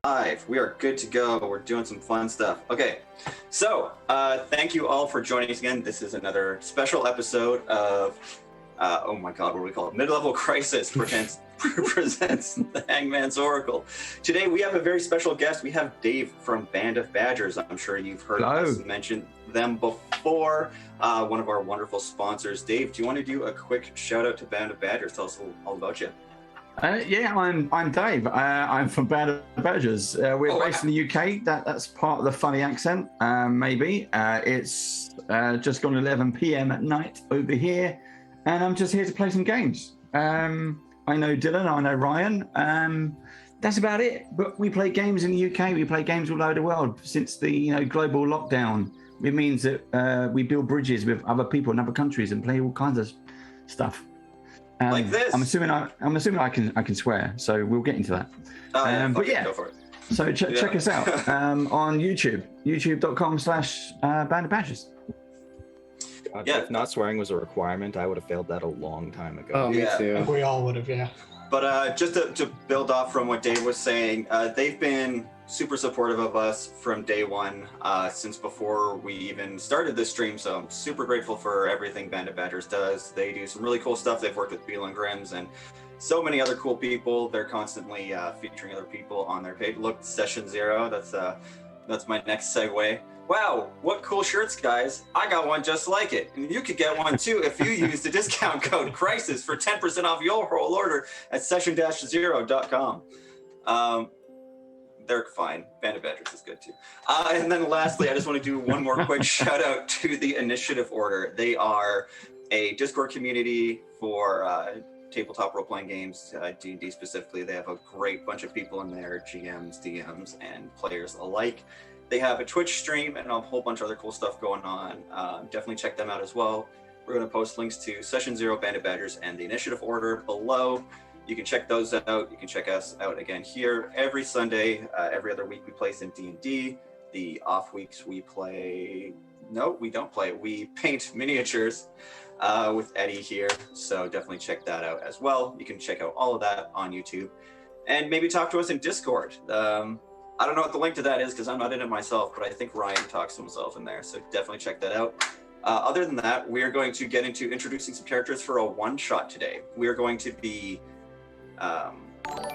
live. We are good to go. We're doing some fun stuff. Okay, so thank you all for joining us again. This is another special episode of, oh my god, what do we call it? Midlevel Crisis presents the Hangman's Oracle. Today we have a very special guest. We have Dave from Band of Badgers. I'm sure you've heard us mention them before. One of our wonderful sponsors. Dave, do you want to do a quick shout out to Band of Badgers? Tell us all about you. Yeah, I'm Dave. I'm from Band of Badgers. We're based in the UK. That's part of the funny accent, maybe. It's just gone 11 p.m. at night over here, and I'm just here to play some games. I know Dylan, I know Ryan. That's about it. But we play games in the UK. We play games all over the world since the global lockdown. It means that we build bridges with other people in other countries and play all kinds of stuff. Like this. I'm assuming I can swear, so we'll get into that. But yeah, go for it. So check us out on YouTube, youtube.com/Band of Badgers. If not swearing was a requirement, I would have failed that a long time ago. Oh, me too. We all would have, yeah. But just to build off from what Dave was saying, they've been super supportive of us from day one, since before we even started this stream. So I'm super grateful for everything Band of Badgers does. They do some really cool stuff. They've worked with Beal and Grimm's and so many other cool people. They're constantly featuring other people on their page. Look, Session Zero. That's my next segue. Wow, what cool shirts, guys. I got one just like it. And you could get one too if you use the discount code CRISIS for 10% off your whole order at session-0.com. They're fine. Band of Badgers is good too. And then lastly, I just want to do one more quick shout out to the Initiative Order. They are a Discord community for tabletop role-playing games, D&D specifically. They have a great bunch of people in there, GMs, DMs, and players alike. They have a Twitch stream and a whole bunch of other cool stuff going on. Definitely check them out as well. We're going to post links to Session Zero, Band of Badgers, and the Initiative Order below. You can check those out. You can check us out again here every Sunday. Every other week we play some D&D. The off weeks we play... No, we don't play. We paint miniatures with Eddie here. So definitely check that out as well. You can check out all of that on YouTube. And maybe talk to us in Discord. I don't know what the link to that is because I'm not in it myself, but I think Ryan talks to himself in there, so definitely check that out. Other than that, we are going to get into introducing some characters for a one-shot today. We are going to be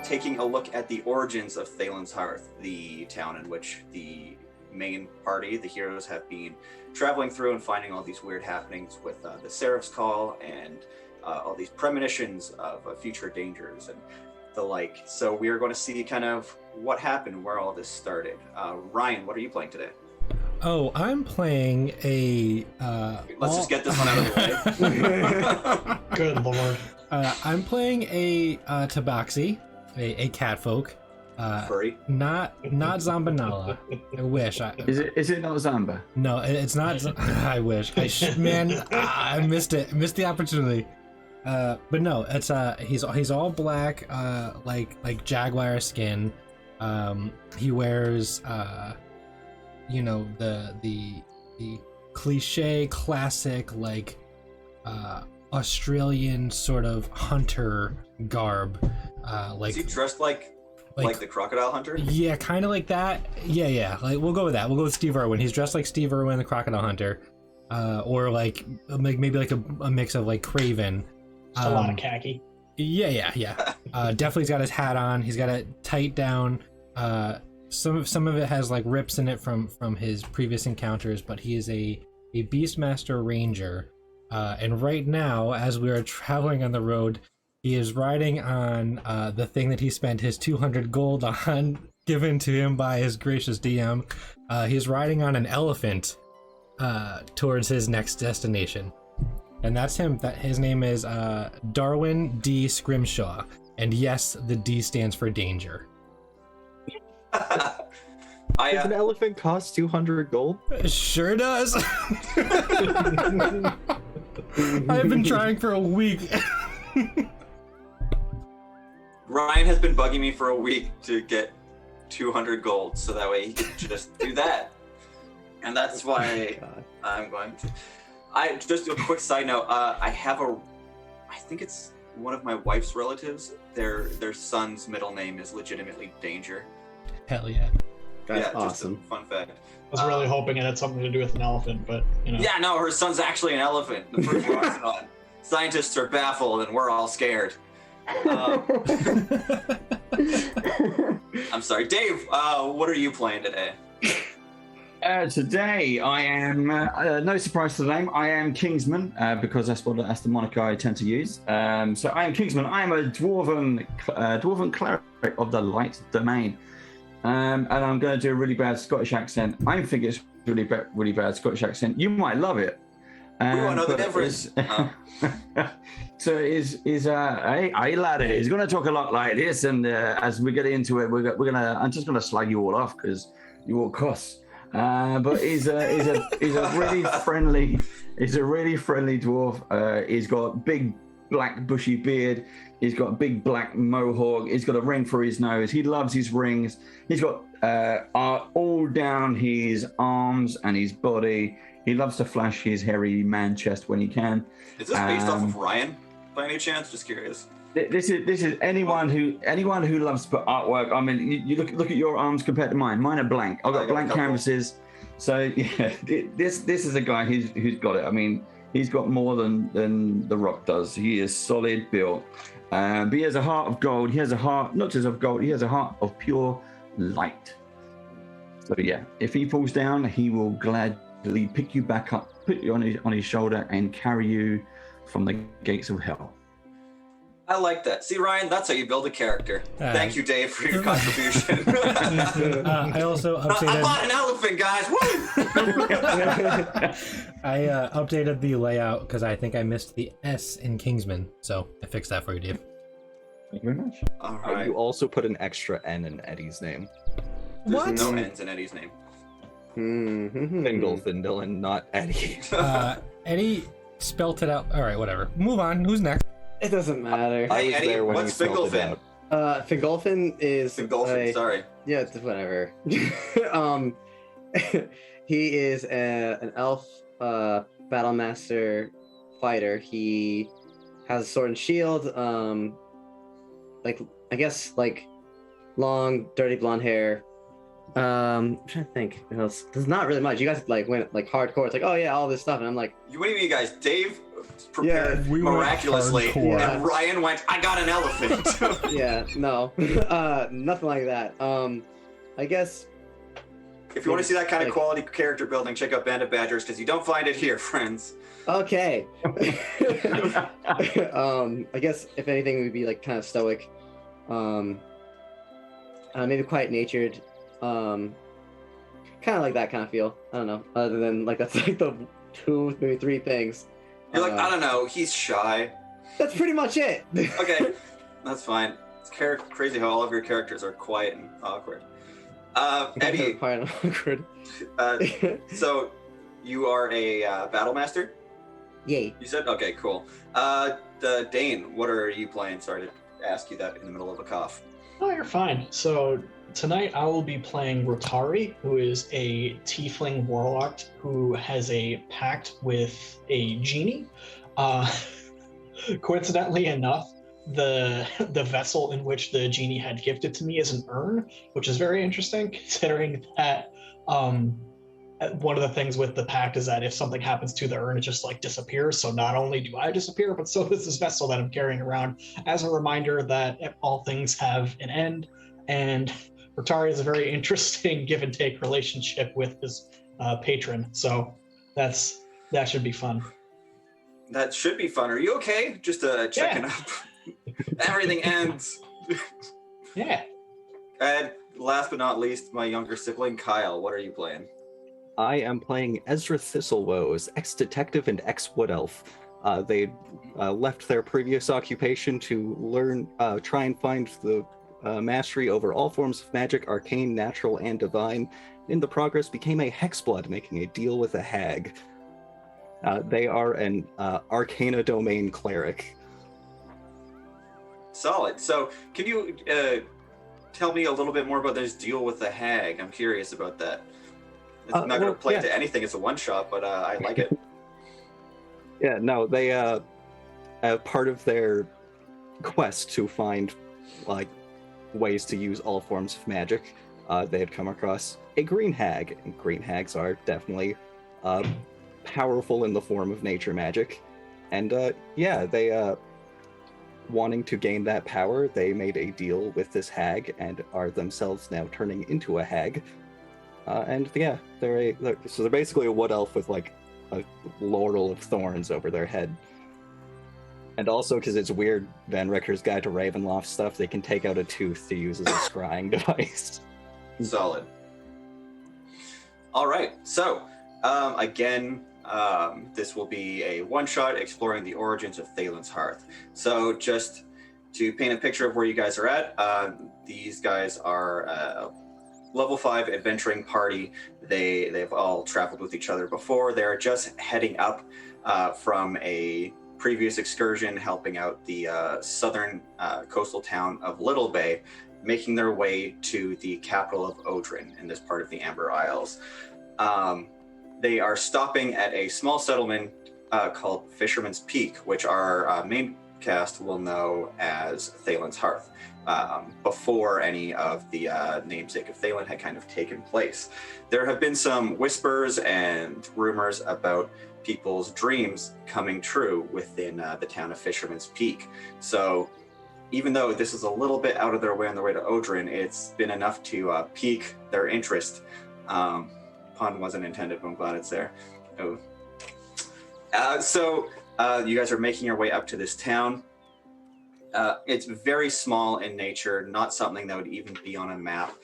taking a look at the origins of Thalyn's Hearth, the town in which the main party, the heroes, have been traveling through and finding all these weird happenings with the Seraph's Call and all these premonitions of future dangers and the like. So we are going to see kind of what happened, where all this started. Ryan, what are you playing today? Oh, I'm playing a... Let's just get this one out of the way. Good lord. I'm playing a Tabaxi, a catfolk. Furry? Not Zambanala. I wish. Is it not Zamba? No, it's not. I wish. I missed it. Missed the opportunity. But no, it's he's all black, like jaguar skin. He wears the cliche classic like Australian sort of hunter garb. Like, is he dressed like the crocodile hunter? Yeah, kind of like that. Yeah. Like, we'll go with that. We'll go with Steve Irwin. He's dressed like Steve Irwin, the crocodile hunter, or like maybe like a mix of like Craven. A lot of khaki. Yeah. Definitely he's got his hat on. He's got it tight down. Some of it has like rips in it from his previous encounters, but he is a Beastmaster Ranger. And right now, as we are traveling on the road, he is riding on the thing that he spent his 200 gold on, given to him by his gracious DM. He's riding on an elephant towards his next destination. And that's him. His name is Darwin D. Scrimshaw. And yes, the D stands for danger. Does an elephant cost 200 gold? It sure does. I've been trying for a week. Ryan has been bugging me for a week to get 200 gold, so that way he can just do that. And that's why I'm going to... just a quick side note, I think it's one of my wife's relatives. Their son's middle name is legitimately Danger. Hell yeah. That's yeah, awesome. Just a fun fact. I was really hoping it had something to do with an elephant, but you know. Yeah, no, her son's actually an elephant. The first Roxanne. Scientists are baffled, and we're all scared. I'm sorry, Dave. What are you playing today? Today I am, no surprise to the name, I am Kingsman, because that's the moniker I tend to use. So I am Kingsman. I am a dwarven cleric of the light domain. And I'm going to do a really bad Scottish accent. I think it's really bad Scottish accent. You might love it. We won't know the difference. So hey laddie, he's going to talk a lot like this, and as we get into it, I'm just going to slag you all off because you all cuss. But he's a really friendly dwarf. He's got big black bushy beard. He's got a big black mohawk. He's got a ring for his nose. He loves his rings. He's got all down his arms and his body. He loves to flash his hairy man chest when he can. Is this based off of Ryan, by any chance? Just curious. This is anyone who loves to put artwork. I mean, you look at your arms compared to mine. Mine are blank. I've got blank canvases. So yeah, this is a guy who's got it. I mean, he's got more than The Rock does. He is solid built. But he has a heart of gold. He has a heart not just of gold. He has a heart of pure light. So yeah, if he falls down, he will gladly pick you back up, put you on his shoulder, and carry you from the gates of hell. I like that. See, Ryan, that's how you build a character. Thank you, Dave, for your contribution. I also updated. I bought an elephant, guys. Woo! I updated the layout because I think I missed the S in Kingsman, so I fixed that for you, Dave. Thank you very much. All right. You also put an extra N in Eddie's name. There's no N's in Eddie's name. Findle, and not Eddie. Eddie spelt it out. All right, whatever. Move on. Who's next? It doesn't matter. I was Eddie, there when what's you spelled it Fingolfin? out. Fingolfin is Fingolfin, sorry. Yeah, it's whatever. He is an elf battlemaster fighter. He has a sword and shield. Long, dirty blonde hair. I'm trying to think. There's not really much. You guys went hardcore. It's oh yeah, all this stuff, and I'm like, What do you mean, guys? Dave prepared we went miraculously, hardcore. and Ryan went, I got an elephant. yeah, no, nothing like that. I guess If you want to see that kind of quality character building, check out Bandit Badgers, because you don't find it here, friends. okay. I guess if anything, we'd be kind of stoic. Maybe quiet natured. Kind of like that kind of feel. I don't know. Other than that's the 2, maybe 3 things. You're I don't know, he's shy. That's pretty much it. Okay, that's fine. It's crazy how all of your characters are quiet and awkward. Eddie, Quiet and awkward. so you are a battle master? Yay. You said? Okay, cool. Dane, what are you playing? Sorry to ask you that in the middle of a cough. Oh, you're fine. So tonight I will be playing Rotari, who is a tiefling warlock who has a pact with a genie. Coincidentally enough, the vessel in which the genie had gifted to me is an urn, which is very interesting considering that one of the things with the pact is that if something happens to the urn, it just disappears. So not only do I disappear, but so does this vessel that I'm carrying around as a reminder that all things have an end. And Rotari is a very interesting give and take relationship with his patron. So that should be fun. That should be fun. Are you okay? Just checking up. Everything ends. Yeah. And last but not least, my younger sibling, Kyle. What are you playing? I am playing Ezra Thistlewoes, ex-detective and ex-wood elf. They left their previous occupation to try and find the mastery over all forms of magic, arcane, natural, and divine. In the progress, became a hexblood, making a deal with a hag. They are an Arcana domain cleric. Solid. So, can you tell me a little bit more about this deal with the hag? I'm curious about that. It's not going to play to anything. It's a one-shot, but I like it. Yeah, no, they part of their quest to find ways to use all forms of magic. they had come across a green hag, and green hags are definitely powerful in the form of nature magic. And they wanting to gain that power, they made a deal with this hag and are themselves now turning into a hag. They're basically a wood elf with like a laurel of thorns over their head. And also, because it's weird Van Ricker's Guide to Ravenloft stuff, they can take out a tooth to use as a scrying device. Solid. All right, so again, this will be a one-shot exploring the origins of Thalyn's Hearth. So just to paint a picture of where you guys are at, these guys are a level 5 adventuring party. They've all traveled with each other before. They're just heading up from a previous excursion, helping out the southern coastal town of Little Bay, making their way to the capital of Odrin in this part of the Amber Isles. They are stopping at a small settlement called Fisherman's Peak, which our main cast will know as Thalyn's Hearth, before any of the namesake of Thalyn had kind of taken place. There have been some whispers and rumors about people's dreams coming true within the town of Fisherman's Peak. So even though this is a little bit out of their way on the way to Odrin, it's been enough to pique their interest. Pun wasn't intended, but I'm glad it's there. Oh. So you guys are making your way up to this town. It's very small in nature, not something that would even be on a map.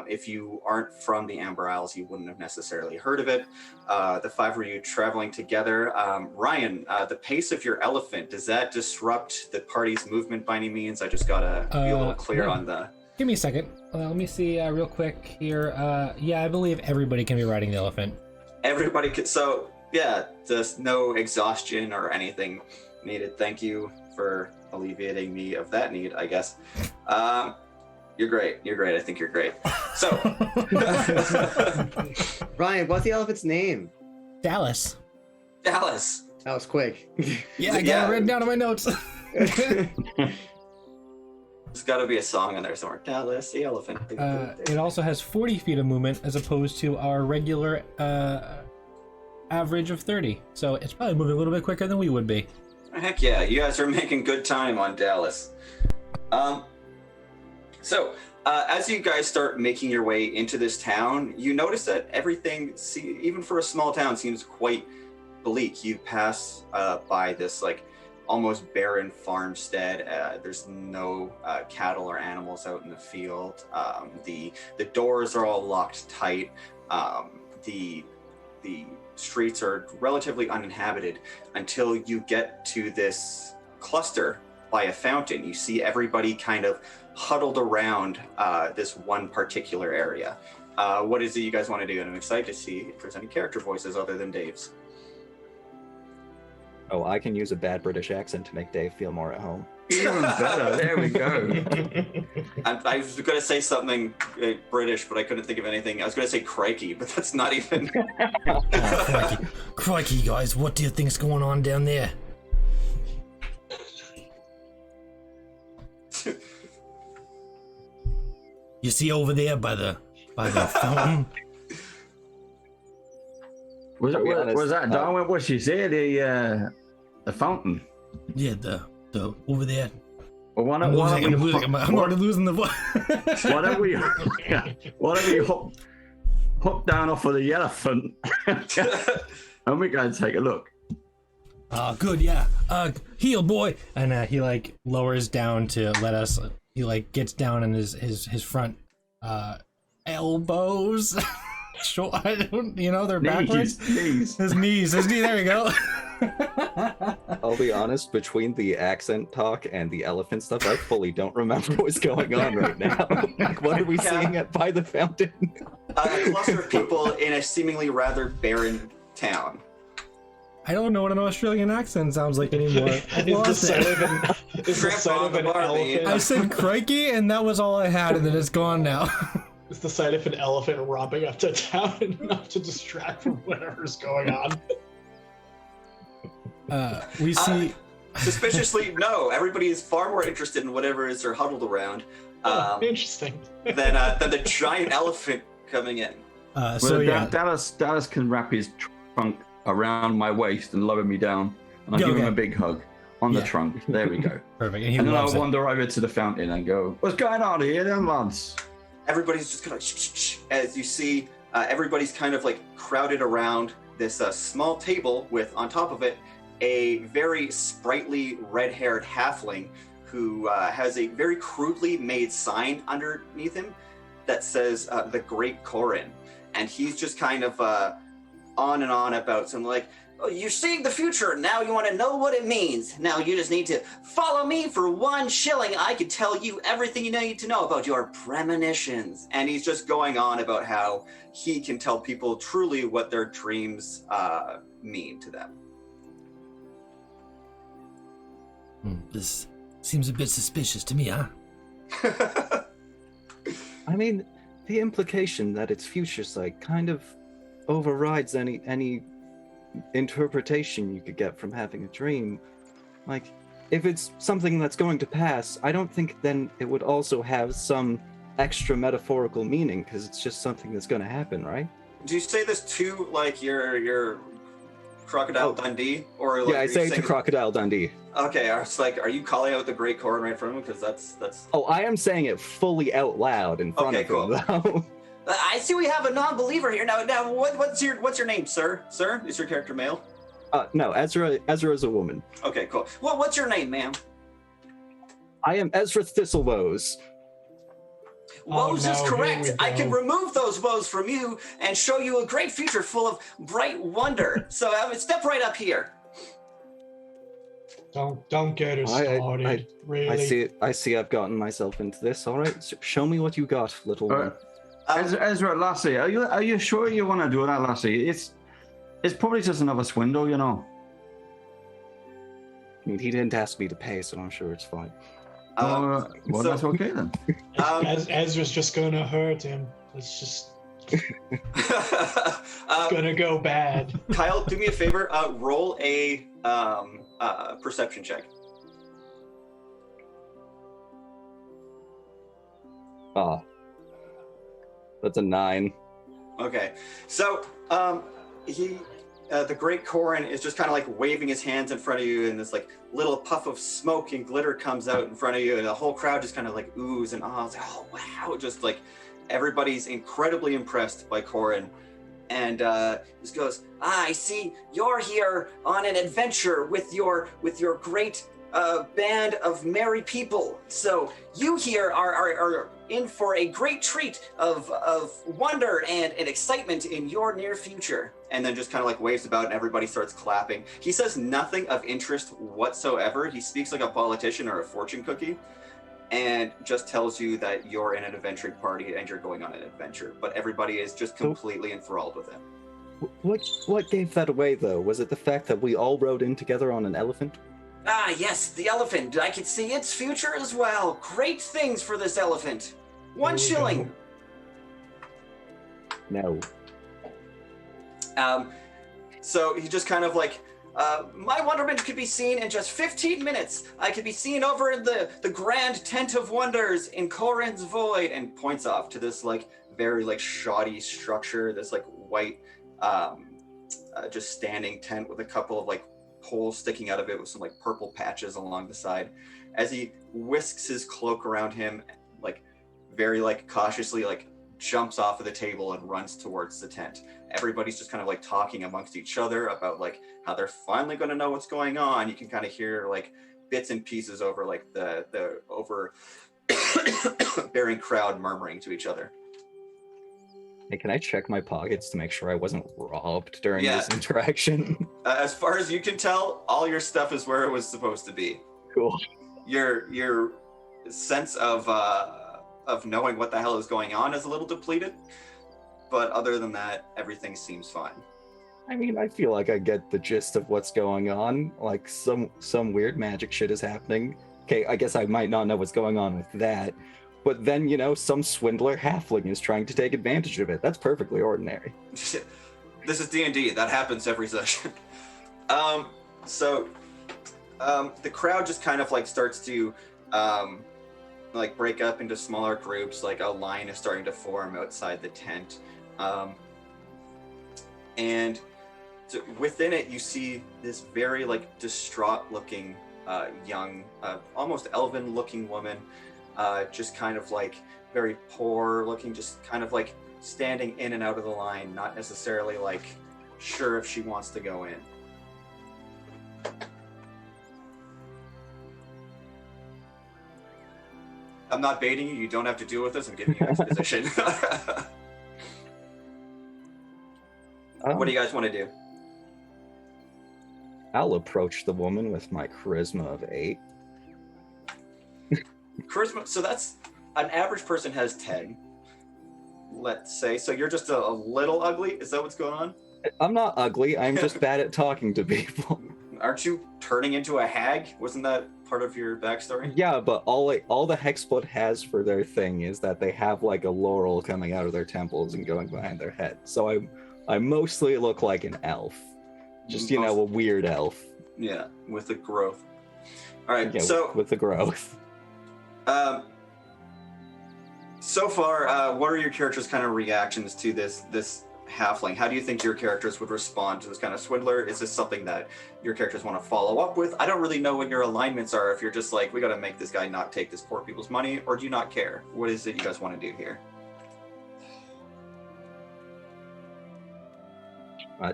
If you aren't from the Amber Isles, you wouldn't have necessarily heard of it. The 5 of you traveling together. Ryan, the pace of your elephant, does that disrupt the party's movement by any means? I just gotta be a little clear on the... Give me a second. Let me see real quick here. Yeah, I believe everybody can be riding the elephant. Everybody could, so yeah, just no exhaustion or anything needed. Thank you for alleviating me of that need, I guess. You're great. I think you're great. So, Ryan, what's the elephant's name? Dallas. That was quick. Yeah, I got it written down in my notes. There's got to be a song in there somewhere. Dallas, the elephant. It also has 40 feet of movement as opposed to our regular average of 30. So it's probably moving a little bit quicker than we would be. Heck yeah, you guys are making good time on Dallas. So as you guys start making your way into this town, you notice that everything, even for a small town, seems quite bleak. You pass by this like almost barren farmstead. There's no cattle or animals out in the field. The doors are all locked tight. The streets are relatively uninhabited until you get to this cluster by a fountain. You see everybody kind of huddled around this one particular area. What is it you guys want to do? And I'm excited to see if there's any character voices other than Dave's. Oh, I can use a bad British accent to make Dave feel more at home. Even better. There we go. I was going to say something British, but I couldn't think of anything. I was going to say crikey, but that's not even... Crikey. Crikey, guys, what do you think's going on down there? You see over there by the fountain? Was that Darwin? What she said? The fountain. Yeah, the over there. Well, why don't I'm already losing the voice. why don't we hop down off of the elephant and we go and take a look. Good, yeah. Heel, boy. And he like lowers down to let us. He like gets down on his front elbows. Sure, I don't. They're backwards. Knees. His knees. There you go. I'll be honest, between the accent talk and the elephant stuff, I fully don't remember what's going on right now. Like, what are we seeing by the fountain? A cluster of people in a seemingly rather barren town. I don't know what an Australian accent sounds like anymore. It's the sight of an elephant. I said crikey, and that was all I had, and then it's gone now. It's the sight of an elephant romping up to town enough to distract from whatever's going on. We see... Suspiciously, no. Everybody is far more interested in whatever is they're huddled around. Interesting. Then the giant elephant coming in. Dallas can wrap his trunk around my waist and lower me down, and I give him a big hug on the trunk. There we go. Perfect. And then I'll wander over to the fountain and go, "What's going on here, then, lads?" Everybody's just kind of shh, as you see. Everybody's kind of like crowded around this small table with, on top of it, a very sprightly red-haired halfling who has a very crudely made sign underneath him that says the Great Corin. And he's just kind of on and on about something like, "Oh, you're seeing the future. Now you want to know what it means. Now you just need to follow me for 1 shilling. I can tell you everything you need to know about your premonitions." And he's just going on about how he can tell people truly what their dreams mean to them. This seems a bit suspicious to me, huh? I mean, the implication that it's future sight kind of overrides any interpretation you could get from having a dream. Like, if it's something that's going to pass, I don't think then it would also have some extra metaphorical meaning, because it's just something that's going to happen, right? Do you say this to, like, your Crocodile Dundee? Or like, yeah, I say it to Crocodile Dundee. Okay, I was like, are you calling out the Great Corin right in front of him? Because that's... Oh, I am saying it fully out loud in front of him, though. I see we have a non-believer here. Now, what's your name, sir? Sir, is your character male? No, Ezra is a woman. Okay, cool. Well, what's your name, ma'am? I am Ezra Thistlewose. Woes is correct. I can remove those woes from you and show you a great future full of bright wonder. So step right up here. Don't get us started. Really? I see I've gotten myself into this. All right, so show me what you got, little one. Ezra, Lassie, are you sure you want to do that, Lassie? It's probably just another swindle, you know. I mean, he didn't ask me to pay, so I'm sure it's fine. Well, that's okay then. Ezra's just gonna hurt him. It's just gonna go bad. Kyle, do me a favor. Roll a perception check. That's a 9. Okay, so the Great Corin is just kind of like waving his hands in front of you, and this like little puff of smoke and glitter comes out in front of you, and the whole crowd just kind of like oohs and ahs. Like, oh wow! Just like everybody's incredibly impressed by Corin, and just goes, I see you're here on an adventure with your great band of merry people. So you here are in for a great treat of wonder and excitement in your near future. And then just kind of like waves about and everybody starts clapping. He says nothing of interest whatsoever. He speaks like a politician or a fortune cookie and just tells you that you're in an adventuring party and you're going on an adventure. But everybody is just completely enthralled with him. What gave that away, though? Was it the fact that we all rode in together on an elephant? Ah, yes, the elephant. I could see its future as well. Great things for this elephant. 1 shilling. No. So he just kind of like, my wonderment could be seen in just 15 minutes. I could be seen over in the grand tent of wonders in Corin's Void, and points off to this like very like shoddy structure, this like white, just standing tent with a couple of like poles sticking out of it with some like purple patches along the side. As he whisks his cloak around him, like very like cautiously like jumps off of the table and runs towards the tent. Everybody's just kind of like talking amongst each other about like how they're finally going to know what's going on. You can kind of hear like bits and pieces over like the over bearing crowd murmuring to each other. Hey, can I check my pockets to make sure I wasn't robbed during this interaction? As far as you can tell, all your stuff is where it was supposed to be. Cool. Your sense of knowing what the hell is going on is a little depleted, but other than that, everything seems fine. I mean, I feel like I get the gist of what's going on. Like some weird magic shit is happening. Okay, I guess I might not know what's going on with that. But then, you know, some swindler halfling is trying to take advantage of it. That's perfectly ordinary. This is D&D. That happens every session. The crowd just kind of like starts to like break up into smaller groups. Like a line is starting to form outside the tent, and so within it you see this very like distraught looking young, almost elven looking woman, just kind of like very poor looking, just kind of like standing in and out of the line, not necessarily like sure if she wants to go in. I'm not baiting you. You don't have to deal with this. I'm giving you exposition. What do you guys want to do? I'll approach the woman with my charisma of 8. Charisma. So that's an average person has 10. Let's say. So you're just a little ugly. Is that what's going on? I'm not ugly. I'm just bad at talking to people. Aren't you turning into a hag? Wasn't that part of your backstory? Yeah, but all the Hexblood has for their thing is that they have like a laurel coming out of their temples and going behind their head. So I mostly look like an elf. Just, a weird elf. Yeah, with the growth. All right, Yeah, so with the growth. So far, what are your characters' kind of reactions to this halfling? How do you think your characters would respond to this kind of swindler? Is this something that your characters want to follow up with? I don't really know what your alignments are. If you're just like, we got to make this guy not take this poor people's money, or do you not care? What is it you guys want to do here?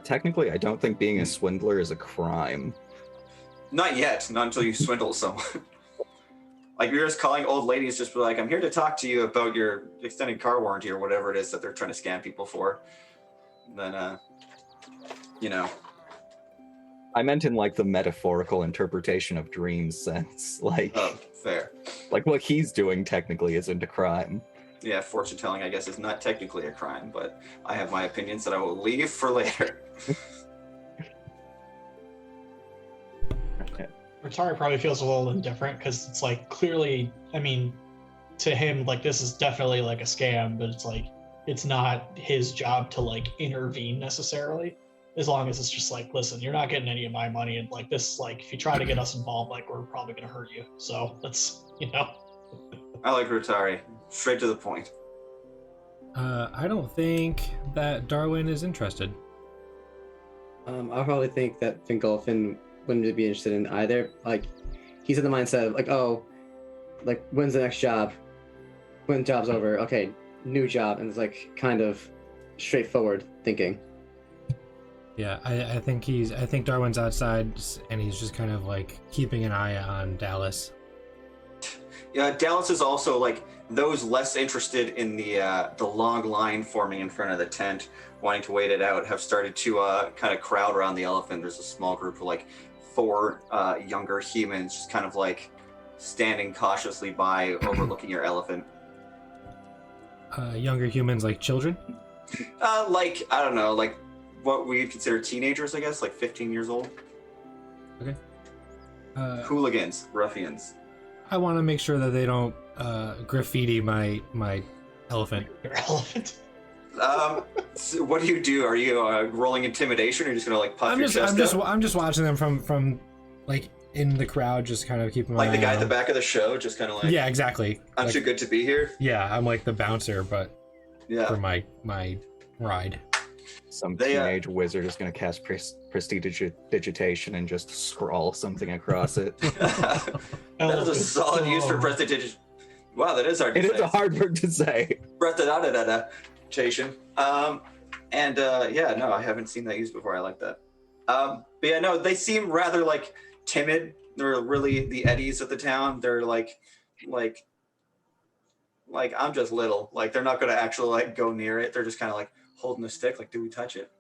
Technically, I don't think being a swindler is a crime. Not yet. Not until you swindle someone. Like you're just calling old ladies, just be like, I'm here to talk to you about your extended car warranty or whatever it is that they're trying to scam people for. And then, I meant in like the metaphorical interpretation of dreams sense. Like, oh, fair. Like what he's doing technically isn't a crime. Yeah, fortune telling, I guess, is not technically a crime, but I have my opinions that I will leave for later. Rotari probably feels a little indifferent because it's like clearly, I mean, to him, like this is definitely like a scam, but it's like it's not his job to like intervene necessarily. As long as it's just like, listen, you're not getting any of my money, and like this, like if you try to get us involved, like we're probably gonna hurt you. So that's I like Rotari. Straight to the point. I don't think that Darwin is interested. I probably think that Fingolfin wouldn't really be interested in either. Like, he's in the mindset of like, oh, like when's the next job? When the job's over, okay, new job, and it's like kind of straightforward thinking. Yeah, I think Darwin's outside, and he's just kind of like keeping an eye on Dallas. Yeah, Dallas is also like those less interested in the long line forming in front of the tent, wanting to wait it out, have started to kind of crowd around the elephant. There's a small group of like 4 younger humans just kind of like standing cautiously by, overlooking your elephant. Younger humans like children? Like, I don't know, like what we'd consider teenagers, I guess, like 15 years old. Okay. Hooligans, ruffians. I want to make sure that they don't graffiti my elephant. Your elephant. So what do? Are you rolling intimidation, or are you just gonna like puff your chest out? I'm just watching them from like in the crowd, just kind of keeping my like the guy eye at the on. back of the show, just kind of like, Yeah, exactly. I'm like, too good to be here. Yeah, I'm like the bouncer, but Yeah. for my ride. Some teenage wizard is going to cast prestidigitation and just scrawl something across it. That is a solid use for prestidigitation. Wow, that is hard to It say. is a hard word to say. Prestidigitation. Yeah, no, I haven't seen that used before. I like that. But yeah, no, they seem rather like timid. They're really the eddies of the town. They're like I'm just little. Like they're not going to actually like go near it. They're just kind of like holding the stick. Like, do we touch it?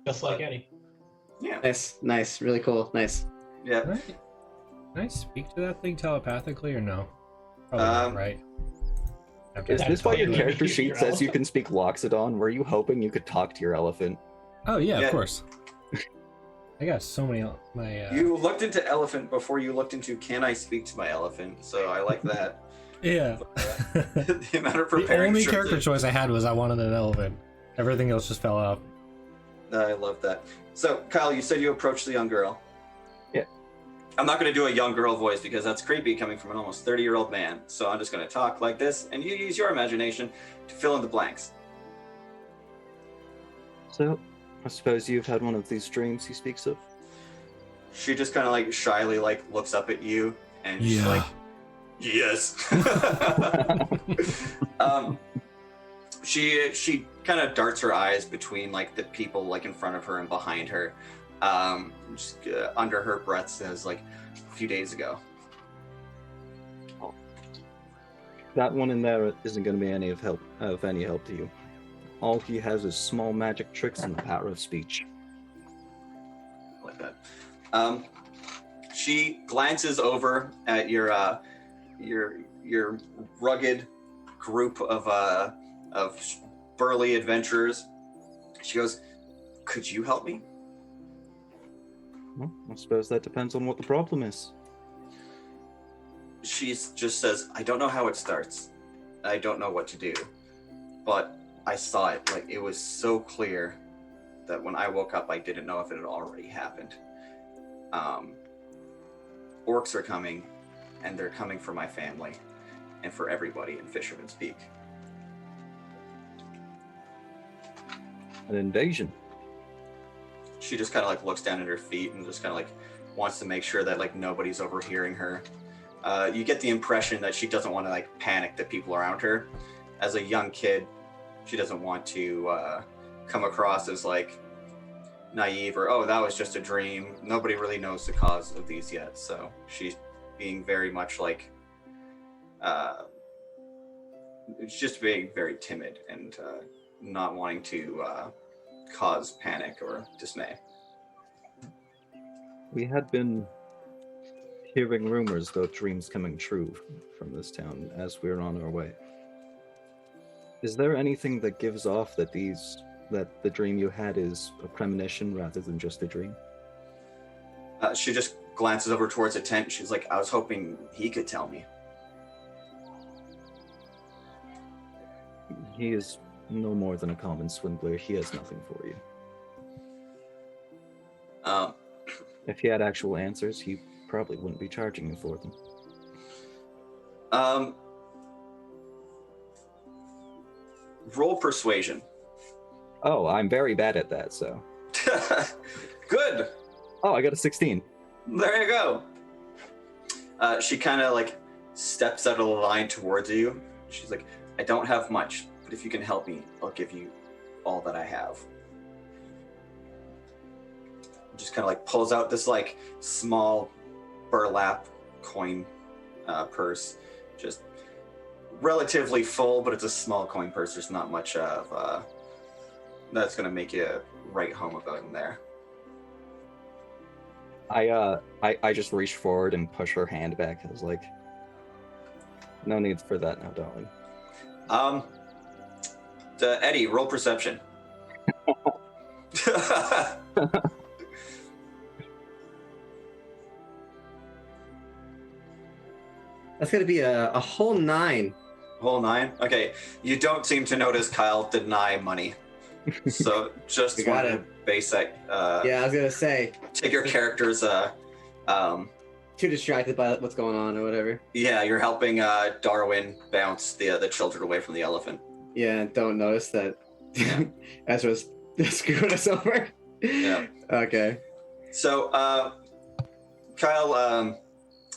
Just like Eddie. Yeah. Nice, really cool, nice. Yeah. Can I speak to that thing telepathically or no? Probably not, right? Is this why your totally character your sheet says you elephant. can speak Loxodon? Were you hoping you could talk to your elephant? Oh yeah, Yeah. of course. I got so many my. You looked into elephant before you looked into can I speak to my elephant? So I like that. Yeah. The amount of The preparing. only for character the- choice I had was I wanted an elephant. Everything else just fell out. I love that. So Kyle, you said you approached the young girl. Yeah. I'm not going to do a young girl voice because that's creepy coming from an almost 30-year-old man. So I'm just going to talk like this, and you use your imagination to fill in the blanks. So, I suppose you've had one of these dreams he speaks of? She just kind of like shyly like looks up at you, and she's Yeah. like, yes. She kind of darts her eyes between like the people like in front of her and behind her. Just under her breath says like a few days ago. That one in there isn't going to be any help to you. All he has is small magic tricks and the power of speech. Like that. She glances over at your rugged group of burly adventurers. She goes, "Could you help me?" Well, I suppose that depends on what the problem is. She just says, "I don't know how it starts. I don't know what to do, but I saw it. Like it was so clear that when I woke up, I didn't know if it had already happened. Orcs are coming, and they're coming for my family, and for everybody in Fisherman's Peak." An invasion. She just kind of like looks down at her feet and just kind of like wants to make sure that like nobody's overhearing her. You get the impression that she doesn't want to like panic the people around her. As a young kid, she doesn't want to come across as like naive or, oh, that was just a dream. Nobody really knows the cause of these yet. So she's being very much like, it's just being very timid and not wanting to cause panic or dismay. We had been hearing rumors about dreams coming true from this town as we're on our way. Is there anything that gives off that the dream you had is a premonition rather than just a dream? She just glances over towards a tent. She's like, "I was hoping he could tell me." He is no more than a common swindler. He has nothing for you. If he had actual answers, he probably wouldn't be charging you for them. Roll persuasion. Oh, I'm very bad at that, so. Good. Oh, I got a 16. There you go. She kind of like steps out of the line towards you. She's like, "I don't have much, but if you can help me, I'll give you all that I have." Just kind of like pulls out this like small burlap coin purse, just relatively full, but it's a small coin purse. There's not much of that's gonna make you write home about in there. I just reach forward and push her hand back. I was like, no need for that now, darling. Eddie, roll perception. That's gonna be a whole 9. Whole 9? Okay. You don't seem to notice Kyle deny money. So just You got want to it. basic Yeah, I was gonna say, take your character's too distracted by what's going on or whatever. yeah, you're helping Darwin bounce the children away from the elephant. Yeah, don't notice that Ezra's screwing us over. Yeah. Okay. So Kyle,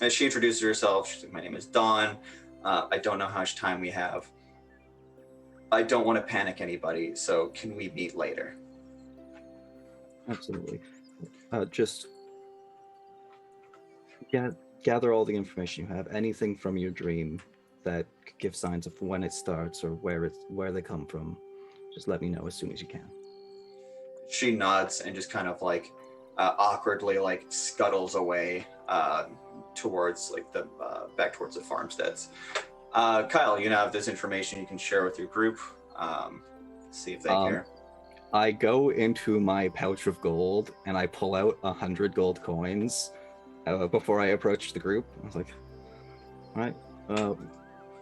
as she introduces herself, she's like, "My name is Dawn. I don't know how much time we have. I don't want to panic anybody, so can we meet later?" Absolutely. Just gather all the information you have. Anything from your dream that could give signs of when it starts or where they come from. Just let me know as soon as you can. She nods and just kind of like awkwardly like scuttles away towards like the back towards the farmsteads. Kyle, you now have this information you can share with your group. See if they care. I go into my pouch of gold and I pull out 100 gold coins before I approach the group. I was like, all right.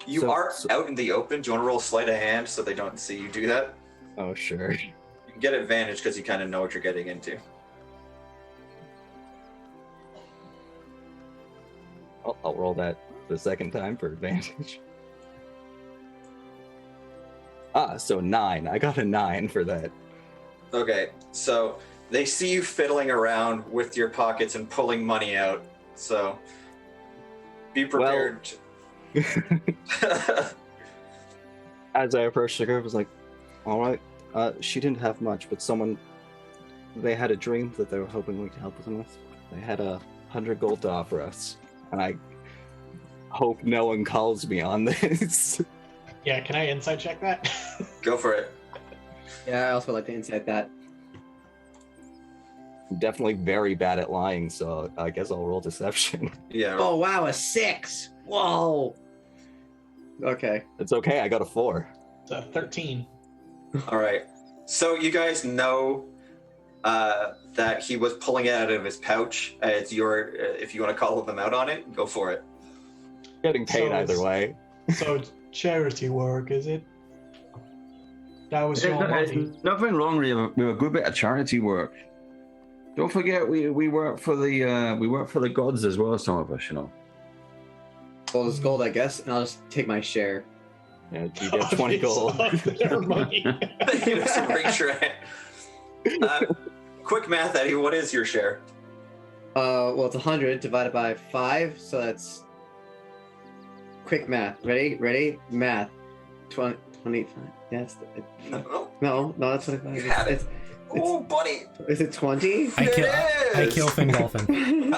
You are out in the open. Do you want to roll sleight of hand so they don't see you do that? Oh, sure. You can get advantage because you kind of know what you're getting into. I'll roll that the second time for advantage. So 9. I got a 9 for that. Okay, so they see you fiddling around with your pockets and pulling money out. So be prepared. As I approached the group, I was like, all right, she didn't have much, but they had a dream that they were hoping we could help them with. They had 100 gold to offer us, and I hope no one calls me on this. Yeah, can I insight check that? Go for it. Yeah, I also would like to insight that. I'm definitely very bad at lying, so I guess I'll roll deception. Yeah. Oh wow, a 6! Whoa! Okay. It's okay, I got a 4. It's a 13. All right. So you guys know that he was pulling it out of his pouch. It's your, if you want to call them out on it, go for it. Getting paid So either it's- way. So it's charity work, is it? That was your There's money. nothing wrong with a good bit of charity work. Don't forget, we work for the gods as well. Some of us, you know. Well, it's gold, I guess, and I'll just take my share. Yeah, you get 20 gold. Their money. Just reach your hand. Quick math, Eddie. What is your share? Well, it's 100 divided by 5, so that's... Quick math. Ready? Math. 25. Yes. Oh, No, that's 25. You had it. It's, oh, buddy. is it 20? I It kill is! Fingolfin.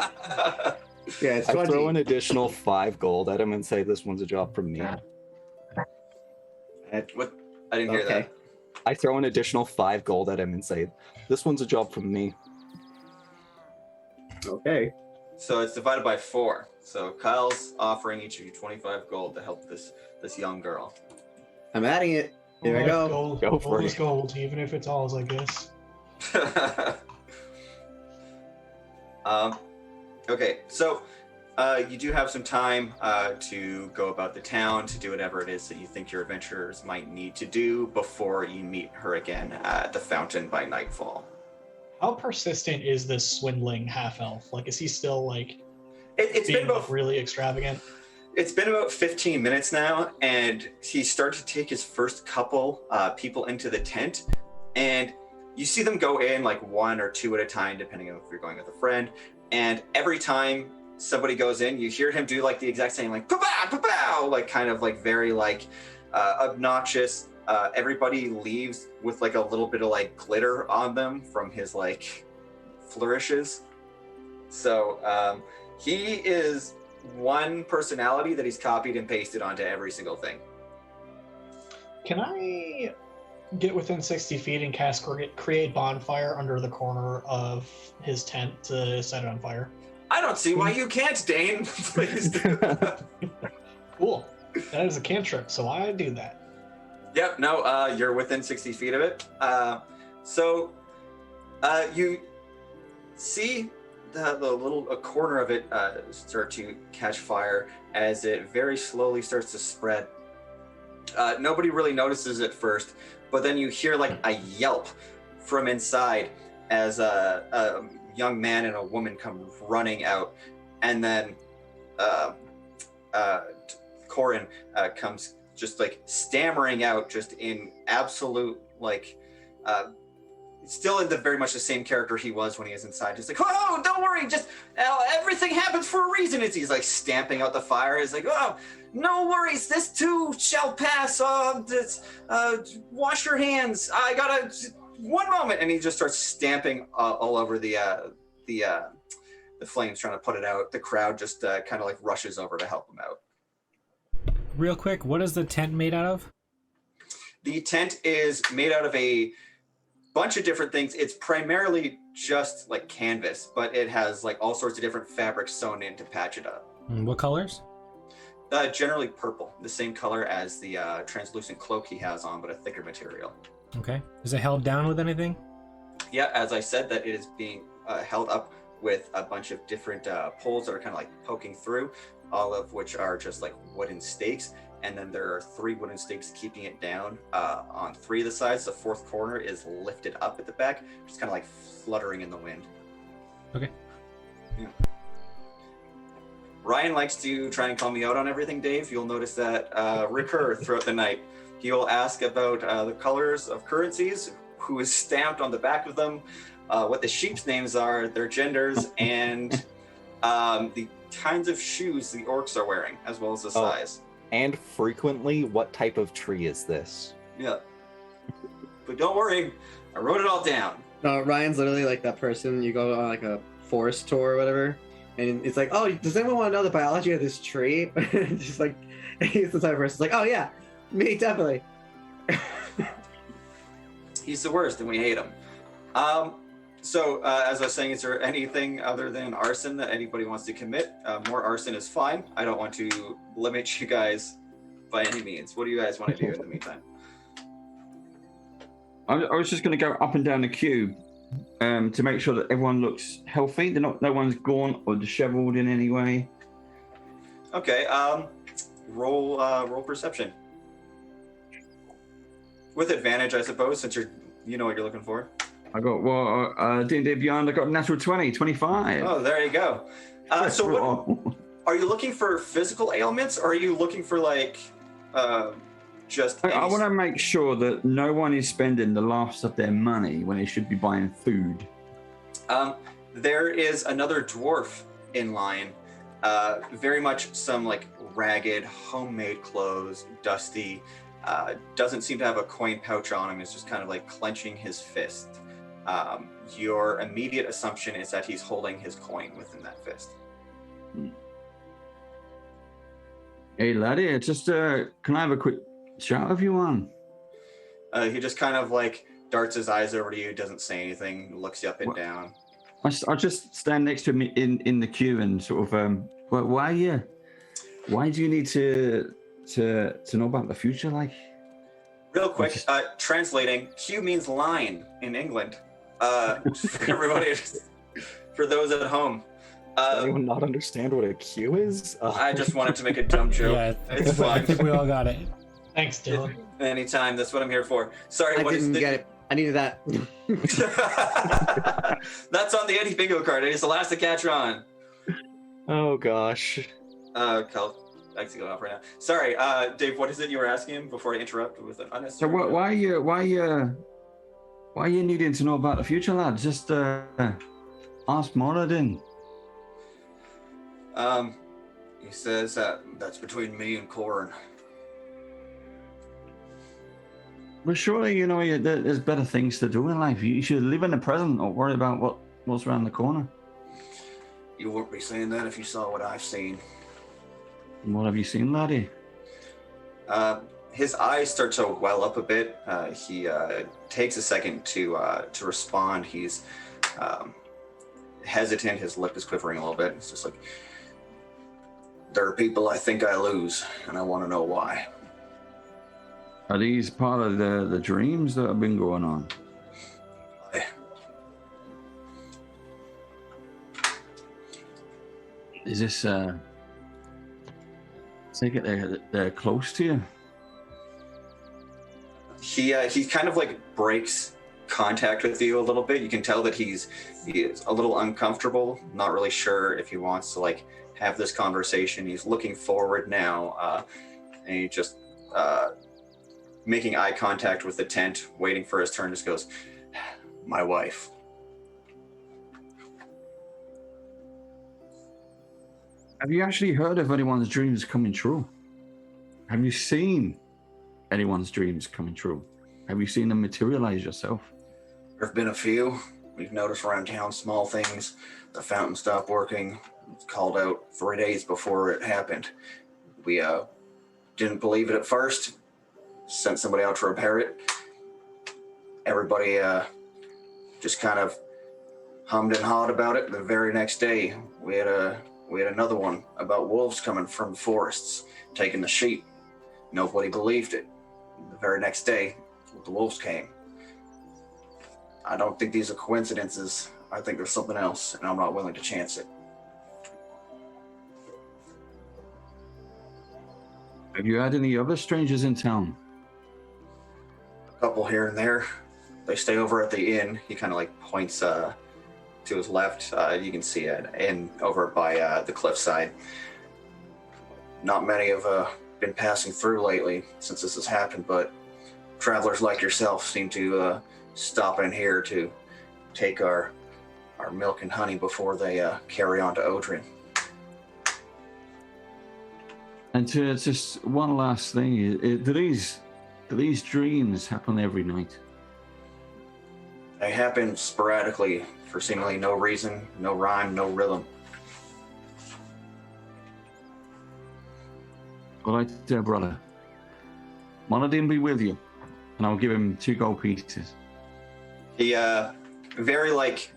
Yeah, it's I 20. throw an additional 5 gold at him and say, this one's a job from me. What? I didn't hear Okay. I throw an additional 5 gold at him and say, this one's a job from me. Okay. that. So it's divided by 4. So Kyle's offering each of you 25 gold to help this young girl. I'm adding it. Here I go. Gold, Go for gold is it. gold, even if it's ours, I guess. Okay, so you do have some time to go about the town, to do whatever it is that you think your adventurers might need to do before you meet her again at the fountain by nightfall. How persistent is this swindling half-elf? Like, is he still, like, It's being been about really extravagant? It's been about 15 minutes now, and he started to take his first couple people into the tent, and you see them go in like 1 or 2 at a time, depending on if you're going with a friend. And every time somebody goes in, you hear him do like the exact same, like pa-pow, pa-pow, like kind of like very like obnoxious. Everybody leaves with like a little bit of like glitter on them from his like flourishes. So he is one personality that he's copied and pasted onto every single thing. Can I get within 60 feet and cast create bonfire under the corner of his tent to set it on fire? I don't see why you can't, Dane. Please do. Cool. That is a cantrip, so I do that. Yep, no, you're within 60 feet of it. So you see the little corner of it start to catch fire as it very slowly starts to spread. Nobody really notices it first, but then you hear like a yelp from inside as a young man and a woman come running out, and then Corin comes just like stammering out, just in absolute like still in the very much the same character he was when he was inside, just like, oh, don't worry, just everything happens for a reason. He's like stamping out the fire. He's like, oh, no worries, this too shall pass. Wash your hands. I gotta one moment, and he just starts stamping all over the flames, trying to put it out. The crowd just kind of like rushes over to help him out. Real quick, what is the tent made out of? The tent is made out of a bunch of different things. It's primarily just like canvas, but it has like all sorts of different fabrics sewn in to patch it up. What colors? Generally purple, the same color as the translucent cloak he has on, but a thicker material. Okay. Is it held down with anything? Yeah, as I said, that it is being held up with a bunch of different poles that are kind of like poking through, all of which are just like wooden stakes. And then there are 3 wooden stakes keeping it down on 3 of the sides. The 4th corner is lifted up at the back, just kind of like fluttering in the wind. Okay. Yeah. Ryan likes to try and call me out on everything, Dave. You'll notice that recur throughout the night. He will ask about the colors of currencies, who is stamped on the back of them, what the sheep's names are, their genders, and the kinds of shoes the orcs are wearing, as well as the size. And frequently, what type of tree is this? Yeah. But don't worry, I wrote it all down. No, Ryan's literally like that person you go on like a forest tour or whatever, and it's like, oh, does anyone want to know the biology of this tree? Just like, he's the type of person like, oh yeah, me definitely. He's the worst, and we hate him. So, as I was saying, is there anything other than arson that anybody wants to commit? More arson is fine. I don't want to limit you guys by any means. What do you guys want to do in the meantime? I was just going to go up and down the queue to make sure that everyone looks healthy. No one's gaunt or disheveled in any way. Okay. Roll perception with advantage, I suppose, since you know what you're looking for. I got D&D Beyond. I got a natural 20, 25. Oh, there you go. So, what, are you looking for physical ailments, or are you looking for like just? I want to make sure that no one is spending the last of their money when they should be buying food. There is another dwarf in line. Very much some like ragged, homemade clothes, dusty. Doesn't seem to have a coin pouch on him. He's just kind of like clenching his fist. Your immediate assumption is that he's holding his coin within that fist. Hey laddie, just can I have a quick chat with you on? He just kind of like darts his eyes over to you, doesn't say anything, looks you up and down. I'll just stand next to him in the queue and sort of why do you need to know about the future, like? Real quick, translating, Q means line in England. For everybody, for those at home. Does anyone not understand what a queue is? I just wanted to make a dumb joke. Yeah, It's I fine. think we all got it. Thanks, Dylan. Anytime, that's what I'm here for. Sorry, I what didn't get it. I needed that. That's on the Eddie bingo card. It's the last to catch on. Oh gosh. Cal, I have to go off right now. Sorry, Dave. What is it you were asking him before I interrupt with an So unnecessary? why are you needing to know about the future, lad? Just ask Moradin. He says that's between me and Corin. Well, surely you know there's better things to do in life. You should live in the present or worry about what's around the corner. You wouldn't be saying that if you saw what I've seen. What have you seen, laddie? His eyes start to well up a bit. He takes a second to respond. He's hesitant. His lip is quivering a little bit. It's just like, there are people I think I lose, and I want to know why. Are these part of the dreams that have been going on? Is this take it they're close to you? He kind of like breaks contact with you a little bit. You can tell that he is a little uncomfortable, not really sure if he wants to like have this conversation. He's looking forward now, and he just making eye contact with the tent, waiting for his turn, just goes, "My wife." Have you actually heard of anyone's dreams coming true? Have you seen anyone's dreams coming true? Have you seen them materialize yourself? There have been a few. We've noticed around town small things. The fountain stopped working. It was called out 3 days before it happened. We didn't believe it at first. Sent somebody out to repair it. Everybody just kind of hummed and hawed about it. The very next day, we had another one about wolves coming from the forests, taking the sheep. Nobody believed it. The very next day, the wolves came. I don't think these are coincidences. I think there's something else, and I'm not willing to chance it. Have you had any other strangers in town? A couple here and there. They stay over at the inn. He kind of like points to his left, you can see it, and over by the cliffside. Not many have been passing through lately since this has happened, but travelers like yourself seem to stop in here to take our milk and honey before they carry on to Odrin. And to just one last thing, do these dreams happen every night? They happen sporadically for seemingly no reason, no rhyme, no rhythm. All right, dear brother. Monodin be with you, and I'll give him 2 gold pieces. He very like,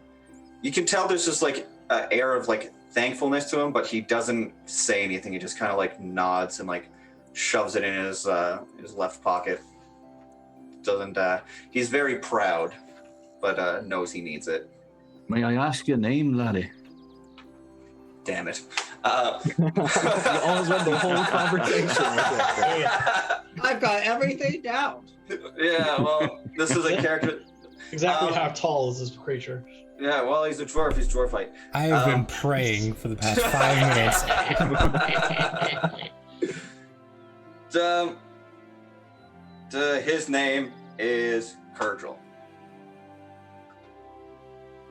you can tell there's just like an air of like thankfulness to him, but he doesn't say anything. He just kind of like nods and like shoves it in his left pocket. Doesn't he's very proud, but knows he needs it. May I ask your name, laddie? Damn it. You almost went the whole conversation with that. I've got everything down. Yeah, well, this is a character. Exactly how tall is this creature? Yeah, well, he's a dwarf. He's dwarf-like. I have been praying for the past 5 minutes. His name is Kurgel.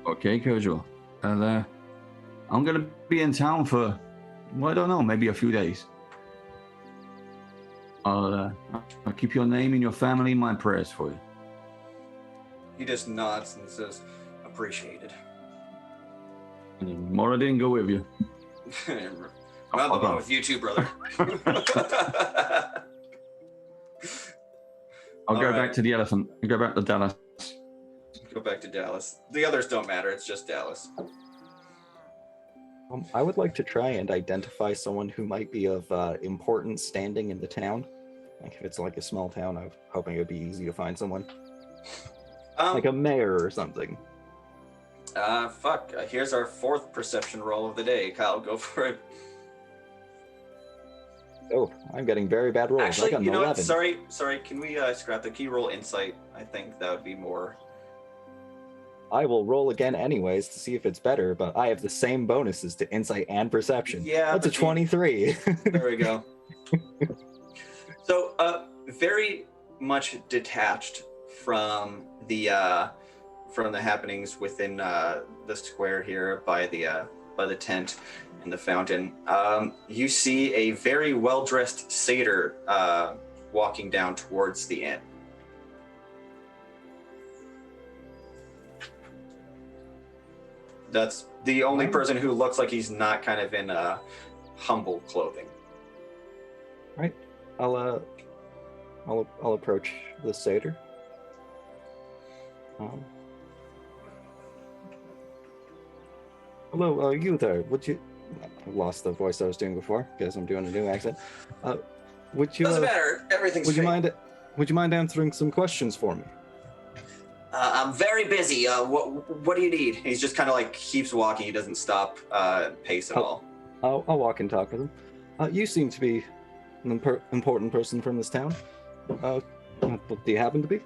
Okay, casual. And I'm gonna be in town for, well, I don't know, maybe a few days. I'll keep your name and your family in my prayers for you. He just nods and says, "Appreciated." And Moradin go with you. I'm with you too, brother. I'll go All right. back to the elephant. I'll go back to Dallas. Go back to Dallas. The others don't matter. It's just Dallas. I would like to try and identify someone who might be of important standing in the town. Like if it's like a small town, I'm hoping it would be easy to find someone. Like a mayor or something. Fuck. Here's our 4th perception roll of the day. Kyle, go for it. Oh, I'm getting very bad rolls. I Actually, got an you know 11. what? Sorry. Can we scrap the key roll insight? I think that would be more. I will roll again anyways to see if it's better, but I have the same bonuses to insight and perception. Yeah, That's a but 23. There we go. So, very much detached from the happenings within the square here by the tent and the fountain. You see a very well-dressed satyr walking down towards the inn. That's the only person who looks like he's not kind of in humble clothing. Right. I'll approach the satyr. Hello, you there? Would you? I lost the voice I was doing before because I'm doing a new accent. Would you? Doesn't matter. Everything's. Would you fake. Would you mind answering some questions for me? I'm very busy. What do you need? He's just kind of like keeps walking. He doesn't stop pace at all. I'll walk and talk with him. You seem to be an important person from this town. What do you happen to be?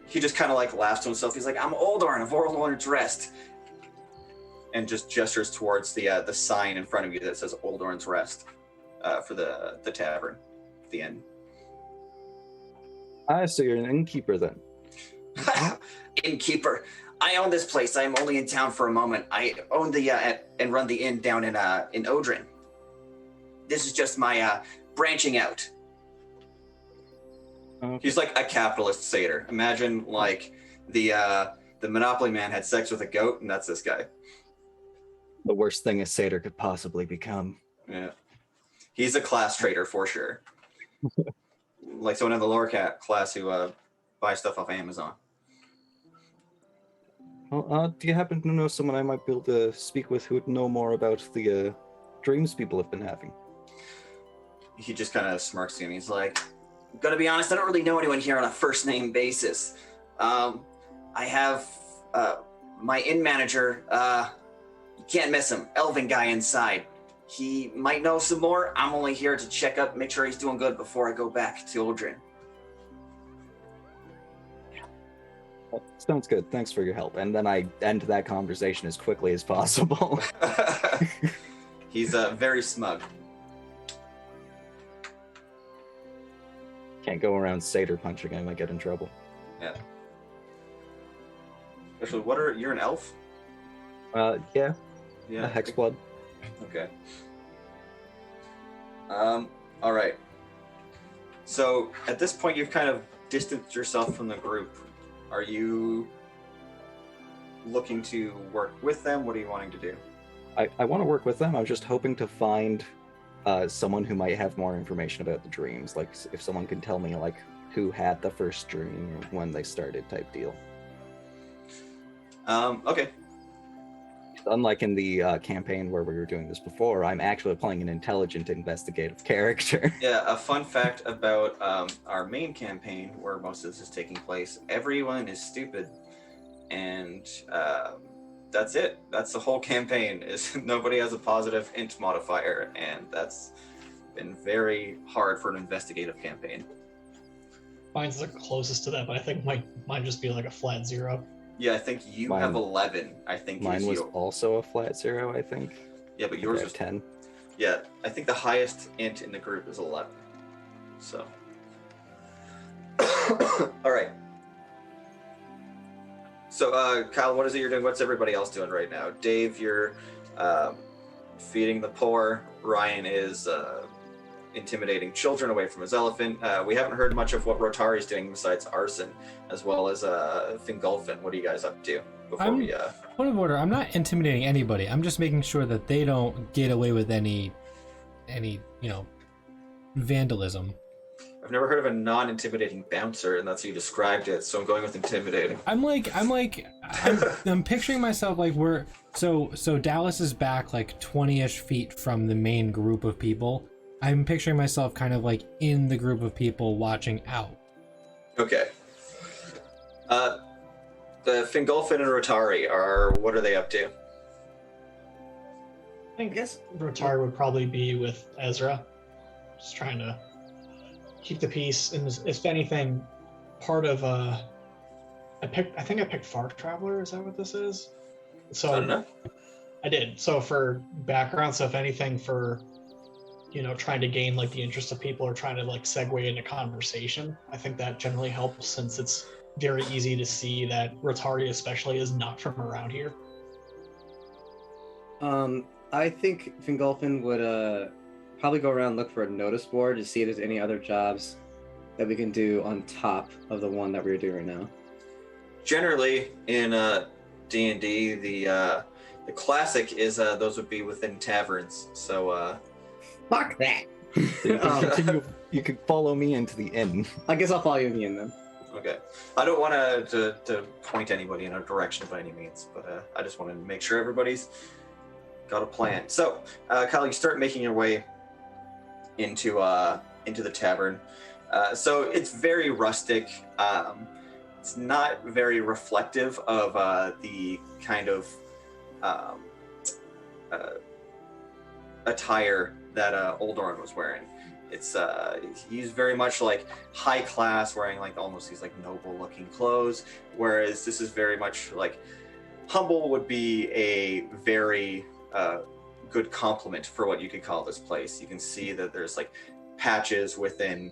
He just kind of like laughs to himself. He's like, "I'm Oldorn of Oldorn's Rest," and just gestures towards the sign in front of you that says Oldorn's Rest for the tavern, the inn. So you're an innkeeper then? Innkeeper. I own this place. I'm only in town for a moment. I own the and run the inn down in Odrin. This is just my branching out. Okay. He's like a capitalist satyr. Imagine like the Monopoly man had sex with a goat, and that's this guy. The worst thing a satyr could possibly become. Yeah, he's a class trader for sure. Like someone in the lower class who buys stuff off Amazon. Well, do you happen to know someone I might be able to speak with who would know more about the dreams people have been having? He just kind of smirks to him. He's like, "Gotta be honest, I don't really know anyone here on a first name basis. I have my inn manager. You can't miss him. Elven guy inside. He might know some more. I'm only here to check up, make sure he's doing good before I go back to Aldrin." Sounds good. Thanks for your help. And then I end that conversation as quickly as possible. He's very smug. Can't go around satyr punching. I might get in trouble. Yeah. Actually, you're an elf? Yeah. Yeah. A hex blood. Okay. All right. So at this point, you've kind of distanced yourself from the group. Are you looking to work with them? What are you wanting to do? I want to work with them. I was just hoping to find someone who might have more information about the dreams. Like, if someone can tell me, like, who had the first dream or when they started type deal. Okay. Unlike in the campaign where we were doing this before, I'm actually playing an intelligent investigative character. Yeah, a fun fact about our main campaign, where most of this is taking place, everyone is stupid. And that's it. That's the whole campaign, is nobody has a positive int modifier, and that's been very hard for an investigative campaign. Mine's the closest to that, but I think mine just be like a flat 0. Yeah, I think you have 11. I think Mine was also a flat 0, I think. Yeah, but yours was 10. Yeah, I think the highest int in the group is 11. So, all right. So, Kyle, what is it you're doing? What's everybody else doing right now? Dave, you're feeding the poor. Ryan is intimidating children away from his elephant. We haven't heard much of what Rotari's doing besides arson, as well as Fingolfin. What are you guys up to? Point of order. I'm not intimidating anybody. I'm just making sure that they don't get away with any vandalism. I've never heard of a non-intimidating bouncer, and that's how you described it. So I'm going with intimidating. I'm picturing myself like so Dallas is back like 20-ish feet from the main group of people. I'm picturing myself kind of like in the group of people watching out. Okay. The Fingolfin and Rotari what are they up to? I guess Rotari would probably be with Ezra, just trying to keep the peace. And if anything, part of I think I picked Far Traveler. Is that what this is? So I don't know. I did. So for background, so if anything, for trying to gain like the interest of people or trying to like segue into conversation, I think that generally helps, since it's very easy to see that Rotari especially is not from around here. I think Fingolfin would probably go around and look for a notice board to see if there's any other jobs that we can do on top of the one that we're doing right now. Generally, in D&D, the classic is those would be within taverns. So fuck that. You can follow me into the inn. I guess I'll follow you in the inn then. okay, I don't want to point anybody in a direction by any means, but I just want to make sure everybody's got a plan. So, Kyle, you start making your way into the tavern. So it's very rustic. It's not very reflective of the kind of attire that Oldoran was wearing. It's he's very much like high class, wearing like almost these like noble looking clothes, whereas this is very much like humble would be a very good compliment for what you could call this place. You can see that there's like patches within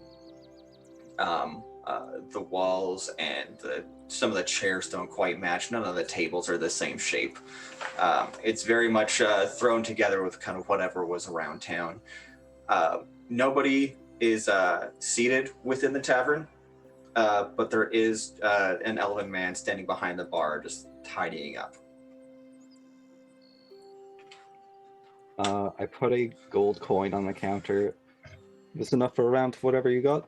the walls, and some of the chairs don't quite match. None of the tables are the same shape. It's very much thrown together with kind of whatever was around town. Nobody is seated within the tavern, but there is an elven man standing behind the bar just tidying up. I put a gold coin on the counter. Is this enough for a round of whatever you got?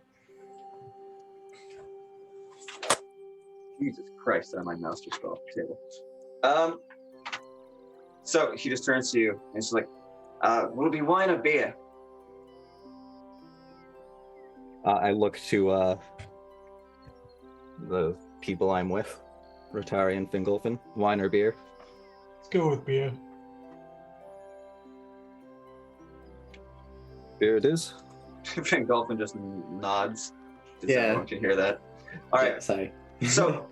Jesus Christ, my mouse just fell off the table. So he just turns to you and he's like, will it be wine or beer? I look to the people I'm with, Rotari and Fingolfin. Wine or beer? Let's go with beer. Beer it is. Fingolfin just nods. Yeah. I want you to hear that. All right. Yeah, sorry. So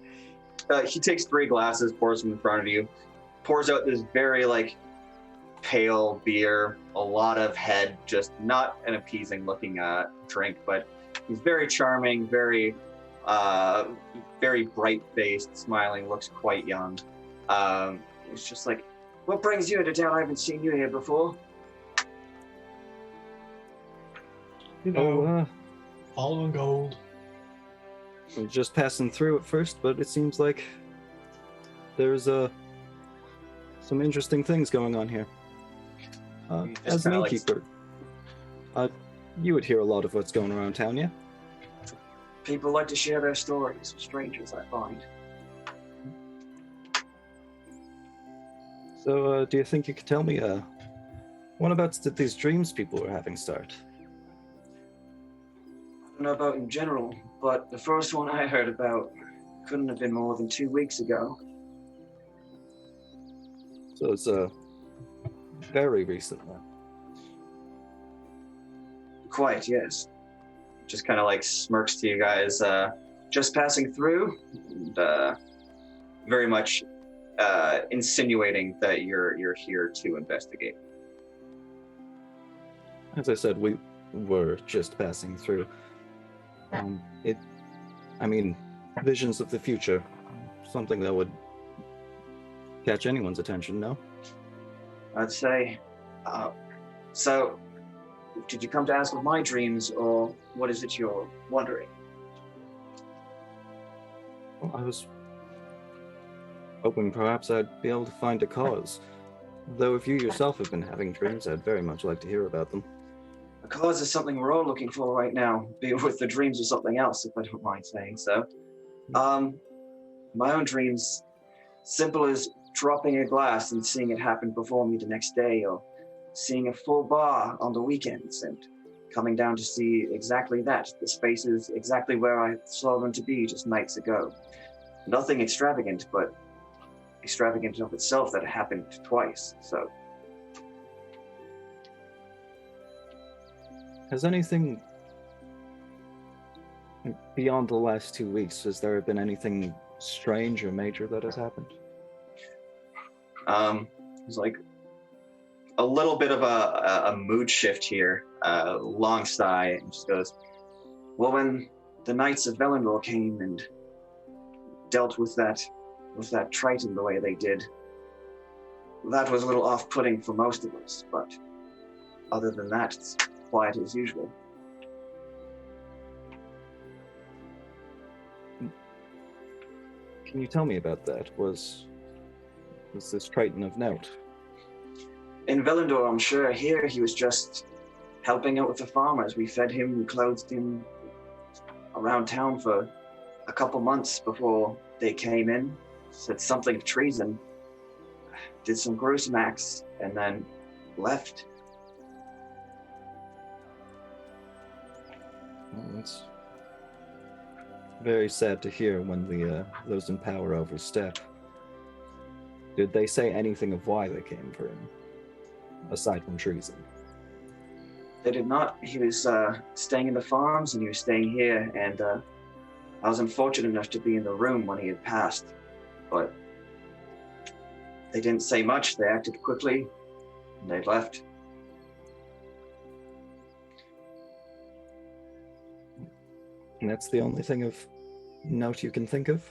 he takes 3 glasses, pours them in front of you, pours out this very like pale beer, a lot of head, just not an appeasing looking drink, but he's very charming, very bright faced, smiling, looks quite young. It's just like, what brings you to town? I haven't seen you here before. You know, following gold. We're just passing through at first, but it seems like there's some interesting things going on here. As an innkeeper, you would hear a lot of what's going around town, yeah? People like to share their stories with strangers, I find. So, do you think you could tell me, what about did these dreams people were having start? I don't know about in general, but the first one I heard about couldn't have been more than 2 weeks ago. So it's, very recent then. Quite, yes. Just kind of like smirks to you guys, just passing through, and very much insinuating that you're here to investigate. As I said, we were just passing through. Visions of the future, something that would catch anyone's attention, no? I'd say, so, did you come to ask of my dreams, or what is it you're wondering? Well, I was hoping perhaps I'd be able to find a cause. Though if you yourself have been having dreams, I'd very much like to hear about them. A cause is something we're all looking for right now, be it with the dreams or something else, if I don't mind saying so. My own dreams, simple as dropping a glass and seeing it happen before me the next day, or seeing a full bar on the weekends and coming down to see exactly that, the spaces exactly where I saw them to be just nights ago. Nothing extravagant, but extravagant of itself that happened twice, so. Has anything beyond the last 2 weeks, has there been anything strange or major that has happened? It's like a little bit of a mood shift here, long sigh, and just goes, well, when the Knights of Velendor came and dealt with that Triton the way they did, that was a little off-putting for most of us, but other than that, it's quiet as usual. Can you tell me about that? Was this Triton of note? In Velendor, I'm sure. Here, he was just helping out with the farmers. We fed him, we clothed him around town for a couple months before they came in, said something of treason, did some gruesome acts, and then left. Well, it's very sad to hear when those in power overstep. Did they say anything of why they came for him, aside from treason? They did not. He was staying in the farms, and he was staying here, and I was unfortunate enough to be in the room when he had passed, but they didn't say much. They acted quickly, and they left. And that's the only thing of note you can think of?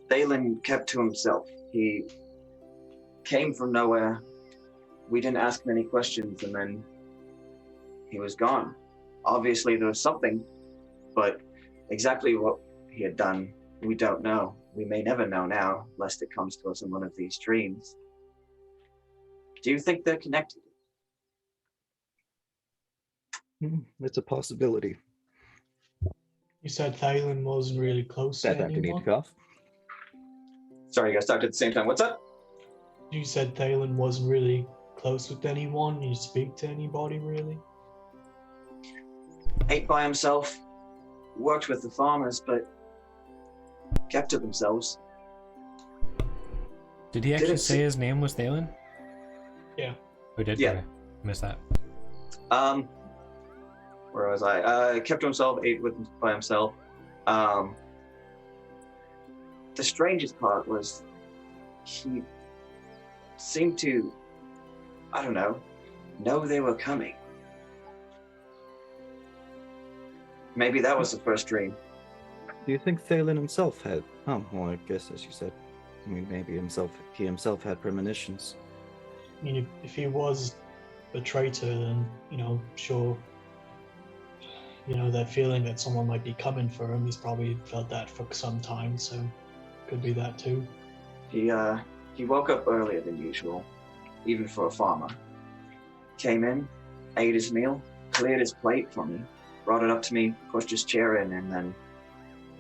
Thalyn kept to himself. He came from nowhere. We didn't ask him any questions, and then he was gone. Obviously, there was something, but exactly what he had done, we don't know. We may never know now, lest it comes to us in one of these dreams. Do you think they're connected? It's a possibility. You said Thalyn wasn't really close to That you need to anyone? cough. Sorry, you guys talked at the same time. What's up? You said Thalyn wasn't really close with anyone. You speak to anybody, really? Ate by himself, worked with the farmers, but kept to themselves. Did he actually Didn't say see- his name was Thalyn? Yeah. Who did? Yeah. Okay. Missed that. Where was I? Kept to himself, ate by himself. the strangest part was he seemed to, I don't know they were coming. Maybe that was the first dream. Do you think Thalyn himself had? Oh, well, I guess as you said, I mean, maybe he himself had premonitions. I mean, if he was a traitor, then, sure. That feeling that someone might be coming for him, he's probably felt that for some time, so could be that too. He woke up earlier than usual, even for a farmer. Came in, ate his meal, cleared his plate for me, brought it up to me, pushed his chair in, and then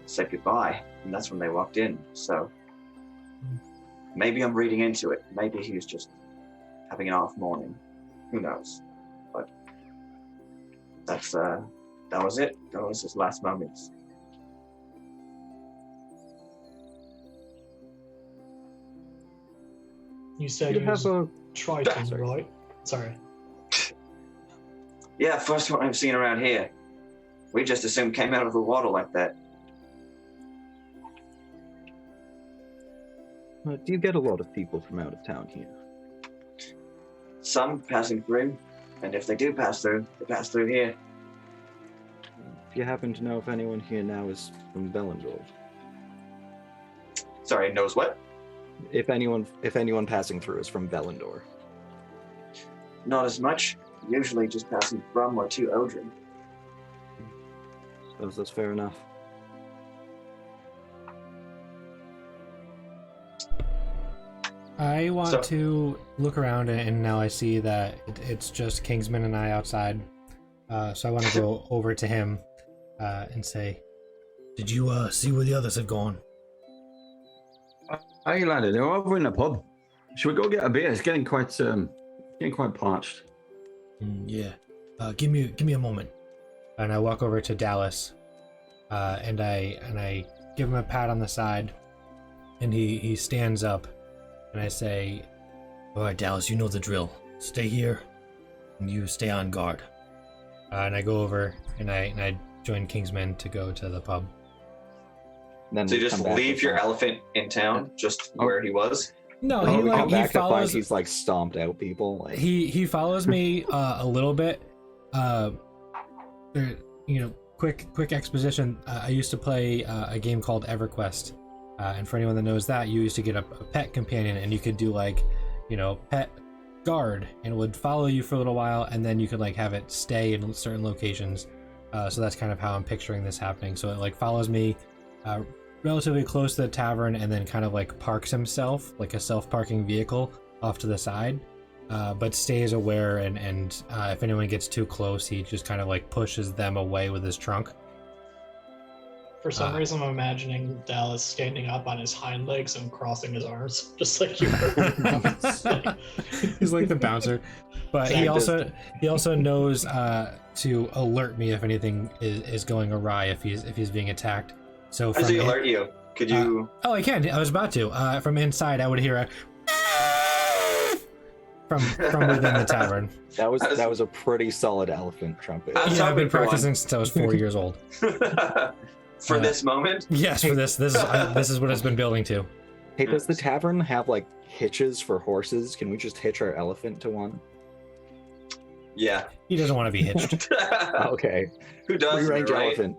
said goodbye. And that's when they walked in. So maybe I'm reading into it. Maybe he was just having an off morning. Who knows? But that was it. That was his last moments. You said You he have was a Triton, Sorry. right? Sorry. Yeah, first one I've seen around here. We just assumed came out of the water like that. Do you get a lot of people from out of town here? Some passing through, and if they do pass through, they pass through here. If you happen to know if anyone here now is from Velendor. Sorry, knows what? If anyone passing through is from Velendor. Not as much. Usually just passing from or to Odrin. Suppose that's fair enough. I want to look around, and now I see that it's just Kingsman and I outside. So I want to go over to him and say, Did you see where the others have gone? Hey laddie, they're over in the pub. Should we go get a beer? It's getting quite parched. Yeah. Give me a moment. and I walk over to Dallas, and I give him a pat on the side, and he stands up, and I say, All right, Dallas, you know the drill. Stay here, and you stay on guard. and I go over and I join Kingsman to go to the pub. Then So you we just come back leave to your find- elephant in town, just where he was? No, Oh, we come he back to find follows. he's like stomped out people. Like, He follows me a little bit. Quick exposition. I used to play a game called EverQuest, and for anyone that knows that, you used to get a pet companion, and you could do pet guard, and it would follow you for a little while, and then you could have it stay in certain locations. So that's kind of how I'm picturing this happening. So it follows me relatively close to the tavern, and then kind of parks himself like a self-parking vehicle off to the side. But stays aware, and if anyone gets too close, he just kind of pushes them away with his trunk. For some reason, I'm imagining Dallas standing up on his hind legs and crossing his arms, just like you heard. He's like the bouncer, but he also knows to alert me if anything is going awry, if he's being attacked. So How does he alert you? Could you? I can. I was about to. From inside, I would hear a from within the tavern. that was a pretty solid elephant trumpet. Yeah, I've been practicing since I was 4 years old. For this moment? Yes, for this is what it's been building to. Hey, does the tavern have hitches for horses? Can we just hitch our elephant to one? Yeah. He doesn't want to be hitched. Okay. Who does? Free range right? elephant.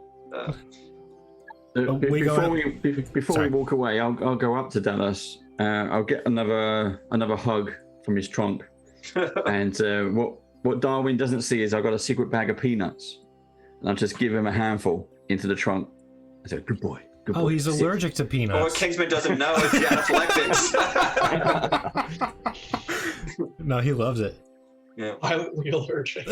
Before we walk away, I'll go up to Dallas. I'll get another hug from his trunk. And what Darwin doesn't see is I've got a secret bag of peanuts, and I'll just give him a handful into the trunk. I said, "Good boy." Good boy. Oh, he's allergic to Or peanuts. what Kingsman doesn't know is the anaphylactics. No, he loves it. Yeah. Violently allergic.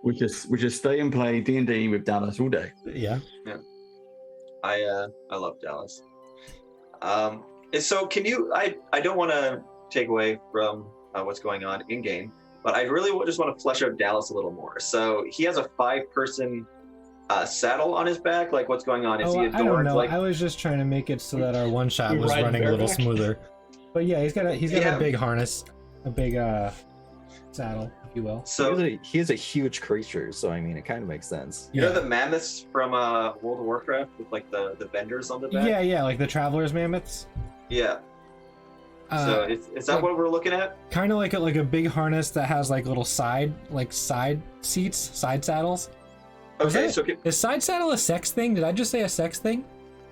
We just stay and play D&D with Dallas all day. Yeah. I love Dallas. So can you? I don't want to take away from what's going on in game, but I really just want to flesh out Dallas a little more. So he has a 5-person saddle on his back. What's going on? Is he I adorned? don't know. I was just trying to make it so that our one shot You was ride running a little bareback? smoother. But yeah, he's got Yeah. a big harness, a big saddle. you will. So He is a huge creature, so I mean, it kind of makes sense. you know the mammoths from World of Warcraft with like the vendors on the back? Yeah, like the traveler's mammoths. Yeah. So is that what we're looking at? Kind of like a big harness that has like little side seats, side saddles. Okay, Is side saddle a sex thing? Did I just say a sex thing?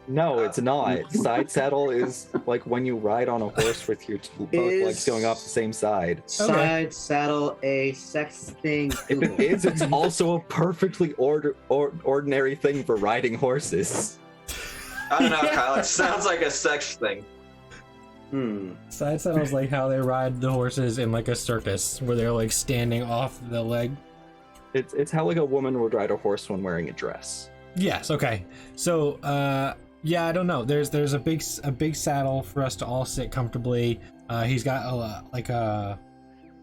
No, it's not. Side saddle is like when you ride on a horse with your both legs going off the same side. Side saddle a sex thing. If it is, it's also a perfectly ordinary thing for riding horses. I don't know, Kyle. It sounds like a sex thing. Side saddle is like how they ride the horses in like a circus, where they're like standing off the leg. It's how like a woman would ride a horse when wearing a dress. Yes. Okay. So, yeah, I don't know. There's a big saddle for us to all sit comfortably. He's got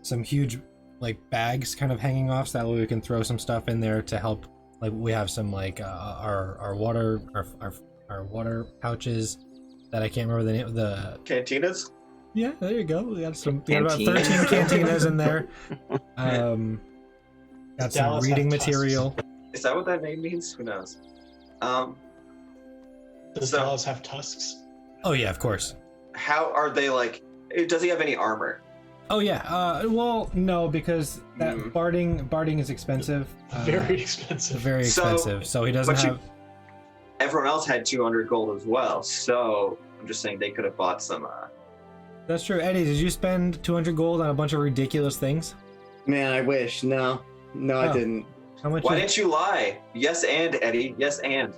some huge like bags kind of hanging off, so that way we can throw some stuff in there to help. Like we have some like our water pouches that I can't remember the name of the Cantinas? Yeah, there you go. We got about 13 cantinas in there. Got some Dallas reading have material. Is that what that name means? Who knows? Does Dallas have tusks? Oh yeah, of course. How are they like? Does he have any armor? Oh yeah. Well, no, because that barding is expensive. Very expensive. Very expensive. So he doesn't have. Everyone else had 200 gold as well. So I'm just saying they could have bought some. That's true. Eddie, did you spend 200 gold on a bunch of ridiculous things? Man, I wish. No, I didn't. How much? Why didn't you lie? Yes, and Eddie. Yes, and.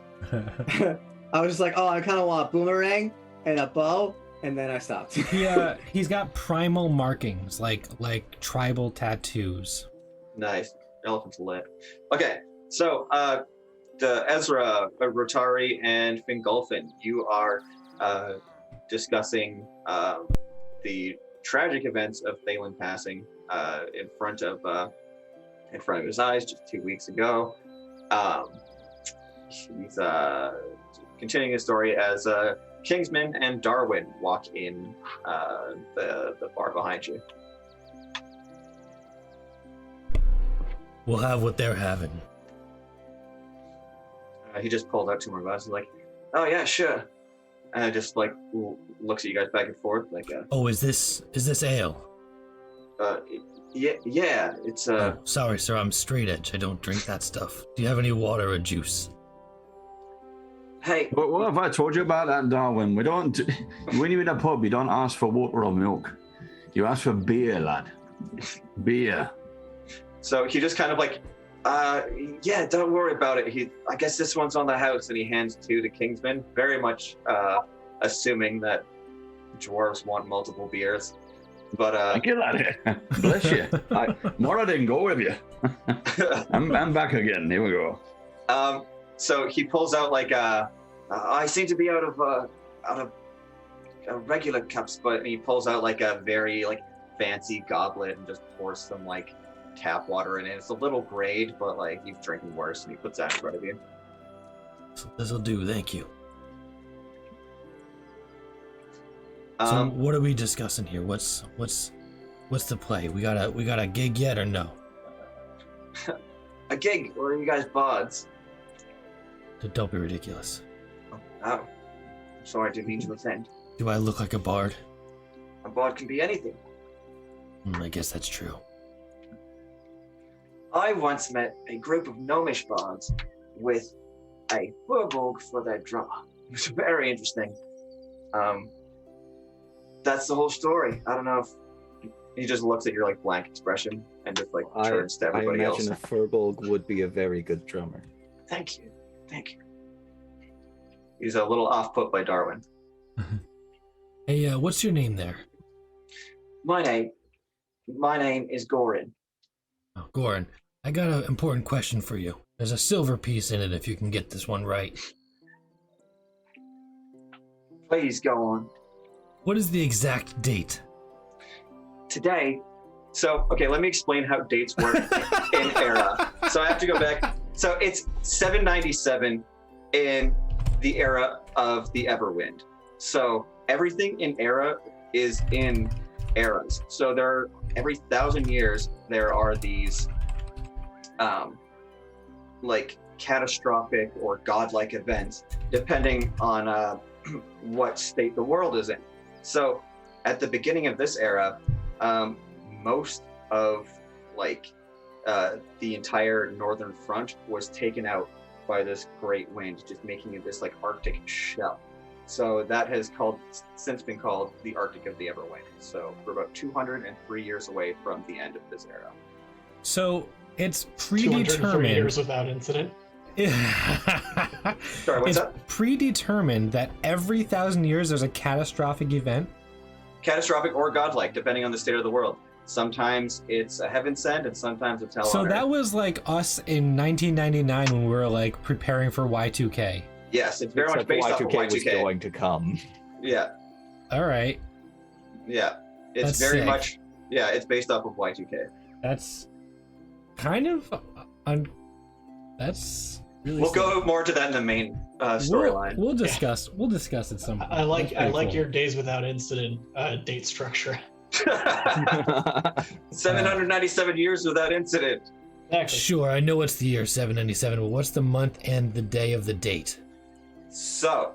I was just like, oh, I kind of want a boomerang and a bow, and then I stopped. He's got primal markings, like tribal tattoos. Nice. Elephant's lit. Okay, so the Ezra, Rotari, and Fingolfin, you are discussing the tragic events of Thalyn passing in front of his eyes just 2 weeks ago. He's continuing his story as Kingsman and Darwin walk in the bar behind you. We'll have what they're having. He just pulled out 2 more glasses, like, oh yeah, sure. And just like looks at you guys back and forth, like. Oh, is this ale? Yeah, it's Oh, sorry, sir. I'm straight edge. I don't drink that stuff. Do you have any water or juice? Hey. What have I told you about that, Darwin? We don't. When you're in a pub, you don't ask for water or milk. You ask for beer, lad. Beer. So he just kind of like, yeah, don't worry about it. I guess this one's on the house, and he hands 2 to Kingsman, very much assuming that dwarves want multiple beers. But Thank you, lad. Bless you. More I didn't go with you. I'm back again. Here we go. So he pulls out like I seem to be out of regular cups, but he pulls out like a very like fancy goblet and just pours some like tap water in it. It's a little grade, but like you've drinking worse, and he puts that in front of you. This'll do. Thank you. Um, So what are we discussing here? What's the play? We got a gig yet or no? a gig, or are you guys bards? Don't be ridiculous. Oh, sorry, I didn't mean to offend. Do I look like a bard? A bard can be anything. I guess that's true. I once met a group of gnomish bards with a furbolg for their drummer. It was very interesting. That's the whole story. I don't know if he just looks at your like blank expression and just like turns to everybody else. I imagine a Furbolg would be a very good drummer. Thank you. He's a little off put by Darwin. Hey, what's your name there? My name is Gorin. Oh, Goran, I got an important question for you. There's a silver piece in it if you can get this one right. Please go on. What is the exact date? Today. So, okay, let me explain how dates work in Era. So I have to go back. So it's 797 in the era of the Everwind. So everything in Era is in eras. So there every 1,000 years there are these like catastrophic or godlike events, depending on what state the world is in. So at the beginning of this era, most of like the entire northern front was taken out by this great wind, just making it this like Arctic shell. So that has since been called the Arctic of the Everwind. So we're about 203 years away from the end of this era. So it's 203 predetermined. years without incident. Sorry, what's It's up? predetermined that every 1,000 years there's a catastrophic event. Catastrophic or godlike, depending on the state of the world. Sometimes it's a heaven sent, and sometimes it's hell So on that earth. was like us in 1999 when we were like preparing for Y2K. Yes, it's very much Except based off of Y2K was Y2K. going to come. Yeah, All right, yeah. It's That's very sick. much, yeah, it's based off of Y2K. that's kind of that's really. We'll sick. go more to that in the main storyline. We'll discuss. We'll discuss it some. I like That's pretty cool. your days without incident date structure. 797 years without incident. Exactly. Sure, I know it's the year 797, but what's the month and the day of the date? So,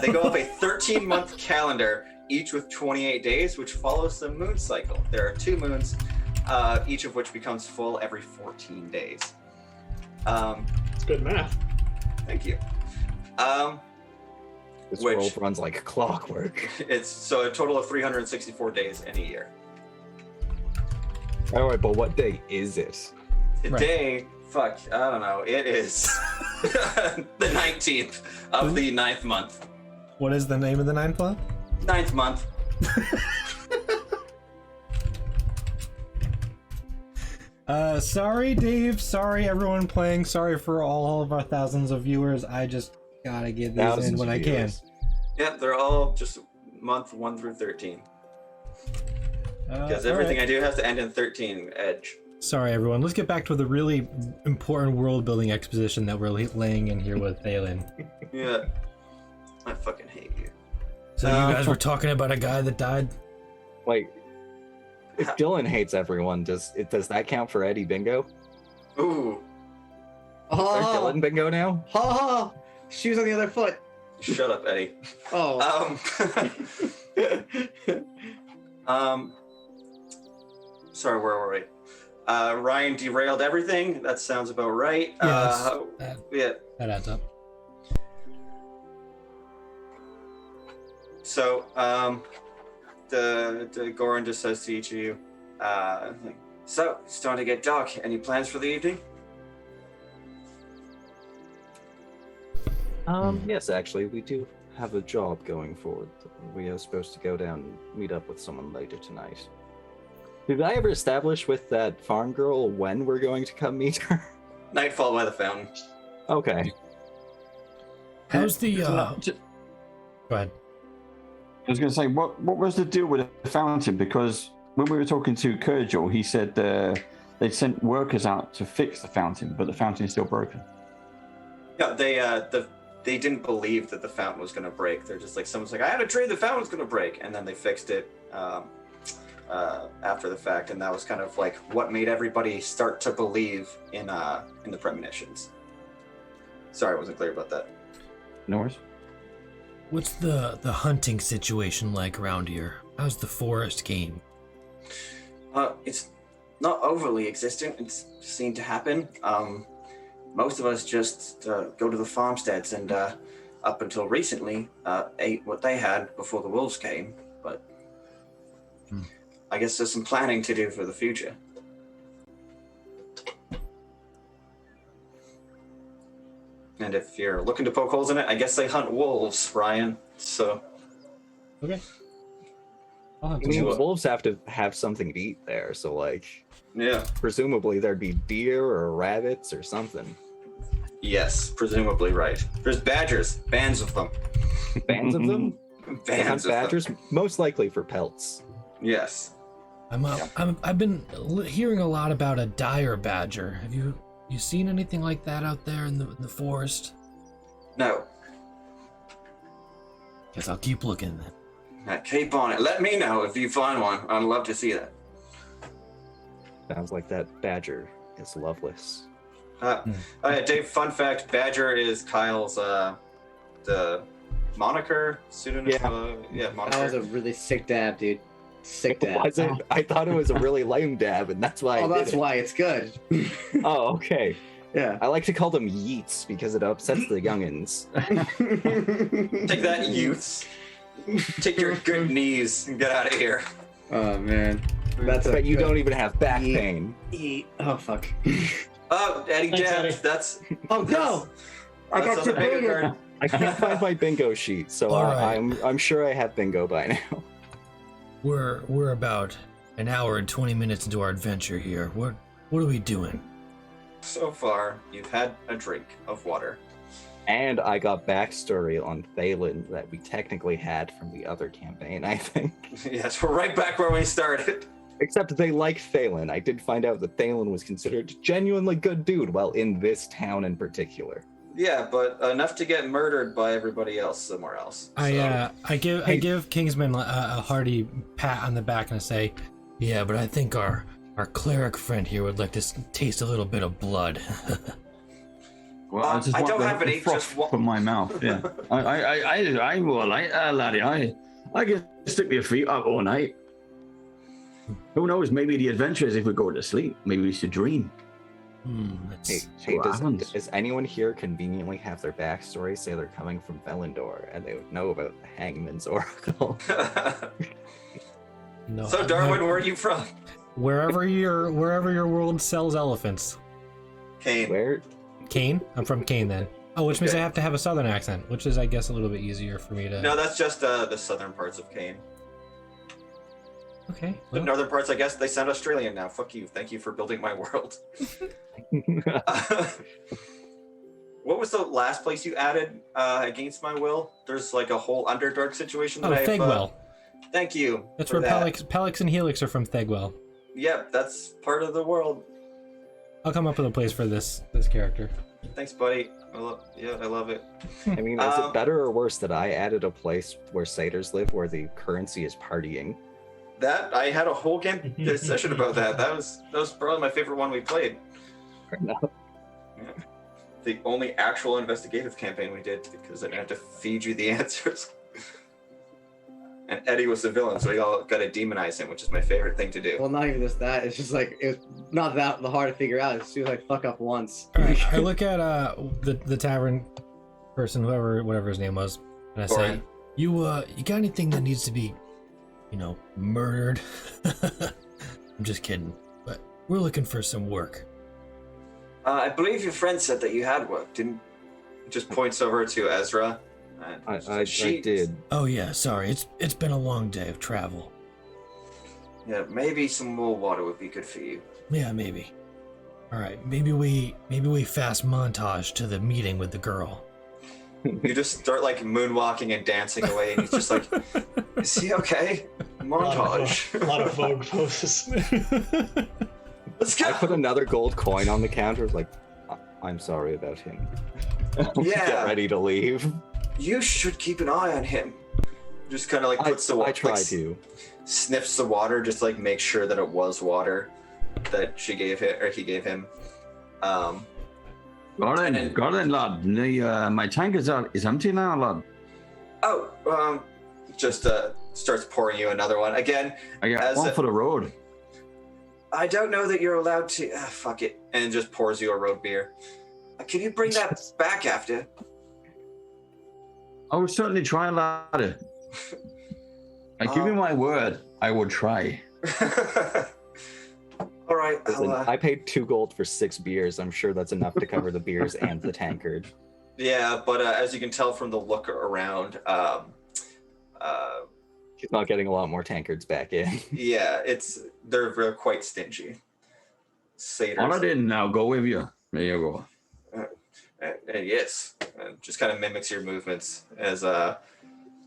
they go off a 13-month calendar, each with 28 days, which follows the moon cycle. There are 2 moons, each of which becomes full every 14 days. It's good math. Thank you. This Which- world runs like clockwork. It's so a total of 364 days in a year. All right, but what day is it? Today, fuck, I don't know. It is the 19th of the 9th month. What is the name of the 9th month? 9th month. Sorry, Dave. Sorry, everyone playing. Sorry for all of our thousands of viewers. I just gotta get these in Thousands when of I can. viewers. Yep, they're all just month 1 through 13. Because all everything right. I do has to end in 13 edge. Sorry, everyone. Let's get back to the really important world-building exposition that we're laying in here with Thalyn. Yeah. I fucking hate you. So you guys were talking about a guy that died? Wait, if Dylan hates everyone, does that count for Eddie Bingo? Ooh, There's Oh, Dylan Bingo now? ha ha! Shoes on the other foot. shut up, Eddie. Oh. Sorry, where were we? Ryan derailed everything. That sounds about right. Yes, Yeah. that adds up. So, the Goran just says to each of you, so it's starting to get dark. Any plans for the evening? Yes, actually, we do have a job going forward. We are supposed to go down and meet up with someone later tonight. Did I ever establish with that farm girl when we're going to come meet her? Nightfall by the fountain. Okay. How's the, Go ahead. I was going to say, what was the deal with the fountain? Because when we were talking to Kurgel, he said they sent workers out to fix the fountain, but the fountain is still broken. Yeah, they didn't believe that the fountain was going to break. They're just like, someone's like, I had a dream the fountain was going to break, and then they fixed it after the fact, and that was kind of like what made everybody start to believe in the premonitions. Sorry, I wasn't clear about that. No worries. what's the hunting situation like around here? How's the forest game? It's not overly existent. It's seen to happen. Most of us just go to the farmsteads and up until recently ate what they had before the wolves came. But I guess there's some planning to do for the future. And if you're looking to poke holes in it, I guess they hunt wolves, Ryan. So Okay. I'll have I to mean, look. wolves have to have something to eat there, so like, yeah, presumably there'd be deer or rabbits or something. yes, presumably right. There's badgers, bands of them. Bands of them? They hunt Bands of badgers, them. most likely for pelts. Yes. I've been hearing a lot about a dire badger. Have you seen anything like that out there in the forest? No. Guess I'll keep looking then. Now keep on it. Let me know if you find one. I'd love to see that. Sounds like that badger is loveless. Dave, fun fact, Badger is Kyle's the moniker, pseudonym. Moniker. That was a really sick dab, dude. Sick dab. Was it? I thought it was a really lame dab, and that's why. That's why it's good. Oh, okay. Yeah. I like to call them yeets because it upsets the youngins. Take that, youths. Take your good knees and get out of here. Oh man, that's. But you don't even have back pain. Oh fuck. Oh, Eddie Thanks, Dab. Eddie. That's. Oh no! I That's got on your the bingo bingo. card. I can't find my bingo sheet, so All right. I'm sure I have bingo by now. We're about an hour and 20 minutes into our adventure here. What are we doing? So far, you've had a drink of water. And I got backstory on Thalyn that we technically had from the other campaign, I think. Yes, we're right back where we started. Except they like Thalyn. I did find out that Thalyn was considered a genuinely good dude, well, in this town in particular. Yeah, but enough to get murdered by everybody else somewhere else. I give Kingsman a hearty pat on the back and I say, Yeah, but I think our cleric friend here would like to taste a little bit of blood. Well, I just don't want have any, froth just from my mouth. Yeah, I'm all right, laddie. I can stick your feet up all night. Who knows? Maybe the adventure is if we go to sleep. Maybe we should dream. Hey, what happens. does anyone here conveniently have their backstory say they're coming from Velindor and they would know about Hangman's oracle? no. So, Darwin, where are you from? Wherever your world sells elephants. Kane. Where? Kane? I'm from Kane then. Oh, which means I have to have a southern accent, which is, I guess, a little bit easier for me to... No, that's just the southern parts of Kane. Okay. The Well, northern parts, I guess, they sound Australian now. Fuck you. Thank you for building my world. What was the last place you added against my will? There's like a whole Underdark situation that I have... Thegwell. Thank you. That's for where that. Pelix and Helix are from Thegwell. Yep, that's part of the world. I'll come up with a place for this character. Thanks, buddy. I love it. I mean, is it better or worse that I added a place where satyrs live where the currency is partying? That I had a whole game session about that. That was probably my favorite one we played. No. Yeah. The only actual investigative campaign we did because I didn't have to feed you the answers. And Eddie was the villain, so we all got to demonize him, which is my favorite thing to do. Well, not even just that. It's just like it's not that hard to figure out. It's just like fuck up once. All right, I look at the tavern person, whatever his name was, and I say, Oren. You got anything that needs to be, murdered? I'm just kidding, but we're looking for some work. I believe your friend said that you had work, didn't? Just points over to Ezra. I did. Oh yeah, sorry. It's been a long day of travel. Yeah, maybe some more water would be good for you. Yeah, maybe. All right, maybe we fast montage to the meeting with the girl. You just start like moonwalking and dancing away, and he's just like, "Is he okay?" Montage. A lot of Vogue poses. Let's go. I put another gold coin on the counter, like, I'm sorry about him. Yeah. Get ready to leave. You should keep an eye on him. Just kind of like puts the I water. try to. Sniffs the water, just like make sure that it was water that she gave him or he gave him. Garland, lad. My tank is empty now, lad. Just starts pouring you another one again. I got one for the road. I don't know that you're allowed to. Fuck it, and just pours you a road beer. Can you bring that back after? I will certainly try, lad. I give you my word. I will try. All right. Listen, I paid 2 gold for 6 beers. I'm sure that's enough to cover the beers and the tankard. Yeah, but as you can tell from the look around, He's not getting a lot more tankards back in. yeah, they're quite stingy. Satyrs. All I did now, go with you. There you go. Yes, and just kind of mimics your movements as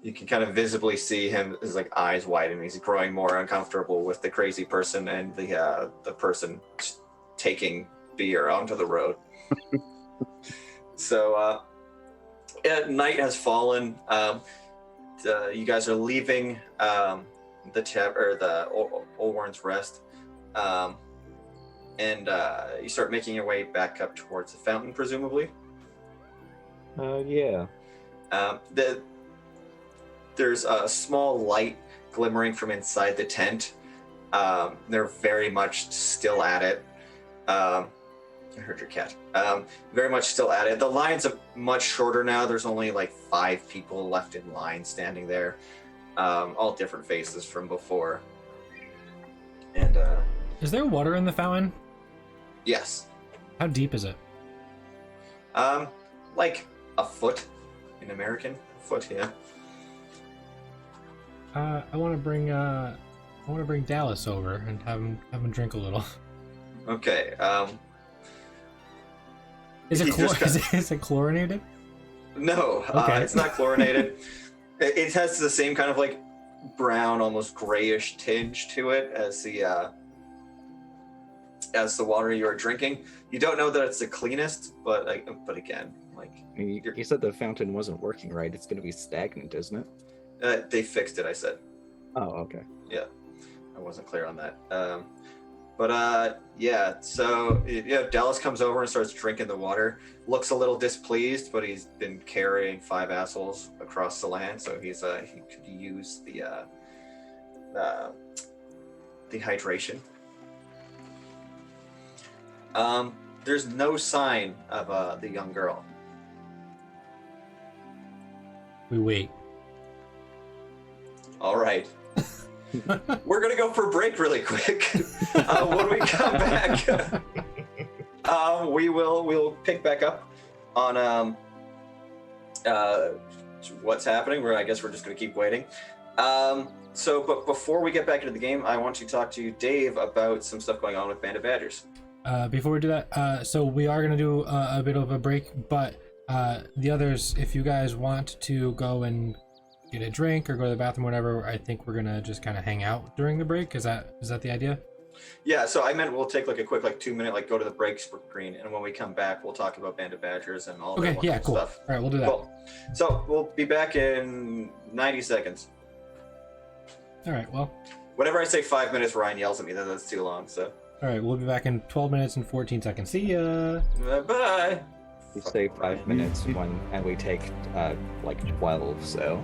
you can kind of visibly see him, his like eyes widen. He's growing more uncomfortable with the crazy person and the person taking beer onto the road. So night has fallen. You guys are leaving the Old Warren's Rest. and you start making your way back up towards the fountain, presumably. Yeah. There's a small light glimmering from inside the tent. They're very much still at it. I heard your cat. Very much still at it. The lines are much shorter now. There's only like 5 people left in line standing there. All different faces from before. And Is there water in the fountain? yes. How deep is it? Like a foot in American. Foot, yeah. I want to bring Dallas over and have him drink a little. Okay. Is it He just got- is it chlorinated? No, Okay. it's not chlorinated. It has the same kind of like brown, almost grayish tinge to it as the water you are drinking. You don't know that it's the cleanest, but again, like You said the fountain wasn't working right. It's going to be stagnant, isn't it? they fixed it. I said. Oh, okay. I wasn't clear on that. Yeah. So Dallas comes over and starts drinking the water. Looks a little displeased, but he's been carrying 5 assholes across the land, so he could use the hydration. There's no sign of the young girl. We wait. All right. We're gonna go for a break really quick. When we come back, we'll pick back up on what's happening. I guess we're just gonna keep waiting. But before we get back into the game, I want to talk to Dave about some stuff going on with Band of Badgers. Before we do that, so we are gonna do a bit of a break, but the others, if you guys want to go and get a drink or go to the bathroom, whatever, I think we're gonna just kind of hang out during the break. Is that the idea? Yeah, so I meant we'll take like a quick 2-minute go to the break screen, and when we come back, we'll talk about Band of Badgers and all that Okay, yeah, wonderful cool. stuff. All right, we'll do that. Cool. So we'll be back in 90 seconds. All right, well, Whenever I say 5 minutes, Ryan yells at me that that's too long. So all right, we'll be back in 12 minutes and 14 seconds. See ya. bye. We say 5 minutes and we take 12, so.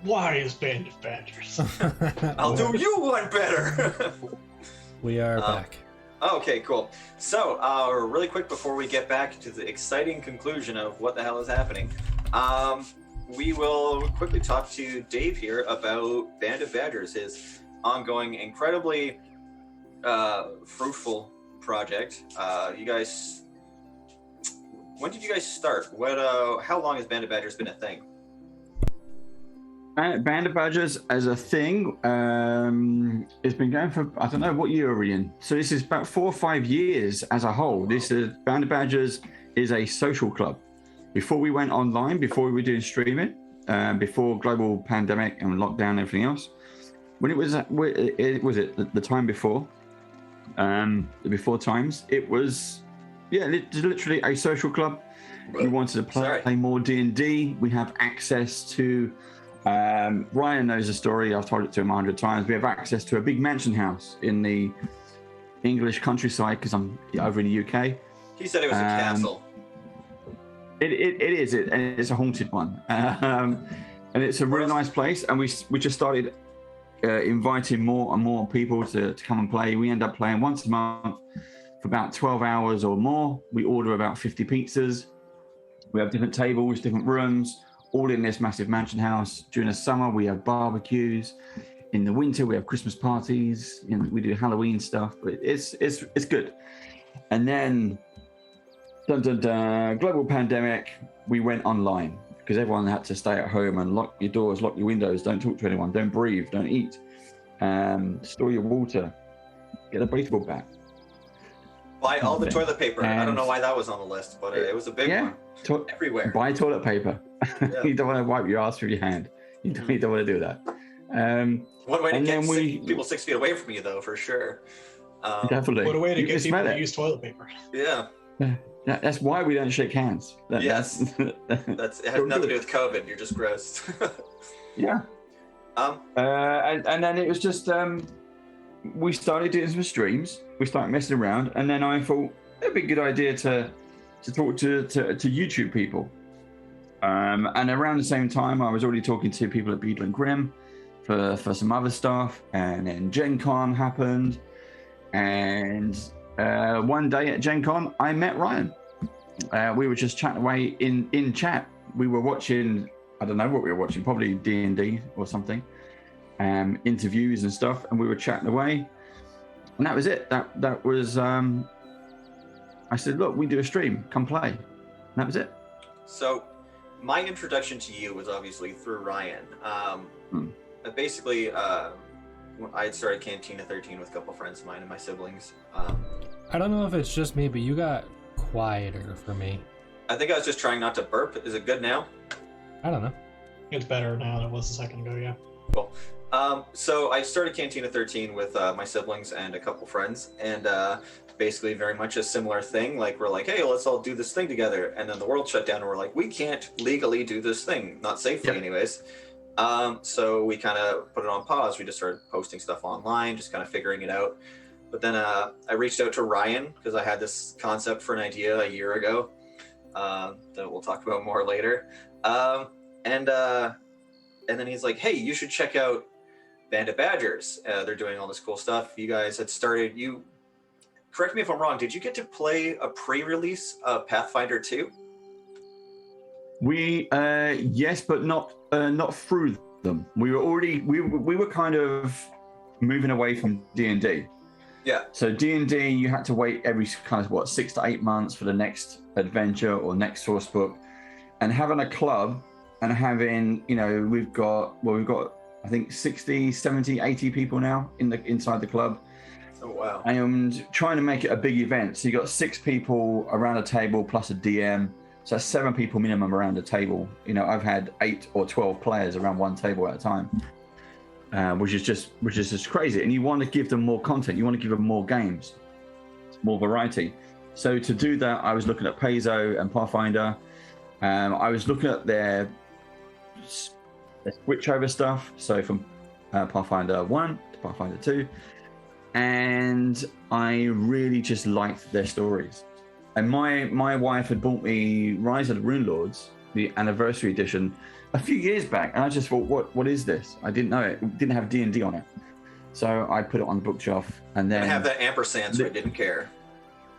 Why is Band of Badgers? I'll do you one better. We are back. Okay, cool. So, really quick before we get back to the exciting conclusion of what the hell is happening, we will quickly talk to Dave here about Band of Badgers, his ongoing, incredibly fruitful project. You guys, when did you guys start? How long has Band of Badgers been a thing? Band of Badgers as a thing, it's been going for, I don't know, what year are we in? So this is about 4 or 5 years as a whole. This is Band of Badgers is a social club. Before we went online, before we were doing streaming, before global pandemic and lockdown and everything else, when it was the time before, before times, it was, literally a social club. We wanted to play more D&D. We have access to, Ryan knows the story, I've told it to him 100 times. We have access to a big mansion house in the English countryside because I'm over in the UK. He said it was a castle. It is, and it's a haunted one. And it's a really nice place. And we just started inviting more and more people to come and play. We end up playing once a month for about 12 hours or more. We order about 50 pizzas. We have different tables, different rooms, all in this massive mansion house. During the summer, we have barbecues. In the winter, we have Christmas parties. We do Halloween stuff. But it's good. And then, global pandemic, we went online because everyone had to stay at home and lock your doors, lock your windows, don't talk to anyone, don't breathe, don't eat, store your water, get a baseball bat. Buy all the toilet paper. I don't know why that was on the list, but it was a big one. Everywhere. Buy toilet paper. Yeah. You don't want to wipe your ass with your hand. You don't want to do that. One way to get people 6 feet away from you, though, for sure. Definitely. What a way to You get can people smell to it. use toilet paper. Yeah. That's why we don't shake hands. Yes. It has nothing to do with COVID. You're just gross. Yeah. And then it was just we started doing some streams. We started messing around, and then I thought it'd be a good idea to talk to YouTube people. And around the same time, I was already talking to people at Beadle and Grimm for some other stuff, and then Gen Con happened, and one day at Gen Con, I met Ryan. We were just chatting away in chat. We were watching, I don't know what we were watching, probably D&D or something, interviews and stuff, and we were chatting away, and that was it. That was, I said, look, we do a stream, come play. And that was it. So, my introduction to you was obviously through Ryan. Basically, I had started Cantina 13 with a couple friends of mine and my siblings. I don't know if it's just me, but you got quieter for me. I think I was just trying not to burp. Is it good now? I don't know. It's better now than it was a second ago, yeah. Cool. So I started Cantina 13 with my siblings and a couple friends, and basically very much a similar thing. Like, we're like, hey, let's all do this thing together. And then the world shut down, and we're like, we can't legally do this thing, not safely anyways. So we kind of put it on pause. We just started posting stuff online, just kind of figuring it out. But then I reached out to Ryan because I had this concept for an idea a year ago that we'll talk about more later. And then he's like, hey, you should check out Band of Badgers. They're doing all this cool stuff. You guys had started, correct me if I'm wrong, did you get to play a pre-release of Pathfinder 2? We yes, but not through them. We were already we were kind of moving away from D&D. Yeah. So D&D, you had to wait every kind of 6 to 8 months for the next adventure or next source book, and having a club and having, we've got I think 60, 70, 80 people now inside the club. Oh wow. And trying to make it a big event. So you got 6 people around a table plus a DM. So that's 7 people minimum around a table. I've had 8 or 12 players around one table at a time, which is just crazy. And you want to give them more content. You want to give them more games, more variety. So to do that, I was looking at Paizo and Pathfinder. I was looking at their switchover stuff. So from Pathfinder 1 to Pathfinder 2. And I really just liked their stories. And my wife had bought me Rise of the Rune Lords, the anniversary edition, a few years back, and I just thought, what is this? I didn't know it. It didn't have D&D on it, so I put it on the bookshelf, and then Didn't have that ampersand, so I didn't care.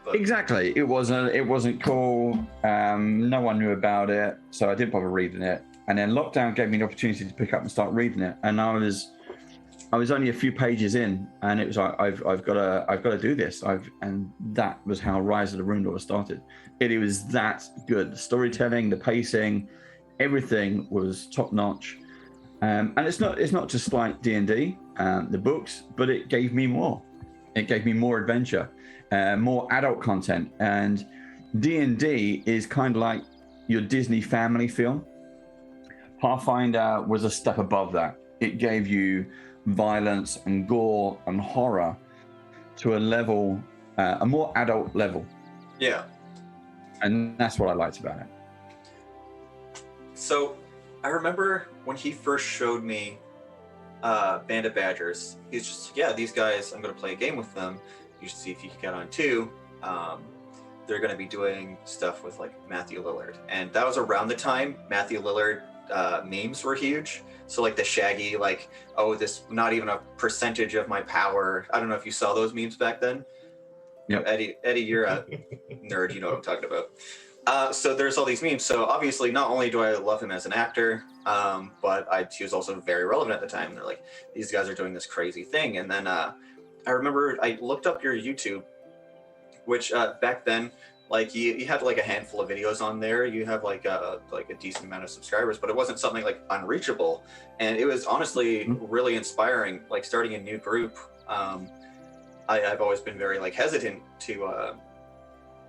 But exactly, it wasn't cool. No one knew about it, so I didn't bother reading it. And then lockdown gave me the opportunity to pick up and start reading it, and I was only a few pages in, and it was like I've got to do this. And that was how Rise of the Rune Lord started. It was that good. The storytelling, the pacing, everything was top notch. And it's not just like D&D, the books, but it gave me more. It gave me more adventure, more adult content, and D&D is kind of like your Disney family film. Pathfinder was a step above that. It gave you violence and gore and horror to a level, a more adult level. yeah. And that's what I liked about it. So I remember when he first showed me Band of Badgers, he's just, yeah, these guys, I'm going to play a game with them. You should see if you can get on too. They're going to be doing stuff with like Matthew Lillard. And that was around the time Matthew Lillard memes were huge. So like the Shaggy, like, oh, this not even a percentage of my power. I don't know if you saw those memes back then. Yep. Eddie, you're a nerd. You know what I'm talking about. So there's all these memes. So obviously, not only do I love him as an actor, but he was also very relevant at the time. They're like, these guys are doing this crazy thing. And then I remember I looked up your YouTube, which back then, like you had like a handful of videos on there. You have like a decent amount of subscribers, but it wasn't something like unreachable. And it was honestly really inspiring. Like starting a new group, I've always been very like hesitant to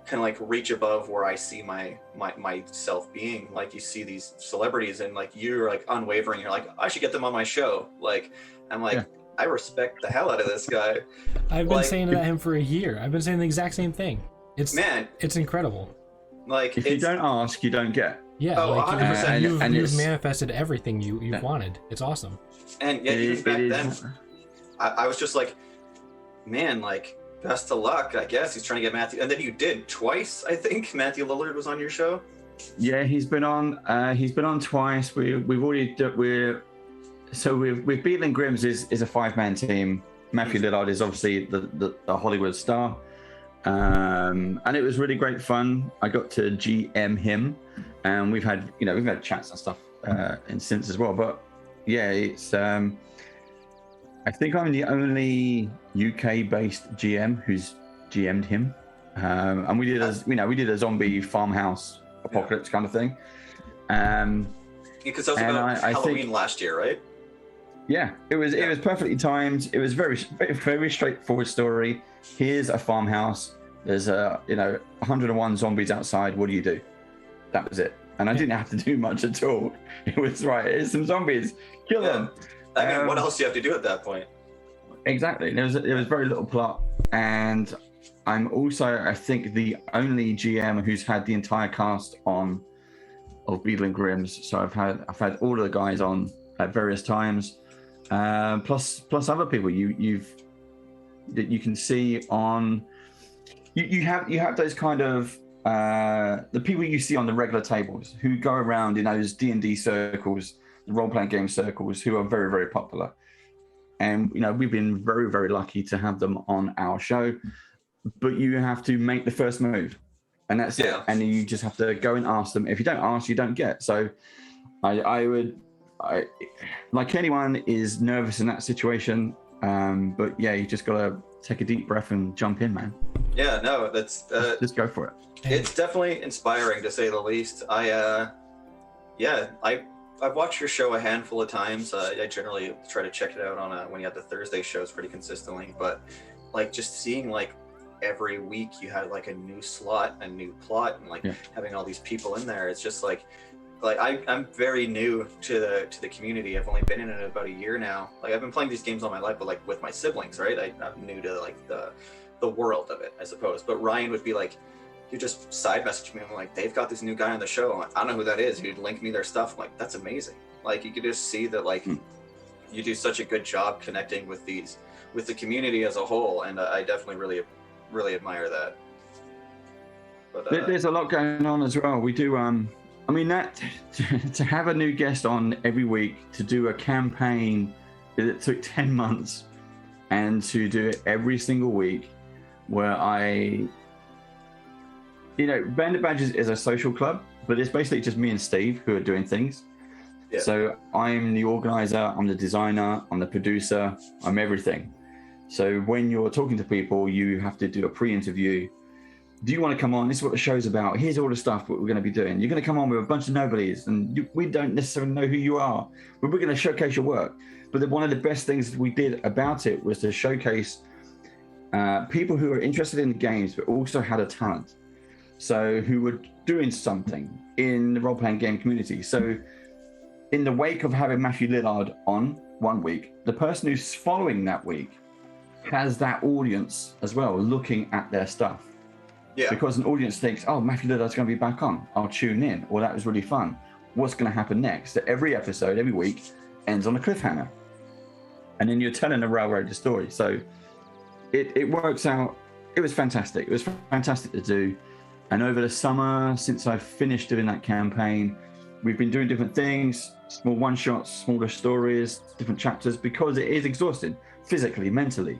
kind of like reach above where I see myself being. Like you see these celebrities and like you're like unwavering. You're like, I should get them on my show. Like I'm like, yeah. I respect the hell out of this guy. I've been saying to him for a year. I've been saying the exact same thing. It's incredible. Like if you don't ask, you don't get. Yeah, like 100%. You've manifested everything you've wanted. It's awesome. And yet even back then, I was just like, man, like best of luck. I guess he's trying to get Matthew, and then you did twice. I think Matthew Lillard was on your show. Yeah, he's been on twice. We've Beetling Grimm's is a 5-man team. Matthew Lillard is obviously the Hollywood star. And it was really great fun. I got to GM him, and we've had chats and stuff and since as well. But yeah, it's I think I'm the only UK-based GM who's GM'd him, and we did a zombie farmhouse apocalypse kind of thing. Because that was about Halloween last year, right? Yeah, it was perfectly timed. It was very, very straightforward story. Here's a farmhouse. There's 101 zombies outside. What do you do? That was it. And I didn't have to do much at all. It was right. Here's some zombies. Kill them. I mean, what else do you have to do at that point? Exactly. There was very little plot, and I'm also, I think, the only GM who's had the entire cast on of Beetling Grimm's. So I've had all of the guys on at various times. Plus other people that you can see on. You have those kind of the people you see on the regular tables who go around in those D&D circles, the role-playing game circles, who are very, very popular. And we've been very, very lucky to have them on our show. But you have to make the first move, and that's it. And you just have to go and ask them. If you don't ask, you don't get. So I like anyone is nervous in that situation, but yeah, you just gotta take a deep breath and jump in, man. Yeah, no, that's just go for it. It's definitely inspiring to say the least. I've watched your show a handful of times. I generally try to check it out on when you have the Thursday shows pretty consistently, but like just seeing like every week you had like a new slot, a new plot, and like having all these people in there, it's just like I'm very new to the community. I've only been in it about a year now. Like I've been playing these games all my life, but like with my siblings, right? I'm new to like the world of it, I suppose. But Ryan would be like, you just side message me. I'm like, they've got this new guy on the show. I'm like, I don't know who that is. He'd link me their stuff. I'm like, that's amazing. Like you could just see that like you do such a good job connecting with the community as a whole, and I definitely really admire that. But there's a lot going on as well. We do. I mean, that to have a new guest on every week, to do a campaign that took 10 months, and to do it every single week, where Band of Badgers is a social club, but it's basically just me and Steve who are doing things. Yeah. So I'm the organizer, I'm the designer, I'm the producer, I'm everything. So when you're talking to people, you have to do a pre-interview. Do you want to come on? This is what the show's about. Here's all the stuff what we're going to be doing. You're going to come on with a bunch of nobodies, and we don't necessarily know who you are, but we're going to showcase your work. But one of the best things we did about it was to showcase people who are interested in the games, but also had a talent. So who were doing something in the role-playing game community. So in the wake of having Matthew Lillard on one week, the person who's following that week has that audience as well, looking at their stuff. Yeah. Because an audience thinks, oh, Matthew Lillard's going to be back on. I'll tune in. Or that was really fun. What's going to happen next? So every episode, every week, ends on a cliffhanger. And then you're telling a railroad story. So it works out. It was fantastic. It was fantastic to do. And over the summer, since I finished doing that campaign, we've been doing different things, small one-shots, smaller stories, different chapters, because it is exhausting, physically, mentally,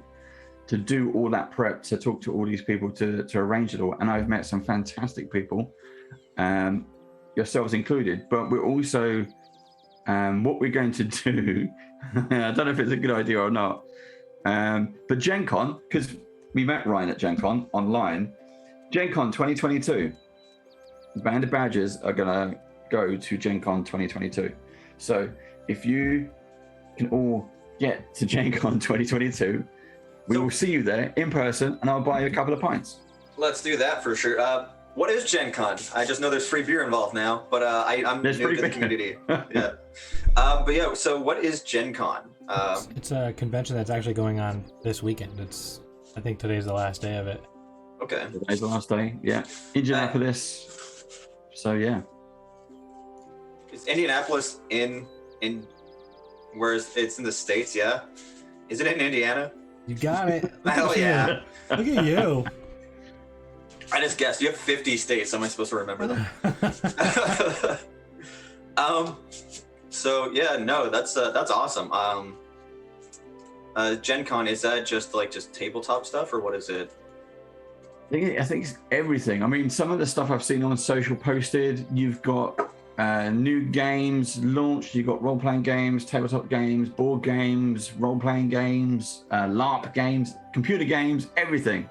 to do all that prep, to talk to all these people, to arrange it all. And I've met some fantastic people, yourselves included. But we're also, what we're going to do, I don't know if it's a good idea or not, but Gen Con, because we met Ryan at Gen Con online, Gen Con 2022, Band of Badgers are going to go to Gen Con 2022. So if you can all get to Gen Con 2022, we will see you there in person, and I'll buy you a couple of pints. Let's do that for sure. What is Gen Con? I just know there's free beer involved now, but I'm new to the community. Yeah. But yeah, so what is Gen Con? It's a convention that's actually going on this weekend. I think today's the last day of it. Okay. Today's the last day, yeah. Indianapolis. So yeah. Is Indianapolis in where it's in the States, yeah? Is it in Indiana? You got it. Hell yeah. Look at you. I just guessed. You have 50 states. How am I supposed to remember them? So yeah, no, that's awesome. Gen Con, is that just tabletop stuff, or what is it? I think it's everything. I mean, some of the stuff I've seen on social posted, you've got new games launched, you've got role-playing games, tabletop games, board games, role-playing games, LARP games, computer games, everything.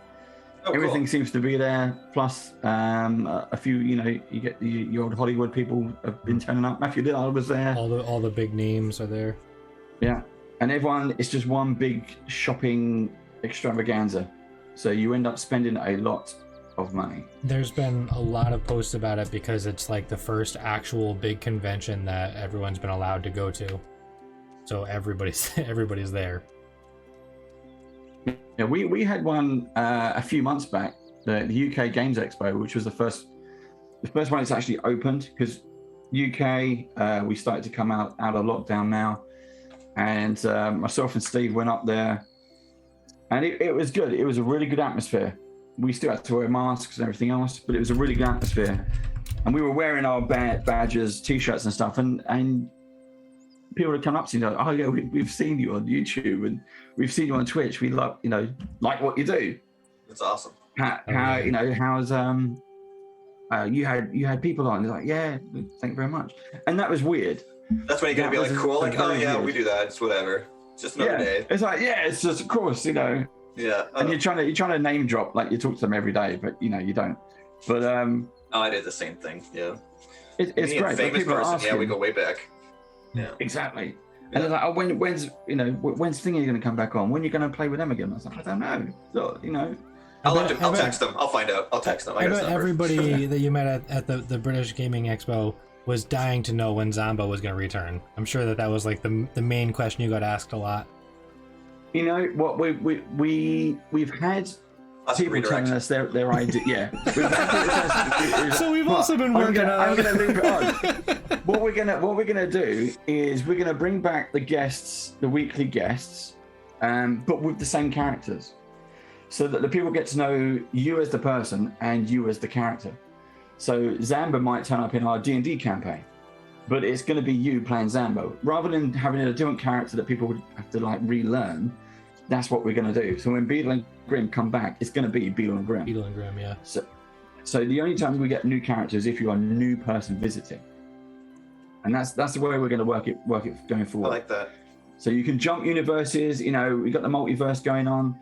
Oh, everything cool. seems to be there. Plus, a few, you get the old Hollywood people have been turning up. Matthew Lillard was there. All the big names are there. Yeah, and everyone, it's just one big shopping extravaganza. So you end up spending a lot of money. There's been a lot of posts about it because it's like the first actual big convention that everyone's been allowed to go to. So everybody's there. Yeah, we had one a few months back, the UK Games Expo, which was the first one that's actually opened, because UK, we started to come out of lockdown now, and myself and Steve went up there, and it was good. It was a really good atmosphere. We still had to wear masks and everything else, but it was a really good atmosphere. And we were wearing our badges, t-shirts and stuff, and people would come up to you, oh yeah, we've seen you on YouTube and we've seen you on Twitch. We love, like what you do. That's awesome. How's you had people on? They're like, yeah, thank you very much. And that was weird. That's when you're gonna be like, cool, like, oh yeah, we do that. It's whatever. It's just another day. It's like, yeah, it's just, of course, Yeah. And you're trying to name drop, like you talk to them every day, but you don't. But I did the same thing. Yeah. It's great. Famous people person. are asking, Yeah, we go way back. Yeah. Exactly. And they're like, oh, when's Thingy going to come back on? When are you going to play with them again? I was like, I don't know. Look, I'll text them. I'll find out. I'll text them. I bet everybody that you met at the British Gaming Expo was dying to know when Zombo was going to return. I'm sure that was like the main question you got asked a lot. You know what, we've had people telling us their idea. Yeah. So we've also been working on. I'm going to leave it on. What we're gonna do is we're gonna bring back the weekly guests, but with the same characters, so that the people get to know you as the person and you as the character. So Zamba might turn up in our D&D campaign, but it's going to be you playing Zambo. Rather than having a different character that people would have to like relearn, that's what we're going to do. So when Beadle and Grim come back, it's going to be Beadle and Grim. Beadle and Grim, yeah. So the only time we get new characters if you're a new person visiting. And that's the way we're going to work it going forward. I like that. So you can jump universes, you know, we got the multiverse going on.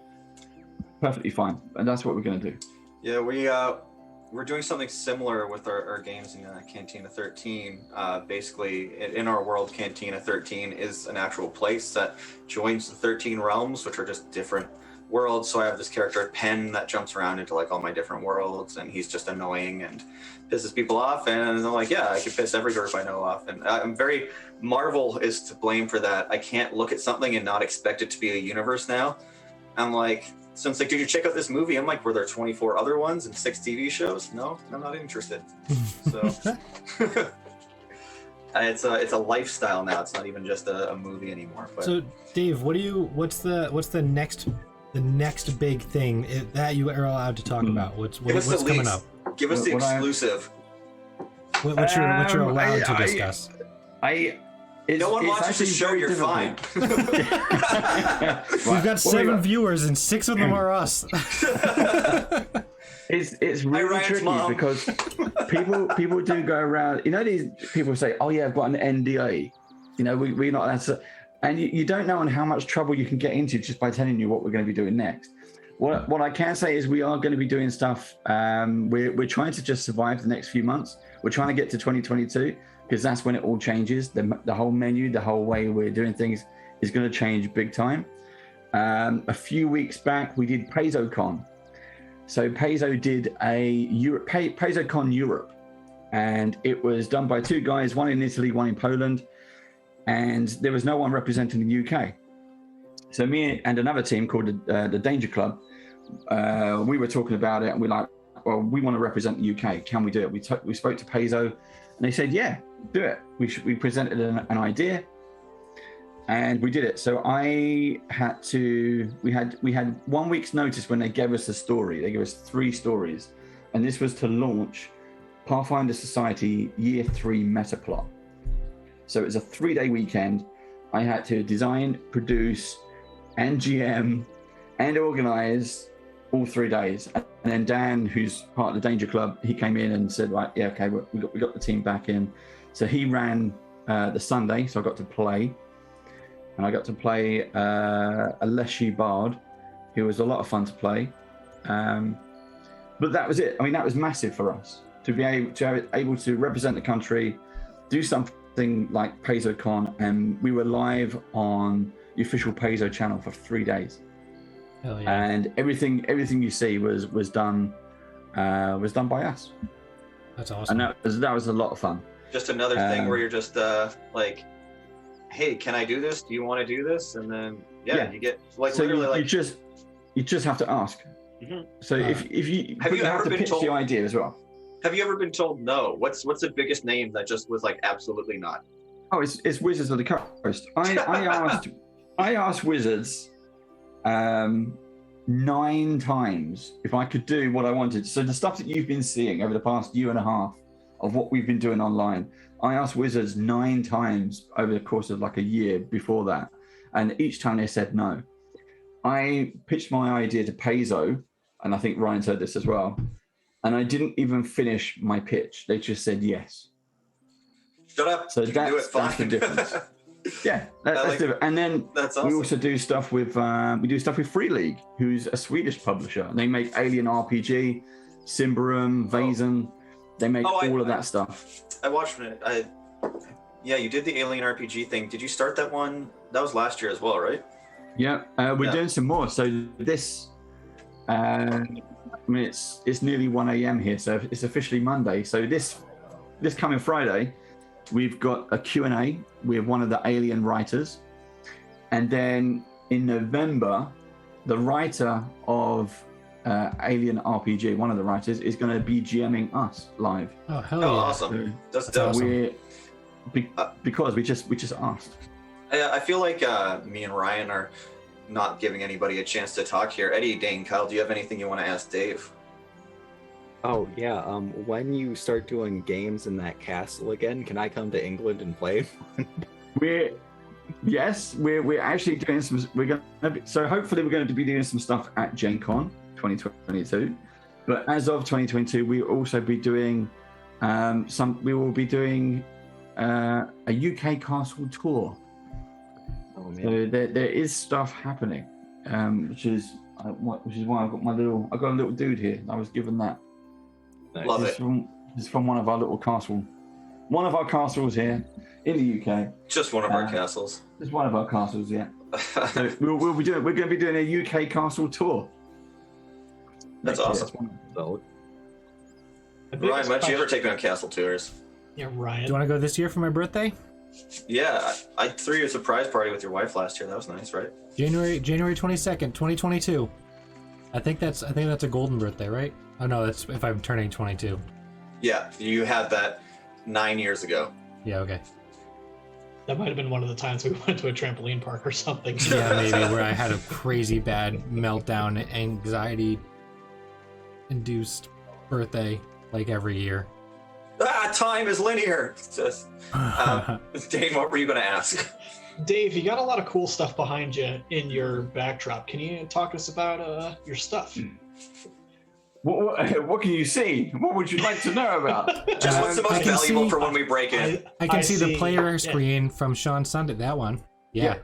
Perfectly fine. And that's what we're going to do. Yeah, we're doing something similar with our games in Cantina 13. Basically, in our world, Cantina 13 is an actual place that joins the 13 realms, which are just different worlds. So I have this character, Penn, that jumps around into like all my different worlds, and he's just annoying and pisses people off. And I'm like, yeah, I can piss every group I know off. And I'm very, Marvel is to blame for that. I can't look at something and not expect it to be a universe now. I'm like, so it's like, did you check out this movie? I'm like, were there 24 other ones and 6 TV shows? No, I'm not interested. So it's a lifestyle now. It's not even just a movie anymore. But. So Dave, what's the next big thing that you are allowed to talk about? What's coming up? Give us the exclusive. What you're allowed to discuss. No one watches the show, you're fine. We've got 7 viewers and 6 of them are us. It's really tricky because people do go around, you know, these people say, oh yeah, I've got an NDA. You know, we're not allowed to, and you don't know on how much trouble you can get into just by telling you what we're going to be doing next. What I can say is we are going to be doing stuff. We're trying to just survive the next few months. We're trying to get to 2022 because that's when it all changes. The whole menu, the whole way we're doing things is going to change big time. A few weeks back, we did PaizoCon. So Paizo did a PaizoCon Europe, and it was done by 2 guys, one in Italy, one in Poland, and there was no one representing the UK. So me and another team called the Danger Club, we were talking about it, and we're like, well, we want to represent the UK. Can we do it? We spoke to Paizo, and they said, yeah, do it. We presented an idea, and we did it. So we had 1 week's notice when they gave us the story. They gave us 3 stories, and this was to launch Pathfinder Society Year 3 meta plot. So it was a 3-day weekend. I had to design, produce, and GM, and organize all 3 days. And then Dan, who's part of the Danger Club, he came in and said, right, yeah, okay, we got the team back in. So he ran the Sunday, so I got to play. And I got to play a Leshy Bard, who was a lot of fun to play. But that was it. I mean, that was massive for us to be able to represent the country, do something like PaizoCon, and we were live on the official Paizo channel for 3 days. Hell yeah. And everything you see was done by us. That's awesome. And that was a lot of fun. Just another thing where you're just like, hey, can I do this? Do you want to do this? And then you get like so literally like you just have to ask. Mm-hmm. So if you have to pitch the idea as well. Have you ever been told no? What's the biggest name that just was like absolutely not? Oh, it's Wizards of the Coast. I asked Wizards 9 times if I could do what I wanted. So the stuff that you've been seeing over the past year and a half of what we've been doing online, I asked Wizards 9 times over the course of like a year before that, and each time they said no. I pitched my idea to Paizo, and I think Ryan's heard this as well, and I didn't even finish my pitch. They just said yes. Shut up. So that's the difference. Yeah, that's different. And then that's awesome. We also do stuff with Free League, who's a Swedish publisher. They make Alien RPG, Symbaroum, Vaesen. They make all of that stuff. I watched it. Yeah, you did the Alien RPG thing. Did you start that one? That was last year as well, right? Yeah, we're doing some more. So this, I mean, it's nearly 1 a.m. here, so it's officially Monday. So this coming Friday, we've got a Q&A with one of the Alien writers. And then in November, the writer of Alien RPG, one of the writers, is going to be GMing us live. Oh, hell yeah. Awesome. That's awesome. Because we just asked. I feel like me and Ryan are not giving anybody a chance to talk here. Eddie, Dane, Kyle, do you have anything you want to ask Dave? Oh yeah. When you start doing games in that castle again, can I come to England and play? We're we're actually doing some. So hopefully we're going to be doing some stuff at Gen Con 2022. But as of 2022, we will also be doing We will be doing a UK castle tour. Oh man. So there is stuff happening, which is why I've got a little dude here. I was given that. Nice. Love This it. is from one of our castles here in the UK. Just one of our castles. It's one of our castles, yeah. So we're going to be doing a UK castle tour. That's awesome. So, Ryan, why don't you ever take me on castle tours? Yeah, Do you Ryan. want to go this year for my birthday? Yeah, I threw you a surprise party with your wife last year. That was nice, right? January 22nd, 2022. I think that's a golden birthday, right? Oh no, that's if I'm turning 22. Yeah, you had that 9 years ago. Yeah, okay. That might have been one of the times we went to a trampoline park or something. Yeah, maybe where I had a crazy bad meltdown, anxiety induced birthday like every year. Time is linear. It's just, Dane, what were you going to ask? Dave, you got a lot of cool stuff behind you in your backdrop. Can you talk to us about your stuff? What can you see? What would you like to know about? Just what's the I most can valuable see- for when we break in? I can see the player yeah. screen from Sean Sunday. That one. Yeah.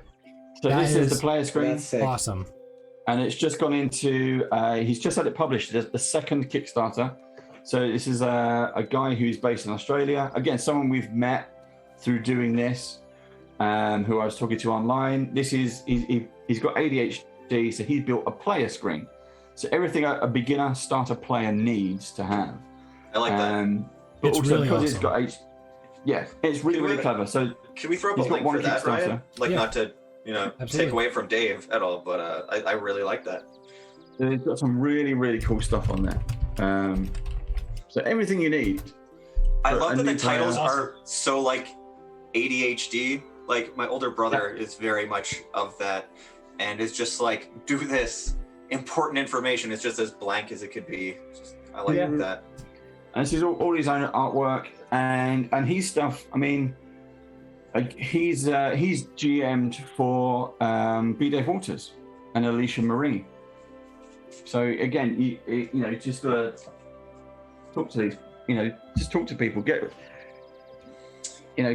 So That this is is- the player screen, That's sick. Awesome. and it's just gone into. He's just had it published. The second Kickstarter. So this is a guy who's based in Australia. Again, someone we've met through doing this, who I was talking to online. This is he's got ADHD, so he's built a player screen. So everything a beginner starter player needs to have. I like that. But It's also really because it's awesome. got yeah, it's really Can we- really clever. So Can we throw up he's a got link one for that, Ryan? Kickstarter. Like, Yeah. not to, Absolutely. take away from Dave at all, but I really like that. they've got some really really cool stuff on there. So everything you need. I For love a that the new player. titles are so like ADHD. Like my older brother is very much of that, and it's just like do this important information. It's just as blank as it could be. I like Yeah. that. And this is all his own artwork and his stuff. I mean, like he's GM'd for B. Dave Waters and Alicia Marie. So again, you know, just talk to these, just talk to people.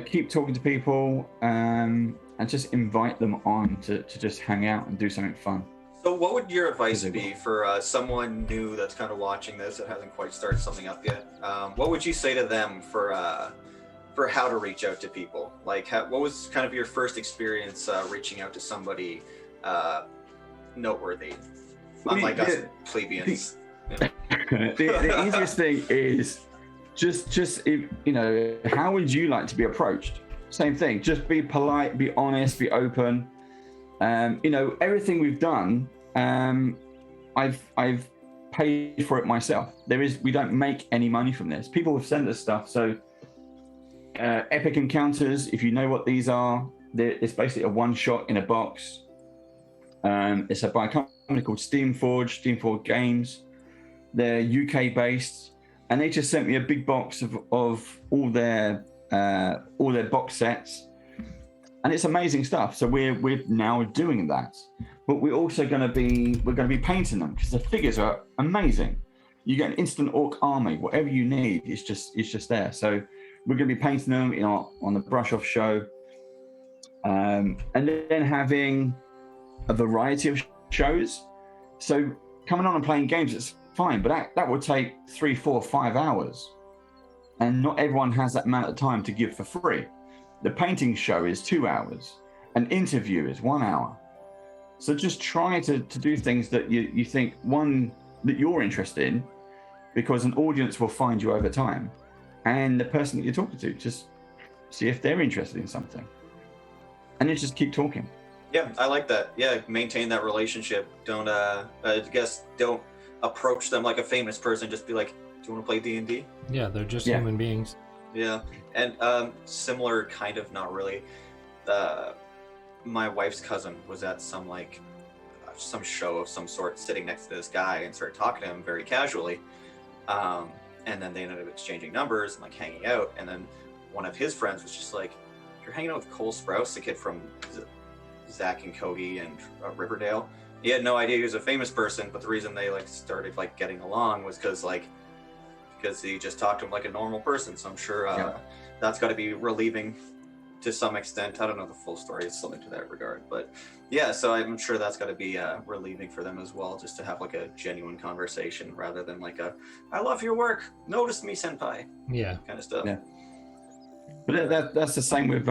Keep talking to people, and just invite them on to just hang out and do something fun. So, what would your advice be for someone new that's kind of watching this that hasn't quite started something up yet? What would you say to them for how to reach out to people? Like, what was kind of your first experience reaching out to somebody noteworthy, unlike us plebeians? The easiest thing is just how would you like to be approached? Same thing. Just be polite, be honest, be open. Everything we've done, I've paid for it myself. We don't make any money from this. People have sent us stuff. So Epic Encounters, if you know what these are, it's basically a one shot in a box. It's by a company called Steamforged Games. They're UK based, and they just sent me a big box of all their box sets. And it's amazing stuff. So we're now doing that, but we're also going to be painting them because the figures are amazing. You get an instant orc army. Whatever you need, it's just there. So we're going to be painting them on the brush off show, and then having a variety of shows. So coming on and playing games, it's fine, but that would take 3, 4, 5 hours, and not everyone has that amount of time to give for free. The painting show is 2 hours. An interview is 1 hour. So just try to do things that you think, one, that you're interested in, because an audience will find you over time. And the person that you're talking to, just see if they're interested in something. And then just keep talking. Yeah, I like that. Yeah, maintain that relationship. Don't approach them like a famous person. Just be like, do you want to play D&D? Yeah, they're just Yeah. human beings. Yeah, and similar kind of, not really. My wife's cousin was at some show of some sort, sitting next to this guy and started talking to him very casually. And then they ended up exchanging numbers and like hanging out. And then one of his friends was just like, "You're hanging out with Cole Sprouse, the kid from Zach and Cody and Riverdale." He had no idea he was a famous person, but the reason they like started like getting along was because he just talked to him like a normal person. So I'm sure that's got to be relieving to some extent. I don't know the full story. It's something to that regard, but yeah. So I'm sure that's got to be relieving for them as well, just to have like a genuine conversation rather than like a "I love your work, notice me, senpai," kind of stuff. Yeah. But that's the same with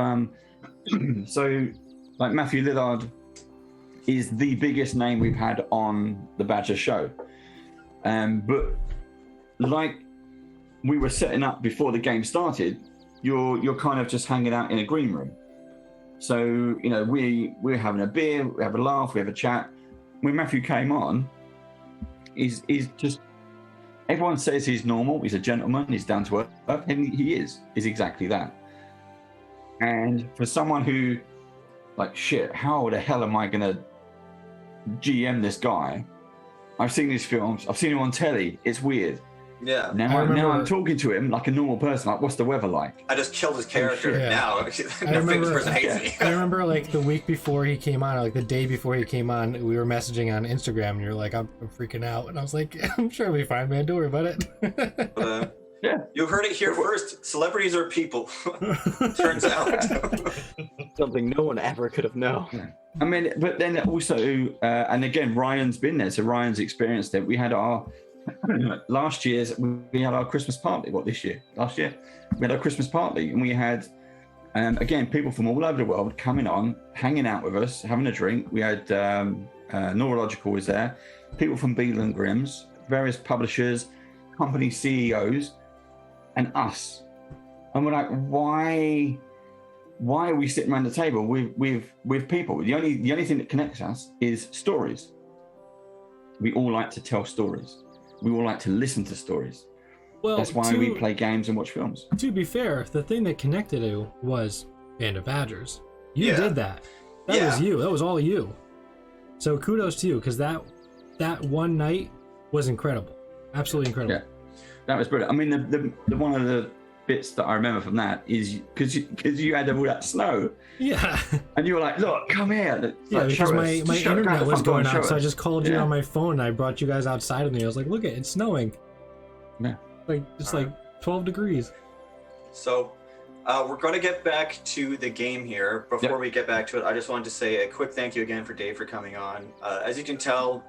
so like Matthew Lillard is the biggest name we've had on the Badger show, but like we were setting up before the game started, you're kind of just hanging out in a green room. So you know we're having a beer, we have a laugh, we have a chat. When Matthew came on, he's just, everyone says he's normal, he's a gentleman, he's down to earth, and he is exactly that. And for someone who like, shit, how the hell am I gonna GM this guy? I've seen his films, I've seen him on telly, it's weird. Yeah. Now I'm talking to him like a normal person, like, what's the weather like? I just killed his character. Yeah. Now no famous person hates me. I remember like the week before he came on, or like the day before he came on, we were messaging on Instagram, and you're like, I'm freaking out, and I was like, I'm sure it'll be fine, man. Don't worry about it. But, yeah, you heard it here first. Celebrities are people. Turns out. Something no one ever could have known. Yeah. I mean, but then also, and again, Ryan's been there, so Ryan's experienced it. We had our last year's, we had our Christmas party. Last year we had our Christmas party, and we had again people from all over the world coming on, hanging out with us, having a drink. We had Neurological was there, people from Beadle and Grimm's, various publishers, company CEOs, and us. And we're like, why are we sitting around the table with people? The only thing that connects us is stories. We all like to tell stories. We all like to listen to stories. Well, that's why we play games and watch films. To be fair, the thing that connected you was Band of Badgers. You did that. That was you. That was all you. So kudos to you, because that one night was incredible. Absolutely incredible. Yeah, that was brilliant. I mean, the one of the bits that I remember from that is because you had all that snow. Yeah. And you were like, look, come here. Yeah, because my internet was going out, so I just called you on my phone and I brought you guys outside with me. I was like, look, it's snowing. Yeah. Like, it's like 12 degrees. So, we're going to get back to the game here. Before we get back to it, I just wanted to say a quick thank you again for Dave for coming on. As you can tell,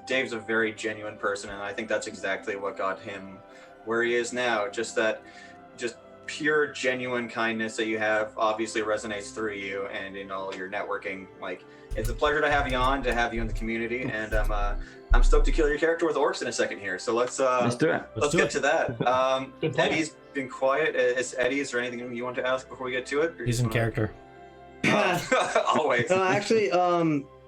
Dave's a very genuine person, and I think that's exactly what got him where he is now. Just pure genuine kindness that you have obviously resonates through you and in all your networking. Like, it's a pleasure to have you on, to have you in the community, and I'm stoked to kill your character with orcs in a second here. So let's do it. Let's get to that. Eddie's been quiet. Is there anything you want to ask before we get to it? He's in character. Always. No, actually,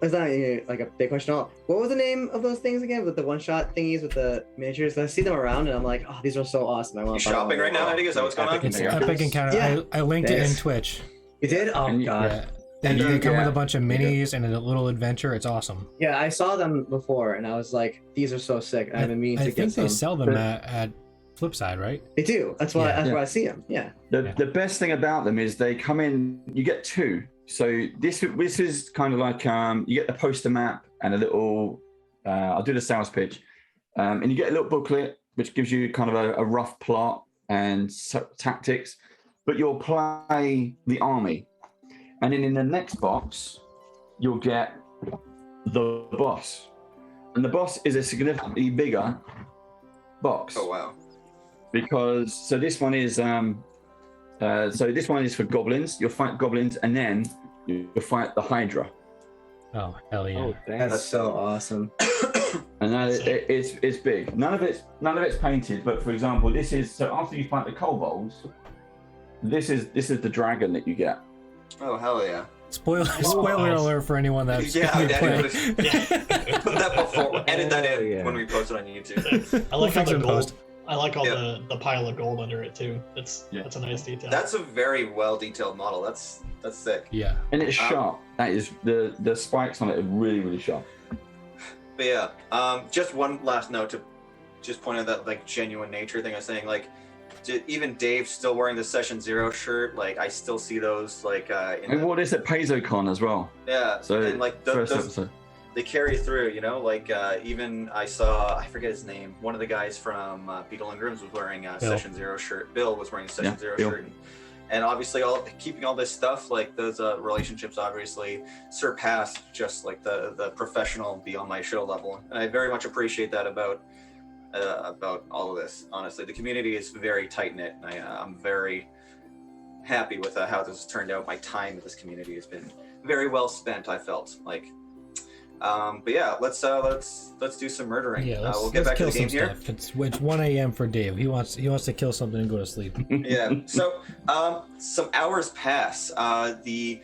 it's not like a big question at all. What was the name of those things again, with the one-shot thingies with the miniatures? I see them around, and I'm like, oh, these are so awesome. I want to buy shopping right now, Eddie? Is that what's going on? It's Epic Encounter. Yeah. I linked it in Twitch. You did? Oh, God. Yeah. And they come with a bunch of minis and a little adventure. It's awesome. Yeah, I saw them before, and I was like, these are so sick. I've been meaning to get some. I think they sell them at Flipside, right? They do. That's why I see them. Yeah. The best thing about them is they come in, you get two. So this is kind of like you get the poster map and a little, I'll do the sales pitch, and you get a little booklet which gives you kind of a rough plot and tactics, but you'll play the army. And then in the next box, you'll get the boss. And the boss is a significantly bigger box. Oh, wow. Because, so this one is for goblins. You'll fight goblins, and then you'll fight the Hydra. Oh, hell yeah. Oh, that's so awesome. And that it's big. None of it's painted, but for example, this is, so after you fight the kobolds, this is the dragon that you get. Oh, hell yeah. Spoiler alert for anyone that's playing. Put that before. Edit that in when we post it on YouTube. I like We'll how the fix it in gold. post. I like all the pile of gold under it too. That's a nice detail. That's a very well detailed model. That's sick. Yeah. And it's sharp. That is the spikes on it are really, really sharp. But yeah, just one last note to just point out that like genuine nature thing I was saying, like even Dave's still wearing the Session Zero shirt. Like I still see those like And what is it, PaizoCon as well? Yeah, So and like first those, episode. they carry through, you know, like even I saw, I forget his name, one of the guys from Beetle and Grimm's was wearing a Session Zero shirt. Bill was wearing a Session Zero Bill. shirt. And obviously keeping all this stuff, like those relationships obviously surpass just like the professional be on my show level. And I very much appreciate that about all of this. Honestly, the community is very tight-knit, and I'm very happy with how this has turned out. My time with this community has been very well spent, I felt like. But yeah, let's do some murdering. Yeah, we'll get back to the game here. It's 1 a.m. for Dave. He wants to kill something and go to sleep. Yeah. So some hours pass. The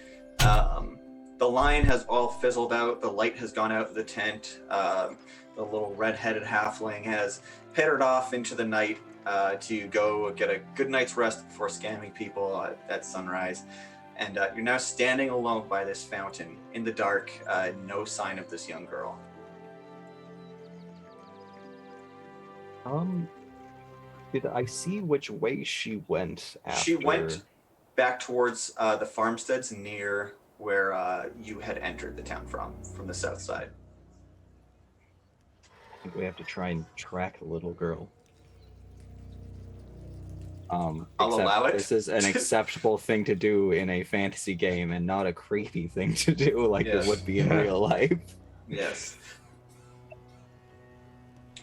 line has all fizzled out. The light has gone out of the tent. The little red-headed halfling has pittered off into the night to go get a good night's rest before scamming people at sunrise. And you're now standing alone by this fountain in the dark. No sign of this young girl. Did I see which way she went after? She went back towards the farmsteads near where you had entered the town from the south side. I think we have to try and track the little girl. I'll allow it. This is an acceptable thing to do in a fantasy game and not a creepy thing to do like it would be in real life. Yes.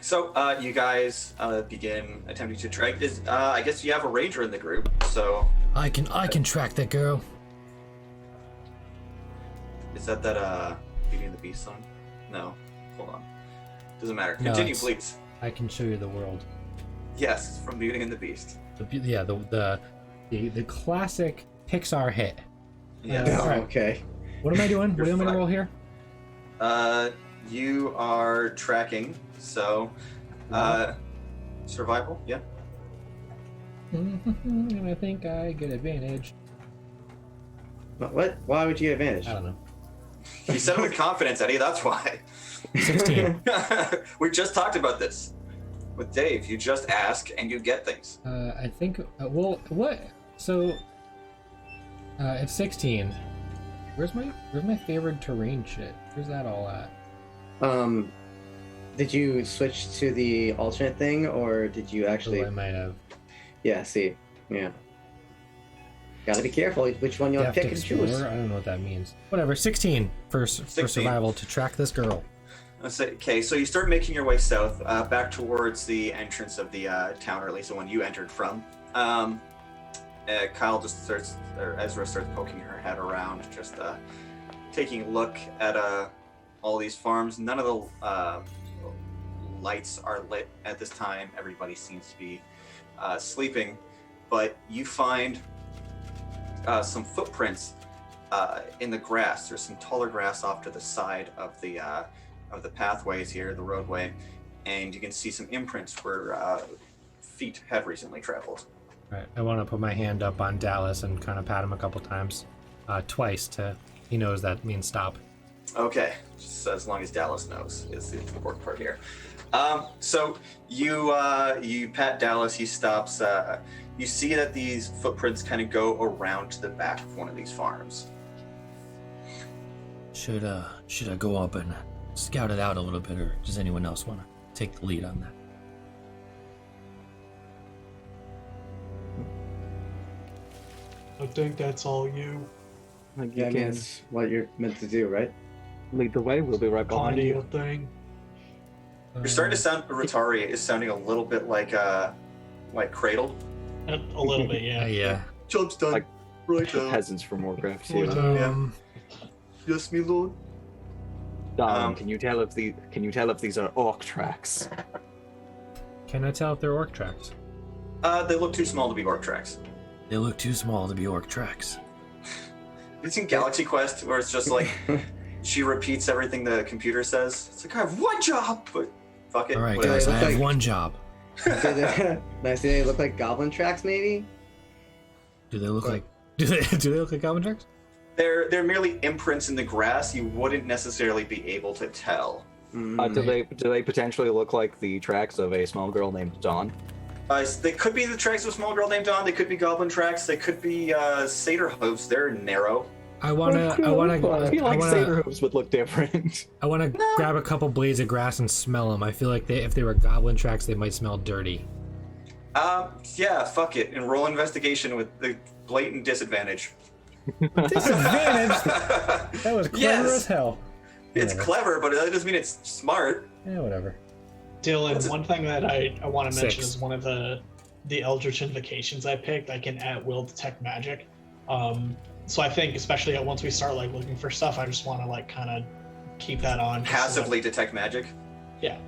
So you guys begin attempting to track. I guess you have a ranger in the group, so I can track that girl. is that Beauty and the Beast song? No, hold on. Doesn't matter. No, Continue, it's- please. I can show you the world. Yes, from Beauty and the Beast. The classic Pixar hit. Yeah. Oh, Alright. Okay. What am I doing? What do you want me to fine. roll here? You are tracking, so survival. Yeah. And I think I get advantage. What? Why would you get advantage? I don't know. You said it with confidence, Eddie. That's why. 16. We just talked about this with Dave. You just ask and you get things. I think. Well, what? So it's 16. Where's my favorite terrain shit? Where's that all at? Did you switch to the alternate thing, or did you actually? Oh, I might have. Yeah. See. Yeah. Gotta be careful which one you want to Deft pick and choose. Explorer? I don't know what that means. Whatever. 16 for 16. survival to track this girl. Okay, so you start making your way south, back towards the entrance of the town, or at least the one you entered from. Kyle just starts, or Ezra starts poking her head around, just taking a look at all these farms. None of the lights are lit at this time. Everybody seems to be sleeping, but you find some footprints in the grass. There's some taller grass off to the side of the pathways here, the roadway, and you can see some imprints where feet have recently traveled. Right. I want to put my hand up on Dallas and kind of pat him a couple times, twice he knows that means stop. Okay, just as long as Dallas knows is the important part here. So you pat Dallas, he stops. You see that these footprints kind of go around to the back of one of these farms. Should I go up and scout it out a little bit, or does anyone else want to take the lead on that? I think that's all you. Like, Yeah, I you mean, can it's what you're meant to do, right? lead the way. We'll be right behind Kind of you. your thing. You're starting to sound, Rotari is sounding a little bit like Cradle. A little bit, yeah. Yeah. Job's done. Like right Peasants from Warcraft 2. Yeah. Yes, me lord. Can you tell if these are orc tracks? Can I tell if they're orc tracks? They look too small to be orc tracks. They look too small to be orc tracks. Have you seen Galaxy Quest, where it's just like she repeats everything the computer says? It's like, I have one job, but fuck it. All right, whatever. guys, I look have like- one job. Nice. They look like goblin tracks, maybe. Do they look like? Do they look like goblin tracks? They're merely imprints in the grass. You wouldn't necessarily be able to tell Do they potentially look like the tracks of a small girl named Dawn? They could be the tracks of a small girl named Dawn. They could be goblin tracks. They could be satyr hooves. They're narrow. I wanna I feel like satyr hooves would look different. I wanna grab a couple blades of grass and smell them. I feel like if they were goblin tracks, they might smell dirty. Yeah, fuck it, and roll investigation with the blatant disadvantage. Disadvantage? That was clever as hell. It's clever, but that doesn't mean it's smart. Yeah, whatever. Dylan, one thing that I want to mention 6. is one of the Eldritch Invocations I picked. I can at will detect magic. So I think, especially once we start like looking for stuff, I just want to like kind of keep that on. Passively detect magic? Yeah.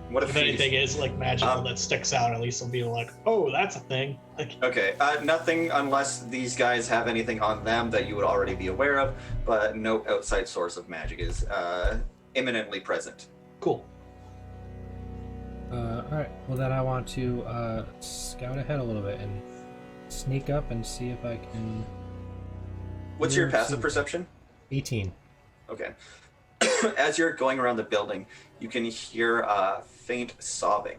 What If anything is like magical that sticks out, at least I'll be like, oh, that's a thing. Like, Okay, nothing unless these guys have anything on them that you would already be aware of, but no outside source of magic is imminently present. cool. Alright, well then I want to scout ahead a little bit and sneak up and see if I can... What's your passive perception? 18. Okay. As you're going around the building, you can hear faint sobbing.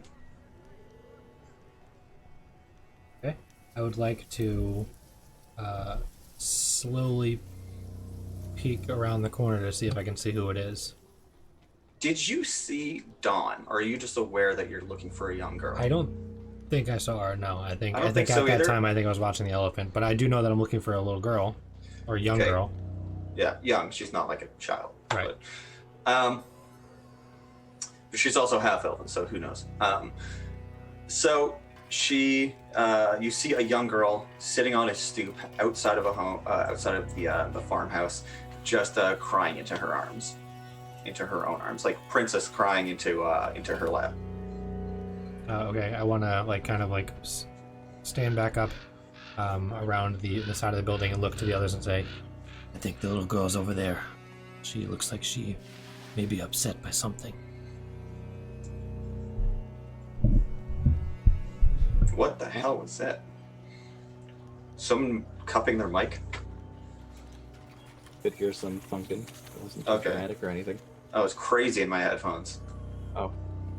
Okay. I would like to slowly peek around the corner to see if I can see who it is. Did you see Dawn, or are you just aware that you're looking for a young girl? I don't think I saw her, no. I think don't at think so that either. time I was watching the elephant, but I do know that I'm looking for a little girl. Or a young Okay. girl. Yeah, young. She's not like a child. Right. But she's also half elven, so who knows? So she, you see a young girl sitting on a stoop outside of a home, outside of the farmhouse, just crying into her arms, into her own arms, like princess crying into her lap. Okay, I want to like kind of like stand back up around the side of the building and look to the others and say, I think the little girl's over there. She looks like she may be upset by something. What the hell was that? Someone cupping their mic? Could hear some funkin'. It wasn't Okay. dramatic or anything. Oh, it's crazy in my headphones. Oh.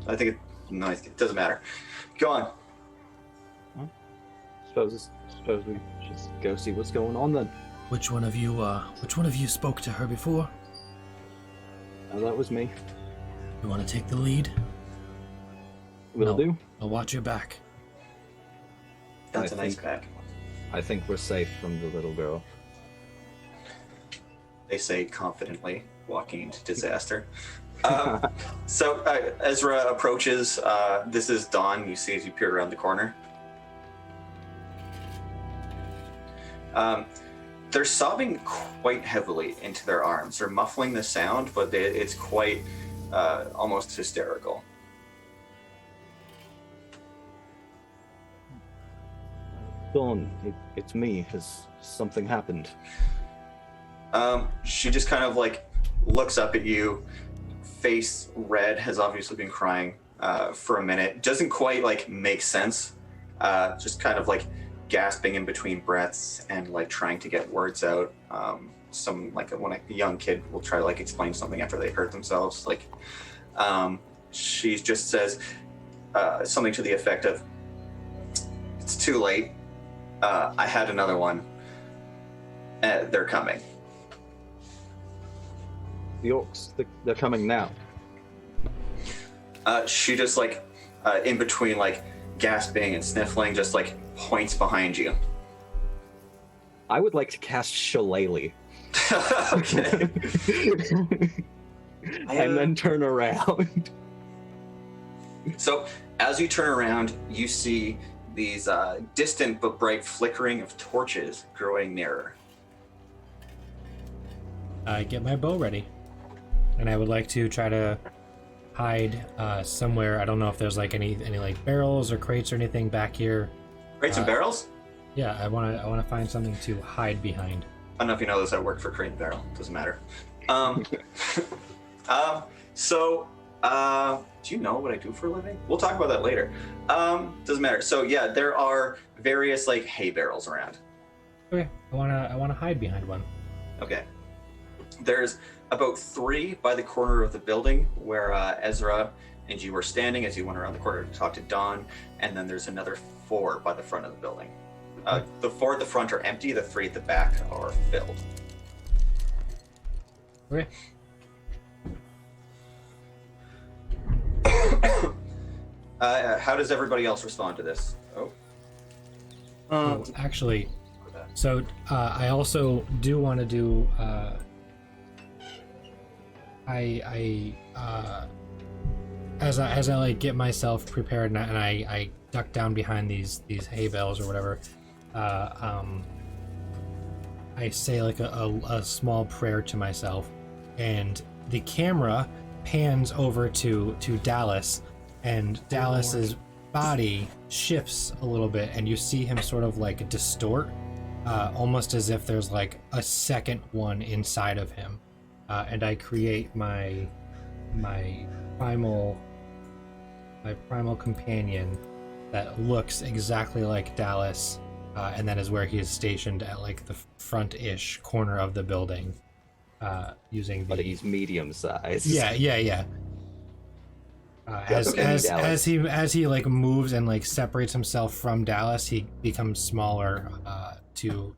I think it doesn't matter. Go on. Suppose we just go see what's going on then. Which one of you spoke to her before? Oh, that was me. You want to take the lead? Will No. do. I'll watch your back. That's I a nice think- pack. I think we're safe from the little girl. They say confidently, walking into disaster. So Ezra approaches. This is Dawn. You see as you peer around the corner. They're sobbing quite heavily into their arms. They're muffling the sound, but it's quite almost hysterical. Dawn, it's me. Has something happened? She just kind of like looks up at you, face red, has obviously been crying for a minute. Doesn't quite like make sense. Just kind of like gasping in between breaths and like trying to get words out. When a young kid will try to like explain something after they hurt themselves. Like she just says something to the effect of, "It's too late. I had another one. They're coming." The orcs, they're coming now. She just like in between like gasping and sniffling, just like points behind you. I would like to cast Shillelagh. Okay. And then turn around. So as you turn around, you see these distant but bright flickering of torches growing nearer. I get my bow ready. And I would like to try to hide somewhere. I don't know if there's like any like barrels or crates or anything back here. Crates and barrels? Yeah, I wanna find something to hide behind. I don't know if you know this, I work for Crate and Barrel. Doesn't matter. Do you know what I do for a living? We'll talk about that later. Doesn't matter. So yeah, there are various like hay barrels around. Okay, I wanna hide behind one. Okay. There's about 3 by the corner of the building where Ezra and you were standing as you went around the corner to talk to Dawn, and then there's another 4 by the front of the building. The 4 at the front are empty, the 3 at the back are filled. Okay. How does everybody else respond to this? Actually, so I also do want to do. As I like get myself prepared and I duck down behind these hay bales or whatever, I say like a small prayer to myself, and the camera pans over to Dallas, and Dallas's body shifts a little bit, and you see him sort of like distort, almost as if there's like a second one inside of him, and I create my primal companion that looks exactly like Dallas, and that is where he is stationed at like the front-ish corner of the building, using But he's medium sized. yeah. As he like moves and like separates himself from Dallas, he becomes smaller to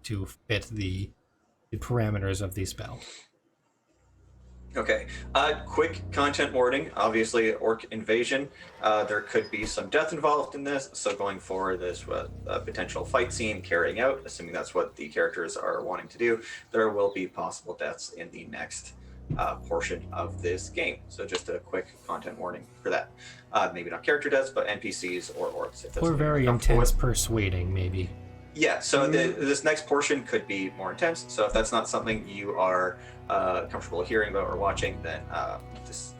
fit the parameters of the spell. Okay. Quick content warning. Obviously, orc invasion. There could be some death involved in this. So going forward, this potential fight scene carrying out, assuming that's what the characters are wanting to do, there will be possible deaths in the next portion of this game. So just a quick content warning for that. Maybe not character deaths, but NPCs or orcs. If that's Or very intense persuading, maybe. Yeah, so this next portion could be more intense. So if that's not something you are comfortable hearing about or watching, then this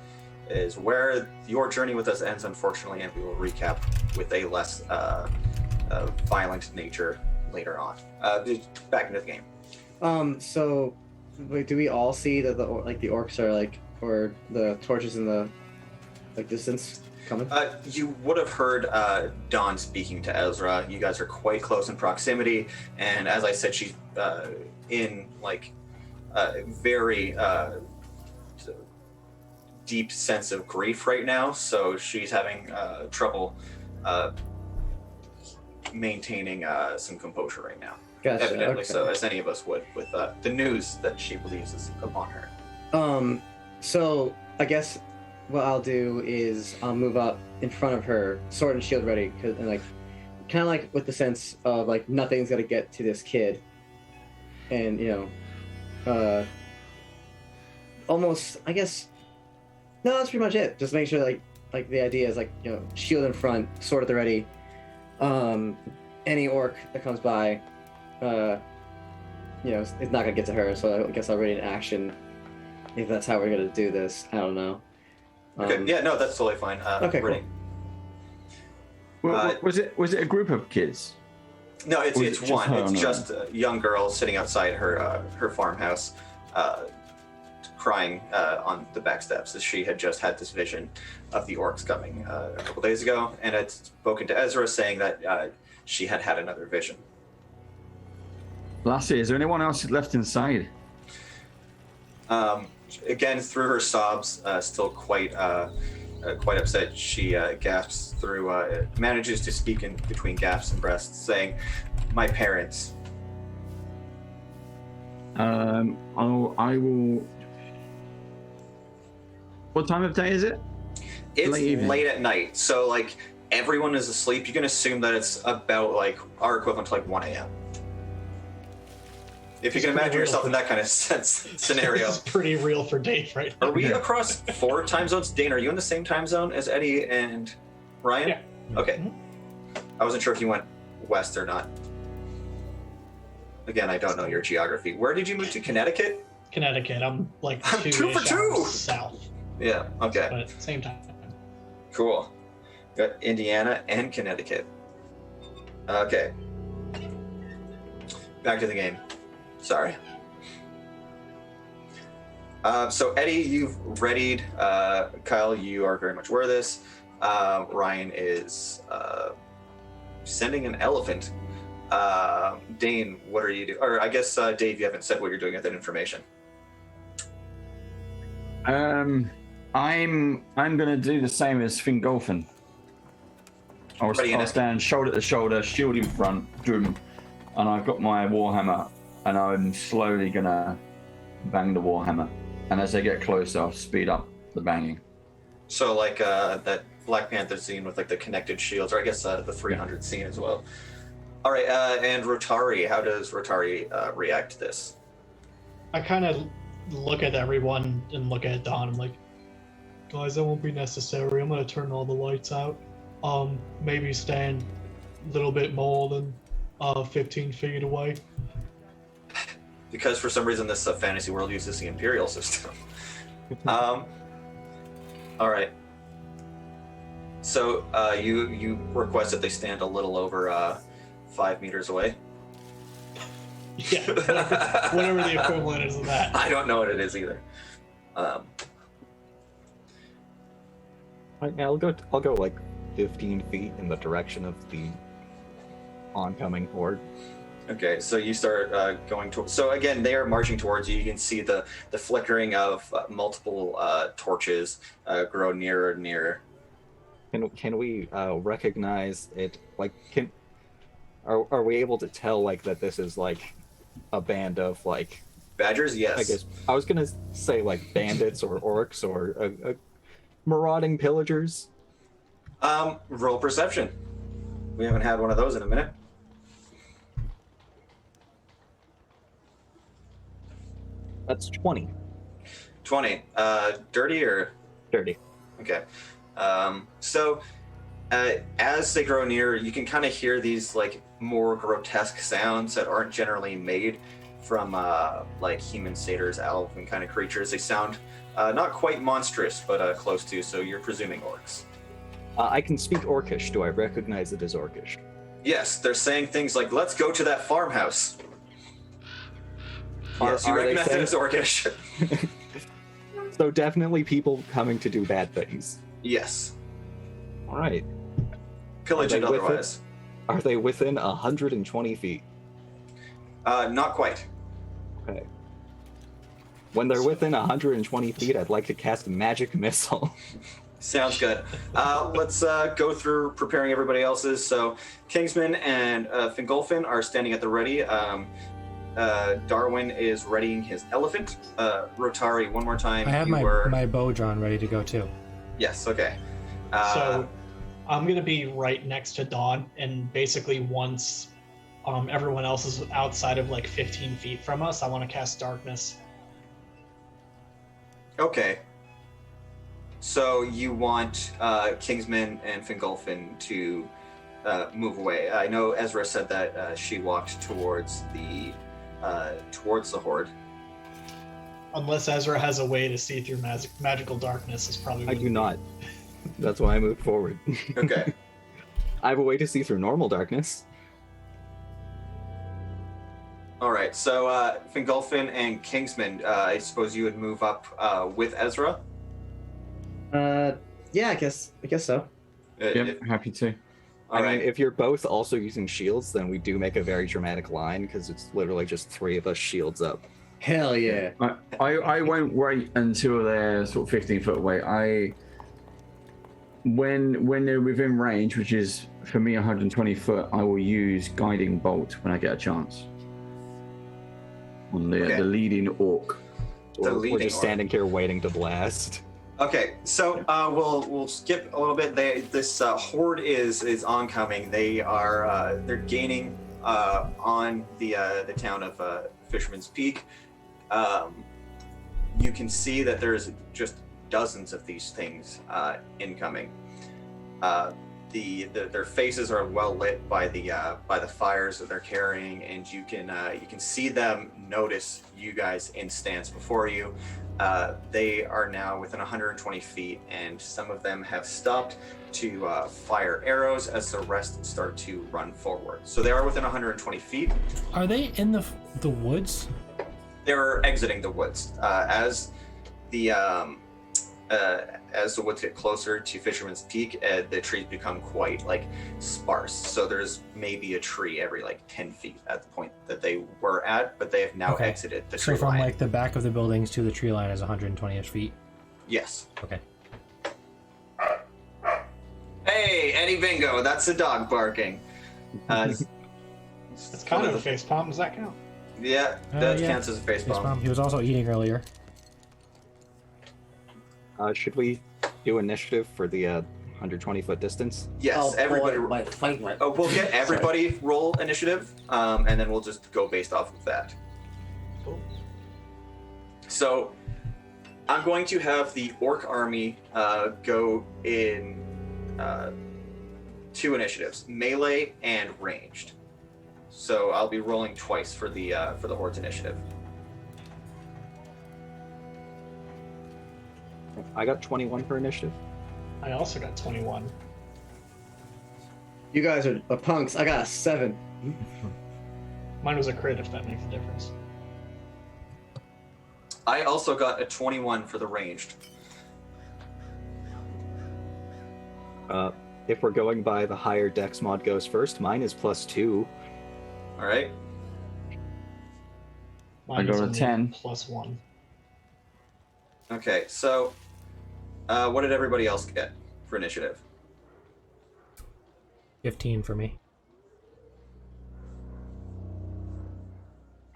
is where your journey with us ends, unfortunately, and we will recap with a less violent nature later on. Back into the game. So, wait, do we all see that the orcs are like, or the torches in the distance coming? You would have heard Dawn speaking to Ezra. You guys are quite close in proximity, and as I said, she's in like a very deep sense of grief right now. So she's having trouble maintaining some composure right now. Gotcha. Evidently, Okay. so as any of us would with the news that she believes is upon her. So I guess what I'll do is I'll move up in front of her, sword and shield ready, and like kind of like with the sense of like nothing's gonna get to this kid, and almost I guess no, that's pretty much it. Just make sure like the idea is like shield in front, sword at the ready. Any orc that comes by, it's not gonna get to her. So I guess I'll ready an action if that's how we're gonna do this. I don't know. Okay, yeah, no, that's totally fine. Okay, ready. cool. Well, was it a group of kids? No, it's Was it just one. her It's on her just a young girl sitting outside her farmhouse, crying on the back steps, as she had just had this vision of the orcs coming a couple days ago, and had spoken to Ezra saying that she had had another vision. Lassie, is there anyone else left inside? Again, through her sobs, still quite upset, she gasps through, manages to speak in between gasps and breaths, saying, "My parents." I will. What time of day is it? It's Late evening. late at night, so like everyone is asleep. You can assume that it's about like our equivalent to like 1 a.m. If you can imagine yourself in that kind of scenario. This is pretty real for Dave right now. Are we across 4 time zones? Dane, are you in the same time zone as Eddie and Ryan? Yeah. Okay. I wasn't sure if you went west or not. Again, I don't know your geography. Where did you move to? Connecticut? Connecticut. I'm like I'm 2 2 for 2. south, Yeah, okay. but at the same time. Cool. Got Indiana and Connecticut. Okay. Back to the game. Sorry. So Eddie, you've readied. Kyle, you are very much aware of this. Ryan is sending an elephant. Dane, what are you doing? Or I guess, Dave, you haven't said what you're doing with that information. I'm gonna do the same as Fingolfin. I'll stand shoulder to shoulder, shield in front, and I've got my warhammer, and I'm slowly gonna bang the warhammer. And as they get closer, I'll speed up the banging. So like that Black Panther scene with like the connected shields, or I guess the 300 scene as well. All right, and Rotari, how does Rotari react to this? I kind of look at everyone and look at Don. I'm like, guys, that won't be necessary. I'm gonna turn all the lights out. Maybe stand a little bit more than 15 feet away. Because for some reason this fantasy world uses the Imperial system. All right. So you request that they stand a little over 5 meters away. Yeah, whatever the equivalent is of that. I don't know what it is either. Right now, I'll go like 15 feet in the direction of the oncoming horde. Okay, so you start going towards. So again, they are marching towards you. You can see the flickering of multiple torches grow nearer and nearer. Can we recognize it? Like, are we able to tell like that this is like a band of like Badgers? Yes. I guess I was gonna say like bandits or orcs or marauding pillagers. Roll perception. We haven't had one of those in a minute. 20. 20. Dirty or? Dirty. Okay. So as they grow near, you can kind of hear these like more grotesque sounds that aren't generally made from like human satyrs, elven kind of creatures. They sound not quite monstrous, but close to. So you're presuming orcs. I can speak Orcish. Do I recognize it as Orcish? Yes, they're saying things like, "Let's go to that farmhouse." Yes, you recognize it as Orcish. So definitely people coming to do bad things. Yes. All right. Pillage and otherwise. Are they within 120 feet? Not quite. Okay. When they're within 120 feet, I'd like to cast Magic Missile. Sounds good. Let's go through preparing everybody else's. So Kingsman and Fingolfin are standing at the ready. Darwin is readying his elephant. Rotari, one more time. I have my bow drawn ready to go too. Yes, okay. So I'm going to be right next to Dawn, and basically once everyone else is outside of like 15 feet from us, I want to cast Darkness. Okay. So you want Kingsman and Fingolfin to move away. I know Ezra said that she walked towards the horde. Unless Ezra has a way to see through magical darkness, is probably. I do not. That's why I moved forward. Okay. I have a way to see through normal darkness. All right. So Fingolfin and Kingsman, I suppose you would move up with Ezra. Yeah, I guess so. Yep, happy to. All right. I mean, if you're both also using shields, then we do make a very dramatic line because it's literally just 3 of us shields up. Hell yeah. I won't wait until they're sort of 15 foot away. When they're within range, which is for me 120 foot, I will use Guiding Bolt when I get a chance. On the leading orc. We're just standing here waiting to blast. Okay, so we'll skip a little bit. This horde is oncoming. They're gaining on the town of Fisherman's Peak. You can see that there's just dozens of these things incoming. Their faces are well lit by the fires that they're carrying, and you can see them notice you guys in stance before you. They are now within 120 feet, and some of them have stopped to fire arrows as the rest start to run forward. So they are within 120 feet. Are they in the woods? They're exiting the woods as the woods get closer to Fisherman's Peak. The trees become quite sparse. So there's maybe a tree every 10 feet at the point that they were at, but they have now exited the tree So from line. the back of the buildings to the tree line is 120-ish feet. Yes. Okay. Hey, Eddie Bingo, that's a dog barking. It's kind of a face palm. Does that count? Yeah, that counts as a face palm. He was also eating earlier. Should we do initiative for the 120-foot distance? Yes, everybody. Oh, we'll get everybody roll initiative, and then we'll just go based off of that. Cool. So, I'm going to have the orc army go in 2 initiatives: melee and ranged. So I'll be rolling twice for the horde's initiative. I got 21 for initiative. I also got 21. You guys are punks. I got a 7. Mine was a crit, if that makes a difference. I also got a 21 for the ranged. If we're going by the higher dex mod goes first, mine is +2. All right. Mine got is a only 10. +1. Okay, so what did everybody else get for initiative? 15 for me.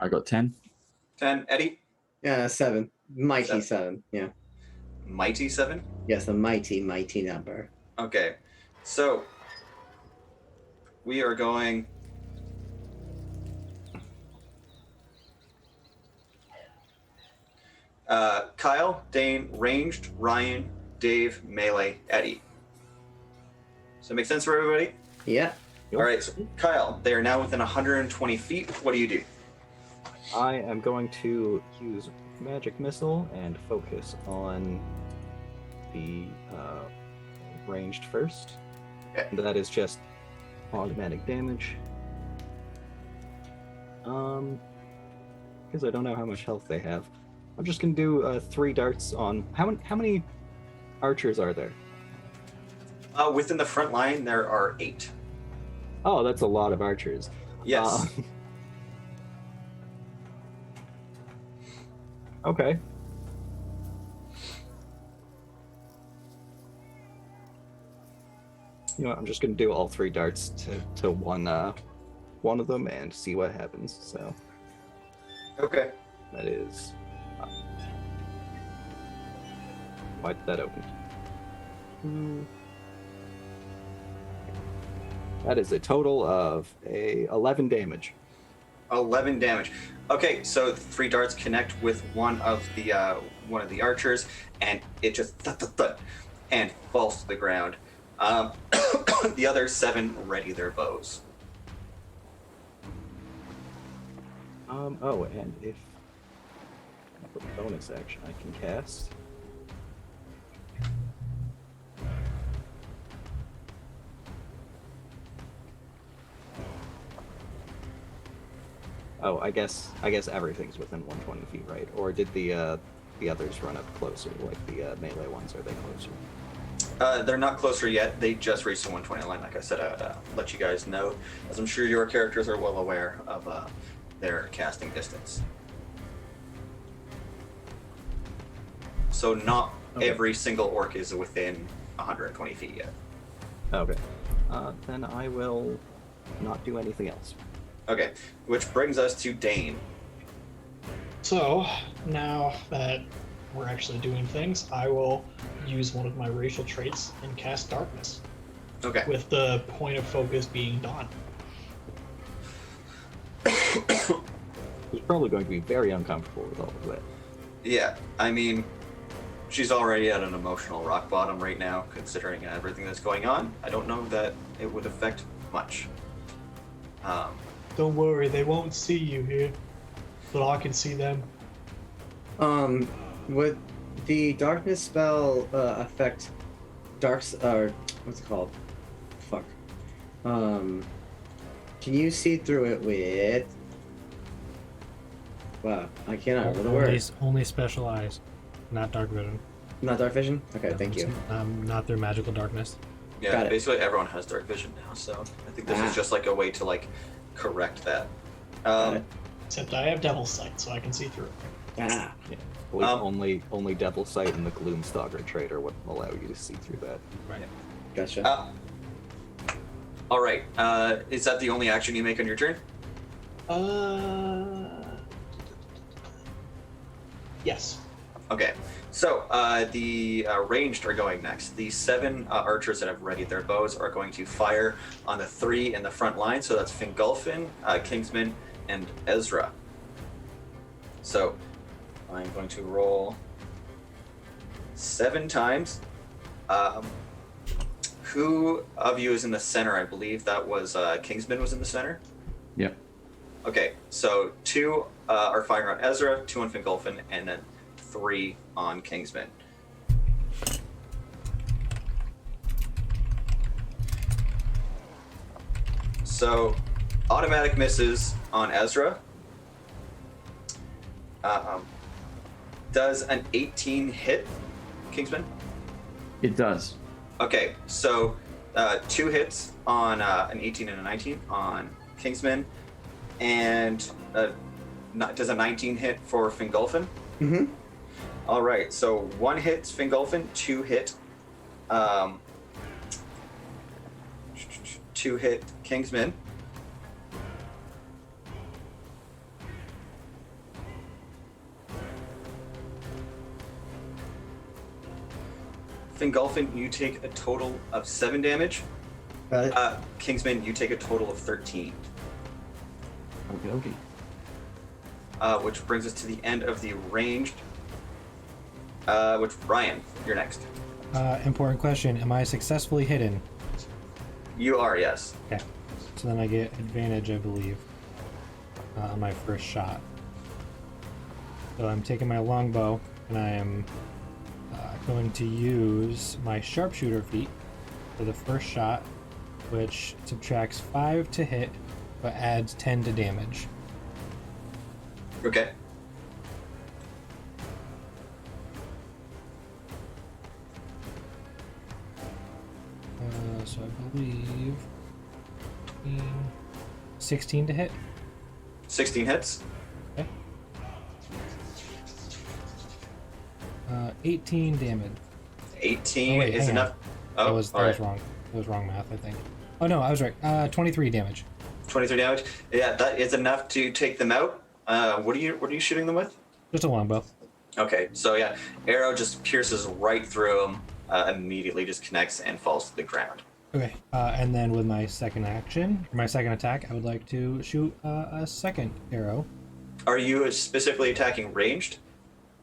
I got 10. 10, Eddie? Yeah, 7. Mighty 7. Yeah. Mighty 7? Yes, a mighty number. Okay, so we are going... Kyle, Dane, ranged, Ryan, Dave, melee, Eddie. Does that make sense for everybody? Yeah. All right, so Kyle, they are now within 120 feet. What do you do? I am going to use magic missile and focus on the ranged first. Okay. And that is just automatic damage. Because I don't know how much health they have. I'm just gonna do 3 darts on how many archers are there? Within the front line, there are 8. Oh, that's a lot of archers. Yes. Okay. You know what, I'm just gonna do all 3 darts to one of them and see what happens. So Okay. that is. Why did that open? That is a total of 11 damage. 11 damage. Okay, so 3 darts connect with one of the archers, and it just thud, and falls to the ground. The other 7 ready their bows. Oh, and if for bonus action, I can cast. Oh, I guess everything's within 120 feet, right? Or did the others run up closer, like the melee ones? Are they closer? They're not closer yet. They just reached the 120 line. Like I said, I'd let you guys know, as I'm sure your characters are well aware of their casting distance. So not every single orc is within 120 feet yet. Okay. Then I will not do anything else. Okay, which brings us to Dane. So, now that we're actually doing things, I will use one of my racial traits and cast Darkness. Okay. With the point of focus being Dawn. He's probably going to be very uncomfortable with all of that. Yeah, I mean, she's already at an emotional rock bottom right now, considering everything that's going on. I don't know that it would affect much. Don't worry, they won't see you here, but I can see them. Would the darkness spell affect darks or what's it called? Fuck. Can you see through it with? Wow, I cannot remember the word. Only special eyes, not dark vision. Not dark vision. Okay, thank you. Not through magical darkness. Yeah, Got it. basically everyone has dark vision now, so I think this is just like a way to like correct that. Got it. Except I have Devil's Sight, so I can see through it. Ah. Yeah. I believe only Devil Sight and the Gloomstalker Trader would allow you to see through that. Right. Gotcha. All right. Is that the only action you make on your turn? Yes. Okay. So the ranged are going next. The 7 archers that have readied their bows are going to fire on the 3 in the front line. So that's Fingolfin, Kingsman, and Ezra. So I'm going to roll 7 times. Who of you is in the center? I believe that was Kingsman was in the center. Yep. Okay, so 2 are firing on Ezra, 2 on Fingolfin, and then 3 on Kingsman. So automatic misses on Ezra. Does an 18 hit Kingsman? It does. Okay, so 2 hits on an 18 and a 19 on Kingsman, and does a 19 hit for Fingolfin? Mm-hmm. All right, so 1 hits Fingolfin, 2 hit, 2 hit Kingsman. Fingolfin, you take a total of 7 damage. Got it. Kingsman, you take a total of 13. Okay. Which brings us to the end of the ranged. Which Ryan, you're next. Important question. Am I successfully hidden? You are, yes. Okay. So then I get advantage, I believe, on my first shot. So I'm taking my longbow, and I am going to use my sharpshooter feat for the first shot, which subtracts 5 to hit, but adds 10 to damage. Okay. So I believe 16 to hit. 16 hits. Okay. 18 damage. 18 Oh, wait, is hang on. enough. Oh, that was all right. wrong. That was wrong math, I think. Oh no, I was right. 23 damage. 23 damage. Yeah, that is enough to take them out. What are you shooting them with? Just a longbow. Okay, so yeah, arrow just pierces right through him, immediately just connects and falls to the ground. Okay, and then with my second action, or my second attack, I would like to shoot a second arrow. Are you specifically attacking ranged?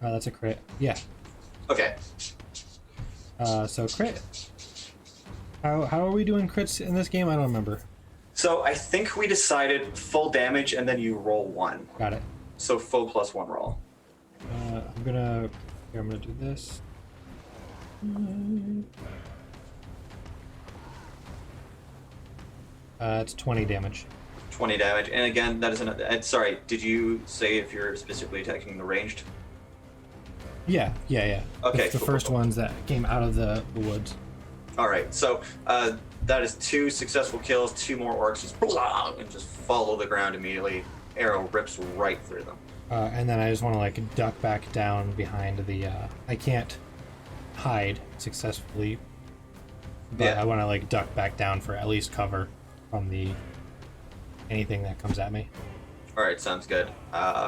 That's a crit. Yeah. Okay. So crit. How are we doing crits in this game? I don't remember. So I think we decided full damage and then you roll 1. Got it. So full plus 1 roll. I'm gonna do this. It's 20 damage. 20 damage. And again, that is sorry, did you say if you're specifically attacking the ranged? Yeah. Okay, The cool, first cool. ones that came out of the woods. All right, so that is 2 successful kills, 2 more orcs just blah, and just fall to the ground immediately. Arrow rips right through them. And then I just want to like duck back down behind the. I can't hide successfully, but Yeah. I want to like duck back down for at least cover from anything that comes at me. All right, sounds good.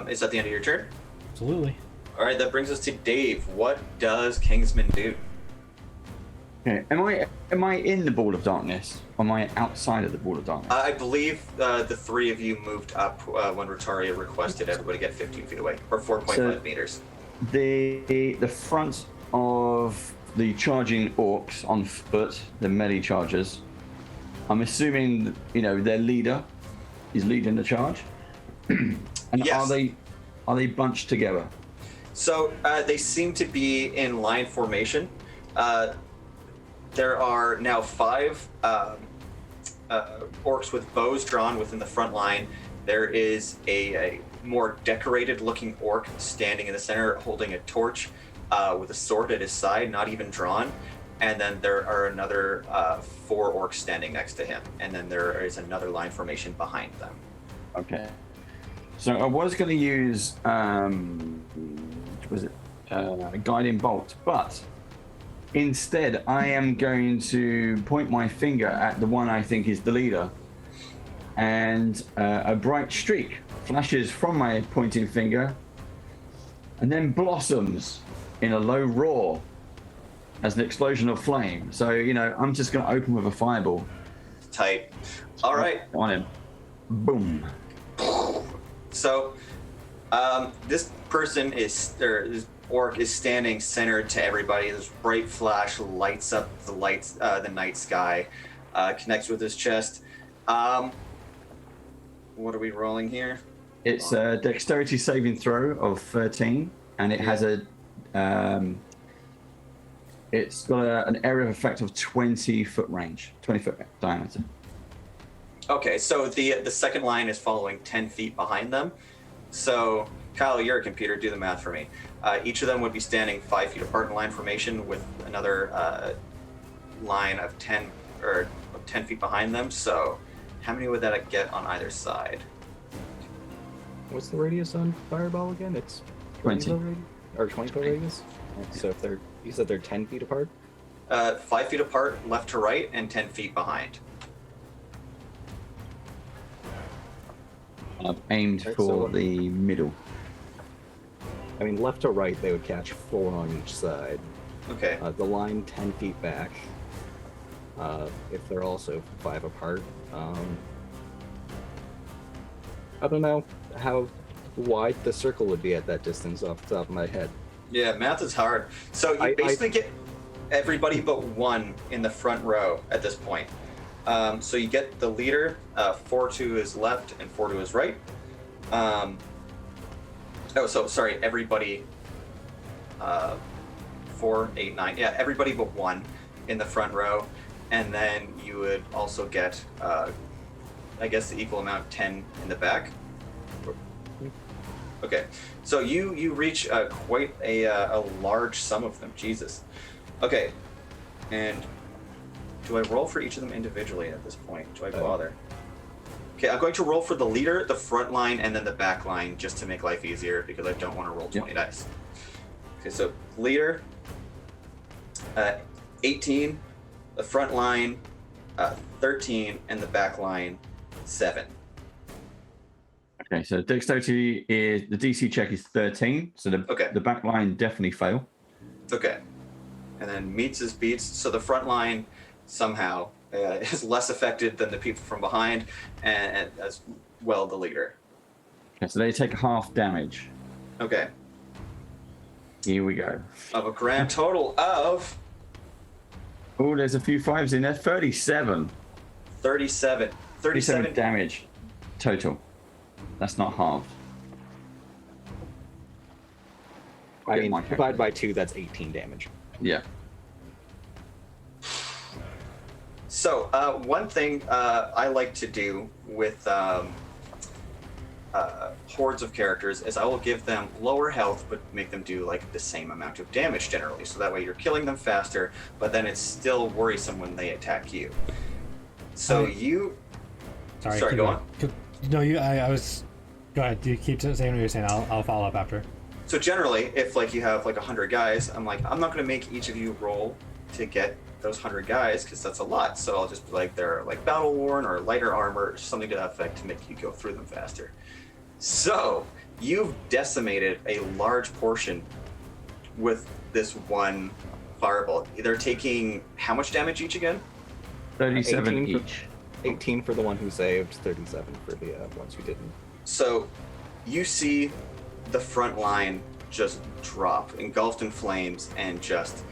Is that the end of your turn? Absolutely. All right, that brings us to Dave. What does Kingsman do? Okay. Am I in the ball of darkness? Or am I outside of the ball of darkness? I believe the 3 of you moved up when Rotaria requested everybody get 15 feet away, or 4.5 So- meters. The front of the charging orcs on foot, the melee chargers. I'm assuming their leader is leading the charge. And Yes. are they bunched together? So they seem to be in line formation. There are now 5 orcs with bows drawn within the front line. There is a more decorated looking orc standing in the center holding a torch with a sword at his side, not even drawn. And then there are another 4 orcs standing next to him. And then there is another line formation behind them. Okay. So I was going to use guiding bolt, but instead I am going to point my finger at the one I think is the leader, and a bright streak flashes from my pointing finger and then blossoms in a low roar as an explosion of flame. So, I'm just going to open with a fireball. Tight. All right. On him. Boom. So, this person this orc is standing centered to everybody. This bright flash lights up the night sky, connects with his chest. What are we rolling here? It's a dexterity saving throw of 13, and it has it's got an area of effect of 20-foot range, 20-foot diameter. Okay, so the second line is following 10 feet behind them. So, Kyle, you're a computer. Do the math for me. Each of them would be standing 5 feet apart in line formation with another line of 10 feet behind them. So, how many would that get on either side? What's the radius on fireball again? It's 20. 20 foot radius. So if you said they're 10 feet apart. 5 feet apart, left to right, and 10 feet behind. I've aimed Okay, for so- the middle. I mean, left to right, they would catch 4 on each side. Okay. The line 10 feet back. If they're also 5 apart. I don't know how wide the circle would be at that distance off the top of my head. Yeah, math is hard. So you basically get everybody but one in the front row at this point. So you get the leader, 4 to his left and 4 to his right. Everybody, 4, 8, 9. Yeah, everybody but one in the front row. And then you would also get, I guess, the equal amount, 10 in the back. Okay, so you reach quite a large sum of them. Jesus. Okay, and do I roll for each of them individually at this point? Do I bother? Okay, I'm going to roll for the leader, the front line, and then the back line, just to make life easier, because I don't want to roll 20 dice. Okay, so leader, 18, the front line, 13, and the back line, 7. Okay, so dexterity is the DC check is 13, so the back line definitely fail. Okay, and then meets his beats. So the front line somehow is less affected than the people from behind, and as well the leader. Okay, so they take half damage. Okay, Here we go. of a grand total of Oh, there's a few 5s in there. 37. 37. 37 damage total. That's not halved. I Okay, mean, my divide by 2, that's 18 damage. Yeah. So, one thing I like to do with hordes of characters is I will give them lower health, but make them do like the same amount of damage generally. So that way you're killing them faster, but then it's still worrisome when they attack you. So Sorry, keep go on. No, I was. Go ahead. You keep saying what you're saying. I'll follow up after. So generally, if like you have like 100 guys, I'm not going to make each of you roll to get those 100 guys because that's a lot. So I'll just be like they're like battle worn or lighter armor, something to that effect to make you go through them faster. So you've decimated a large portion with this one fireball. They're taking how much damage each again? 37 18 each. 18 for the one who saved, 37 for the ones who didn't. So you see the front line just drop, engulfed in flames, and just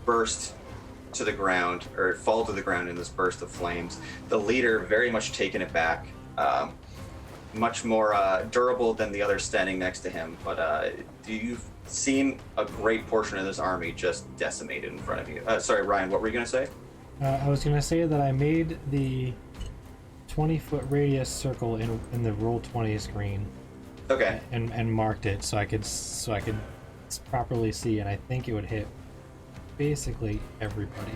burst to the ground, or fall to the ground in this burst of flames. The leader very much taken aback, much more durable than the others standing next to him. But you've seen a great portion of this army just decimated in front of you. Sorry, Ryan, what were you going to say? I was gonna say that I made the 20-foot radius circle in the Roll20 screen. Okay. And marked it so I could properly see, and I think it would hit basically everybody.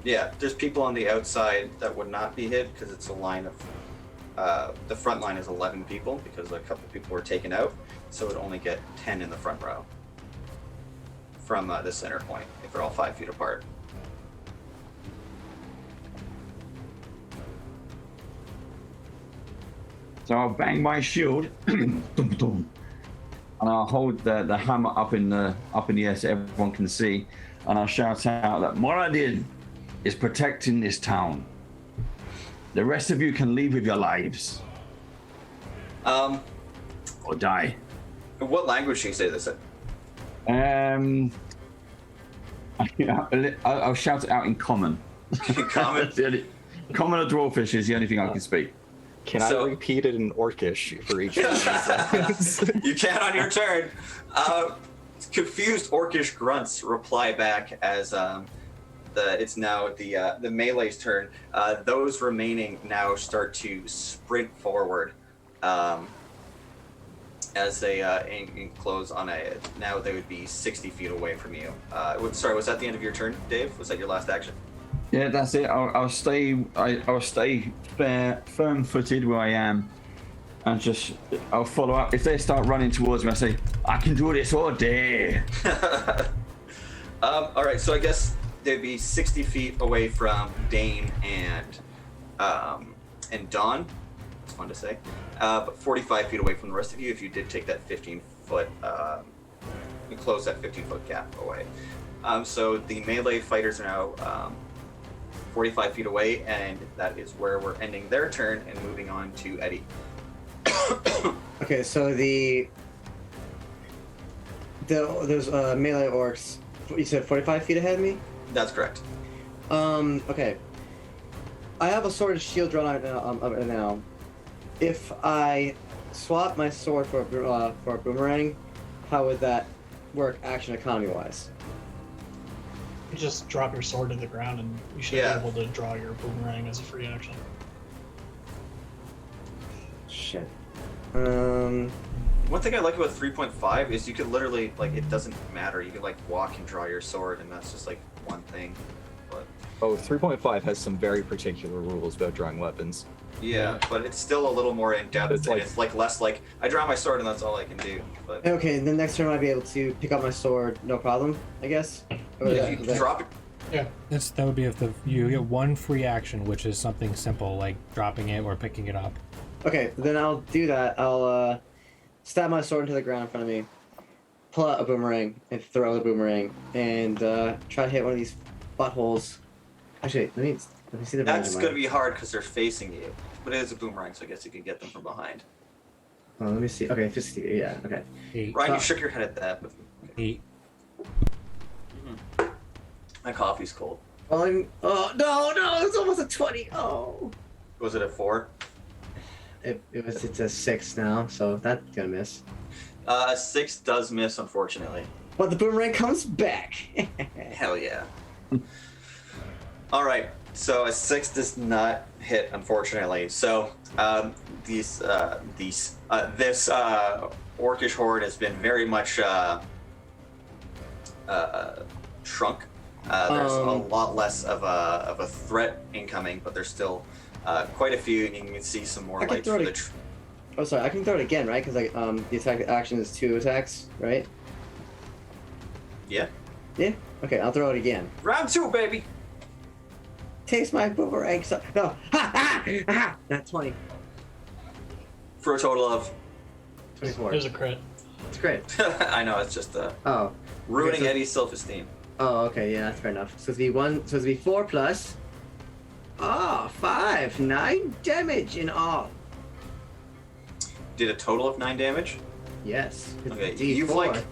Yeah, there's people on the outside that would not be hit because it's a line of the front line is 11 people because a couple people were taken out, so it would only get 10 in the front row from the center point if they're all 5 feet apart. So I'll bang my shield, dum, dum, and I'll hold the hammer up in the air so everyone can see, and I'll shout out that what I did is protecting this town. The rest of you can leave with your lives. Or die. What language do you say this in? I'll shout it out in common. Common? Common or dwarfish is the only thing I can speak. Can I repeat it in Orcish for each of these? You can on your turn. Confused Orcish grunts reply back as it's now the melee's turn. Those remaining now start to sprint forward as they enclose on now they would be 60 feet away from you. Sorry, was that the end of your turn, Dave? Was that your last action? Yeah, that's it. I'll stay firm-footed where I am, and I'll follow up. If they start running towards me, I say, I can do this all day. All right, so I guess they'd be 60 feet away from Dane and Dawn. It's fun to say, but 45 feet away from the rest of you. If you did take that 15-foot, you close that 15-foot gap away. So the melee fighters are now 45 feet away, and that is where we're ending their turn and moving on to Eddie. Okay, so those melee orcs, you said 45 feet ahead of me? That's correct. Okay. I have a sword and shield drawn right now. If I swap my sword for a boomerang, how would that work action economy-wise? You just drop your sword to the ground and you should be able to draw your boomerang as a free action. Shit. One thing I like about 3.5 is you could literally, it doesn't matter. You could, walk and draw your sword, and that's just, one thing. But 3.5 has some very particular rules about drawing weapons. yeah, but it's still a little more in-depth, It's and it's, less I draw my sword and that's all I can do. But Okay, then next turn I'd be able to pick up my sword, no problem, I guess? Or if you drop it, Yeah. That would be if you get one free action, which is something simple like dropping it or picking it up. Okay, then I'll do that. I'll stab my sword into the ground in front of me, pull out a boomerang, and throw the boomerang, and try to hit one of these buttholes. Actually, let me see the range that's of going to mine. be hard because they're facing you. But it is a boomerang, so I guess you can get them from behind. Oh, let me see. Okay, 50. Yeah, okay. 8. Ryan, you shook your head at that. But 8. my coffee's cold. Oh no! It's almost a 20. Oh. Was it a 4? It's a 6 now, so that's gonna miss. 6 does miss, unfortunately. But the boomerang comes back. Hell yeah. All right, so a 6 does not hit, unfortunately. So this orcish horde has been very much shrunk. There's a lot less of a threat incoming, but there's still quite a few, and you can see some more lights for the. Oh, sorry. I can throw it again, right? Because the attack action is 2 attacks, right? Yeah. Yeah. Okay, I'll throw it again. Round 2, baby. Taste my boomerang. No. Ha ha ha! That's 20. For a total of. 24. There's a crit. It's great. I know, it's just Oh. ruining Okay, so- Eddie's self-esteem. Oh, okay. Yeah, that's fair enough. So it'd be 4 plus. 5. 9 damage in all. Did a total of 9 damage. Yes. It's Okay, D4.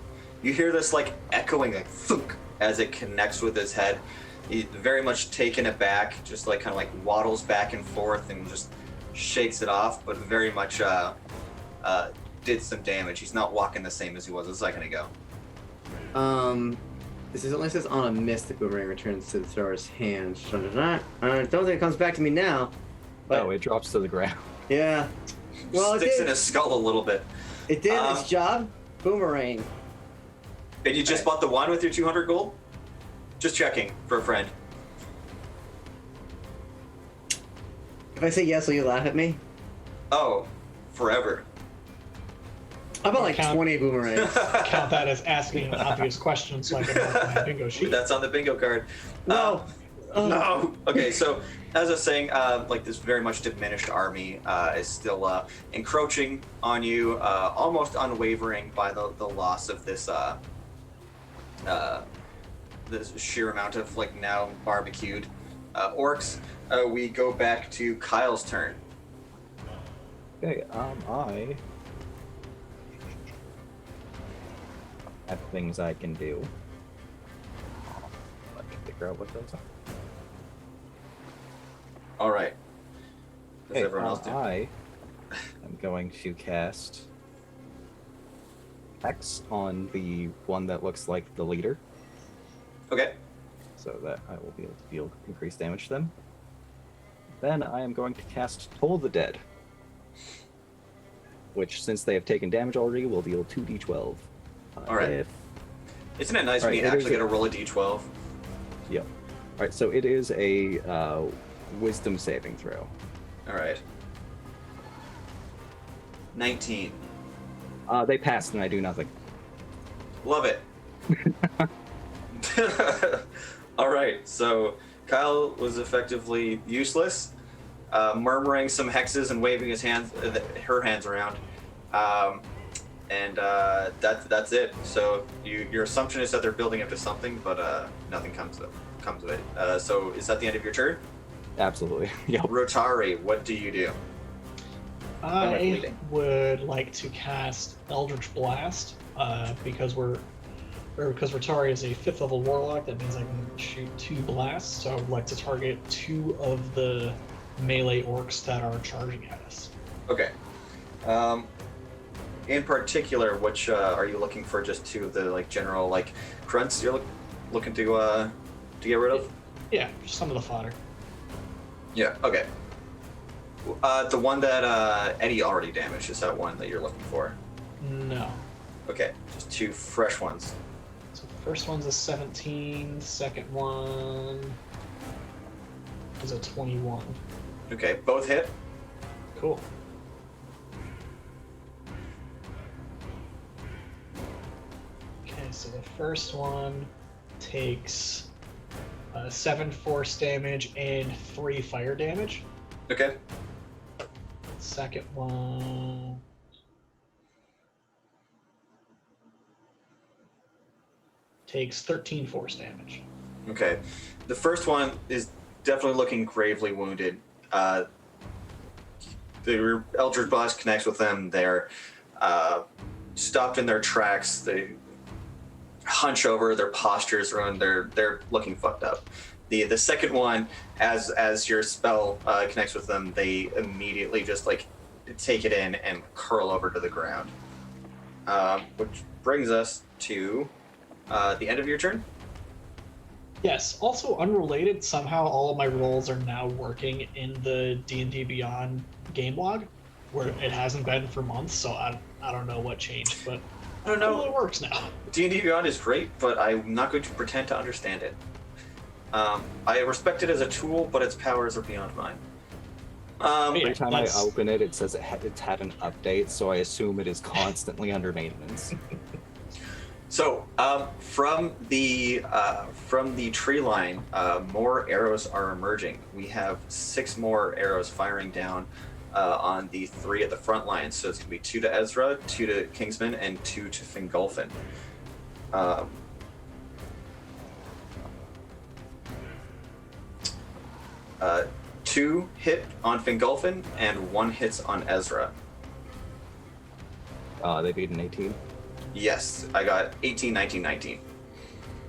you hear this echoing thunk as it connects with his head. He's very much taken aback, just kind of waddles back and forth and just shakes it off, but very much did some damage. He's not walking the same as he was a second ago. This only says on a miss the boomerang returns to the thrower's hand. I don't think it comes back to me now. But No, it drops to the ground. yeah. Well, Sticks it in did. his skull a little bit. It did its job. Boomerang. And you just bought the one with your 200 gold? Just checking for a friend. If I say yes, will you laugh at me? Oh, forever. How about like Count- 20 boomerangs? Count that as asking an obvious question so I can mark my bingo sheet. That's on the bingo card. No. No. Okay, so as I was saying, like this very much diminished army is still encroaching on you, almost unwavering by the loss of this this sheer amount of like now barbecued orcs. We go back to Kyle's turn. Okay, I have things I can do. Let me figure out what those are. All right. Does Okay, everyone else do? I am going to cast Hex on the one that looks like the leader, Okay. so that I will be able to deal increased damage to them. Then I am going to cast Toll the Dead, which, since they have taken damage already, will deal 2d12. All right. If, Isn't it nice All when right, you it is actually a- get to roll a d12? yep. All right, so it is a Wisdom saving throw. All right. 19. They passed, and I do nothing. Love it. All right, so Kyle was effectively useless, murmuring some hexes and waving her hands around, and that's it. So your assumption is that they're building up to something, but nothing comes of it. So is that the end of your turn? Absolutely. Yep. Rotari, what do you do? I bleeding. would like to cast Eldritch Blast because Rotari is a 5th level warlock. That means I can shoot 2 blasts. So I would like to target 2 of the melee orcs that are charging at us. Okay. In particular, which are you looking for? Just 2 of the like general like grunts you're looking to get rid of? Yeah, just some of the fodder. Yeah. Okay. The one that Eddie already damaged is that one that you're looking for. No. Okay, just 2 fresh ones. So the first one's a 17. The second one is a 21. Okay, both hit. Cool. Okay, so the first one takes 7 force damage and 3 fire damage. Okay. Second one takes 13 force damage. Okay. The first one is definitely looking gravely wounded. The Eldritch Blast connects with them. They're stopped in their tracks. They hunch over. Their posture's ruined. They're looking fucked up. The second one, as your spell connects with them, they immediately just like take it in and curl over to the ground. Which brings us to the end of your turn. Yes, also unrelated, somehow all of my rolls are now working in the D&D Beyond game log, where it hasn't been for months, so I don't know what changed, but I don't know. it works now. D&D Beyond is great, but I'm not going to pretend to understand it. I respect it as a tool, but its powers are beyond mine. Yeah, Every time let's- I open it, it says it's had an update, so I assume it is constantly under maintenance. So, from the tree line, more arrows are emerging. We have 6 more arrows firing down on the 3 at the front line. So it's going to be 2 to Ezra, 2 to Kingsman, and 2 to Fingolfin. 2 hit on Fingolfin, and 1 hits on Ezra. They beat an 18. Yes, I got 18, 19, 19.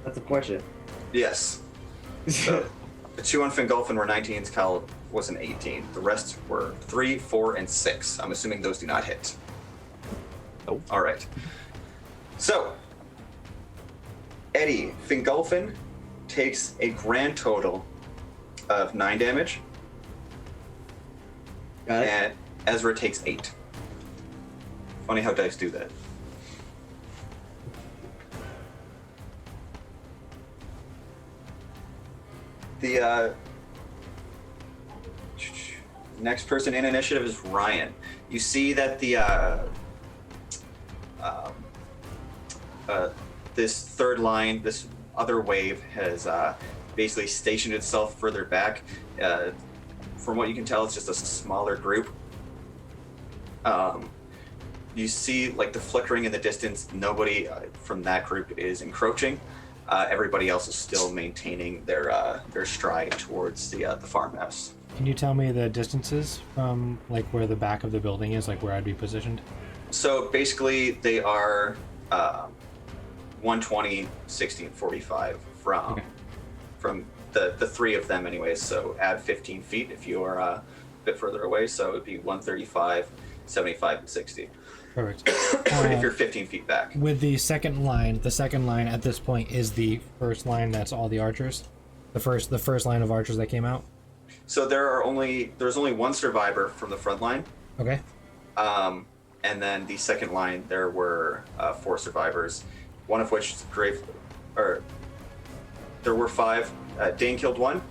That's a question. Yes. So, the 2 on Fingolfin were 19s, Kyle was an 18. The rest were 3, 4, and 6. I'm assuming those do not hit. Nope. All right. So, Eddie, Fingolfin takes a grand total of 9 damage, Got it. and Ezra takes 8. Funny how dice do that. next person in initiative is Ryan. You see that the this third line, this other wave, has basically stationed itself further back. From what you can tell, it's just a smaller group. You see, like, the flickering in the distance. Nobody from that group is encroaching. Everybody else is still maintaining their stride towards the farmhouse. Can you tell me the distances from like where the back of the building is, like where I'd be positioned? So basically, they are 120, 60, and 45 from the three of them, anyways. So add 15 feet if you are a bit further away. So it would be 135, 75, and 60. Perfect. If you're 15 feet back. With the second line at this point is the first line. That's all the archers. The first line of archers that came out. So there's only one survivor from the front line. Okay. And then the second line, there were 4 survivors, one of which is there were 5. Dane killed one.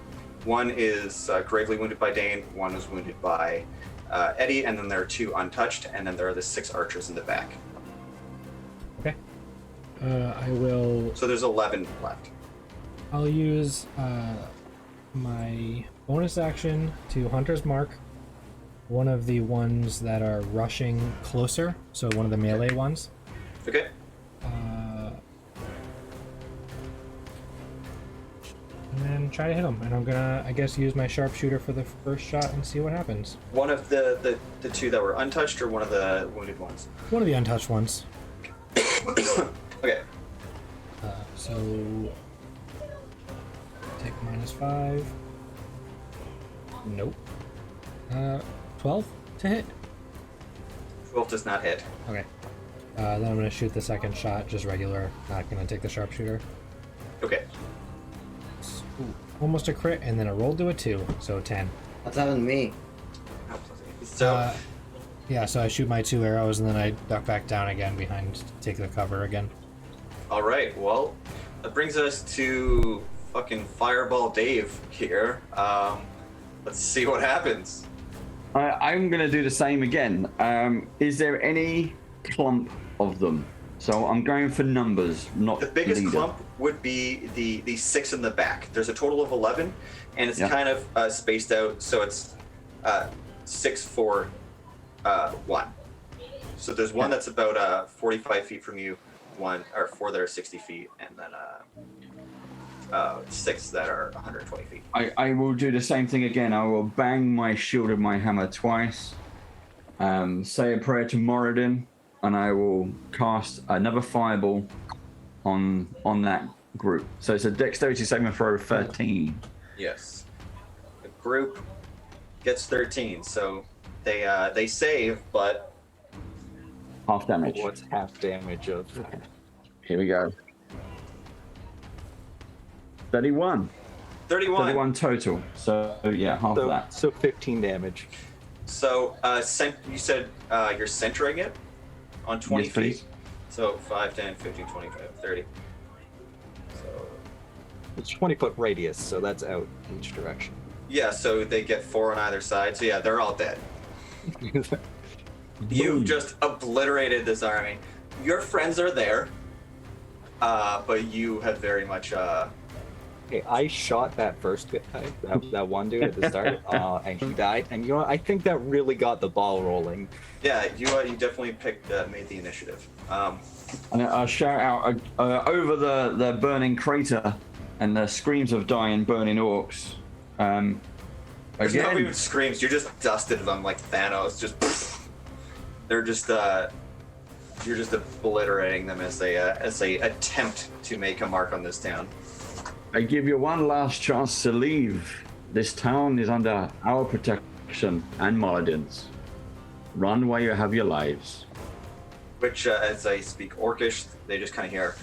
One is gravely wounded by Dane. One is wounded by Eddie, and then there are 2 untouched, and then there are the 6 archers in the back. Okay. I will. So there's 11 left. I'll use my bonus action to Hunter's Mark one of the ones that are rushing closer, so one of the melee ones. Okay. And then try to hit him. And I'm gonna, I guess, use my sharpshooter for the first shot and see what happens. One of the 2 that were untouched, or one of the wounded ones? One of the untouched ones. Okay. So take -5. Nope. 12 to hit. 12 does not hit. Okay. Then I'm gonna shoot the second shot, just regular. Not gonna take the sharpshooter. Okay. Ooh, almost a crit, and then I rolled to a 2, so 10. That's happened to me. So Yeah, so I shoot my 2 arrows, and then I duck back down again behind, take the cover again. all right. Well, that brings us to fucking Fireball Dave here. Let's see what happens. I'm going to do the same again. Is there any clump of them? So I'm going for numbers, not The biggest leader. clump would be the 6 in the back. There's a total of 11, and it's kind of spaced out, so it's 6, 4, 1. So there's one that's about 45 feet from you, 4 that are 60 feet, and then 6 that are 120 feet. I will do the same thing again. I will bang my shield with my hammer twice, say a prayer to Moradin, and I will cast another fireball on that group. So it's a dexterity saving throw of 13. Yes. The group gets 13, so they save, but Half damage. What's half damage of? Here we go. 31. 31 total. So yeah, half of that. So 15 damage. So you said you're centering it on 20 Yes, feet. please. So 5, 10, 15, 25, 30. So It's 20-foot radius, so that's out each direction. yeah, so they get 4 on either side. So yeah, they're all dead. You just obliterated this army. Your friends are there, but you have very much. Hey, I shot that first guy, that one dude at the start, and he died. And you know what? I think that really got the ball rolling. Yeah, you definitely made the initiative. And I shout out over the burning crater and the screams of dying, burning orcs. There's no Again, even screams. You just dusted them like Thanos. Just they're just you're just obliterating them as they attempt to make a mark on this town. I give you one last chance to leave. This town is under our protection and Moradin's. Run while you have your lives. Which, as I speak Orcish, they just kind of hear.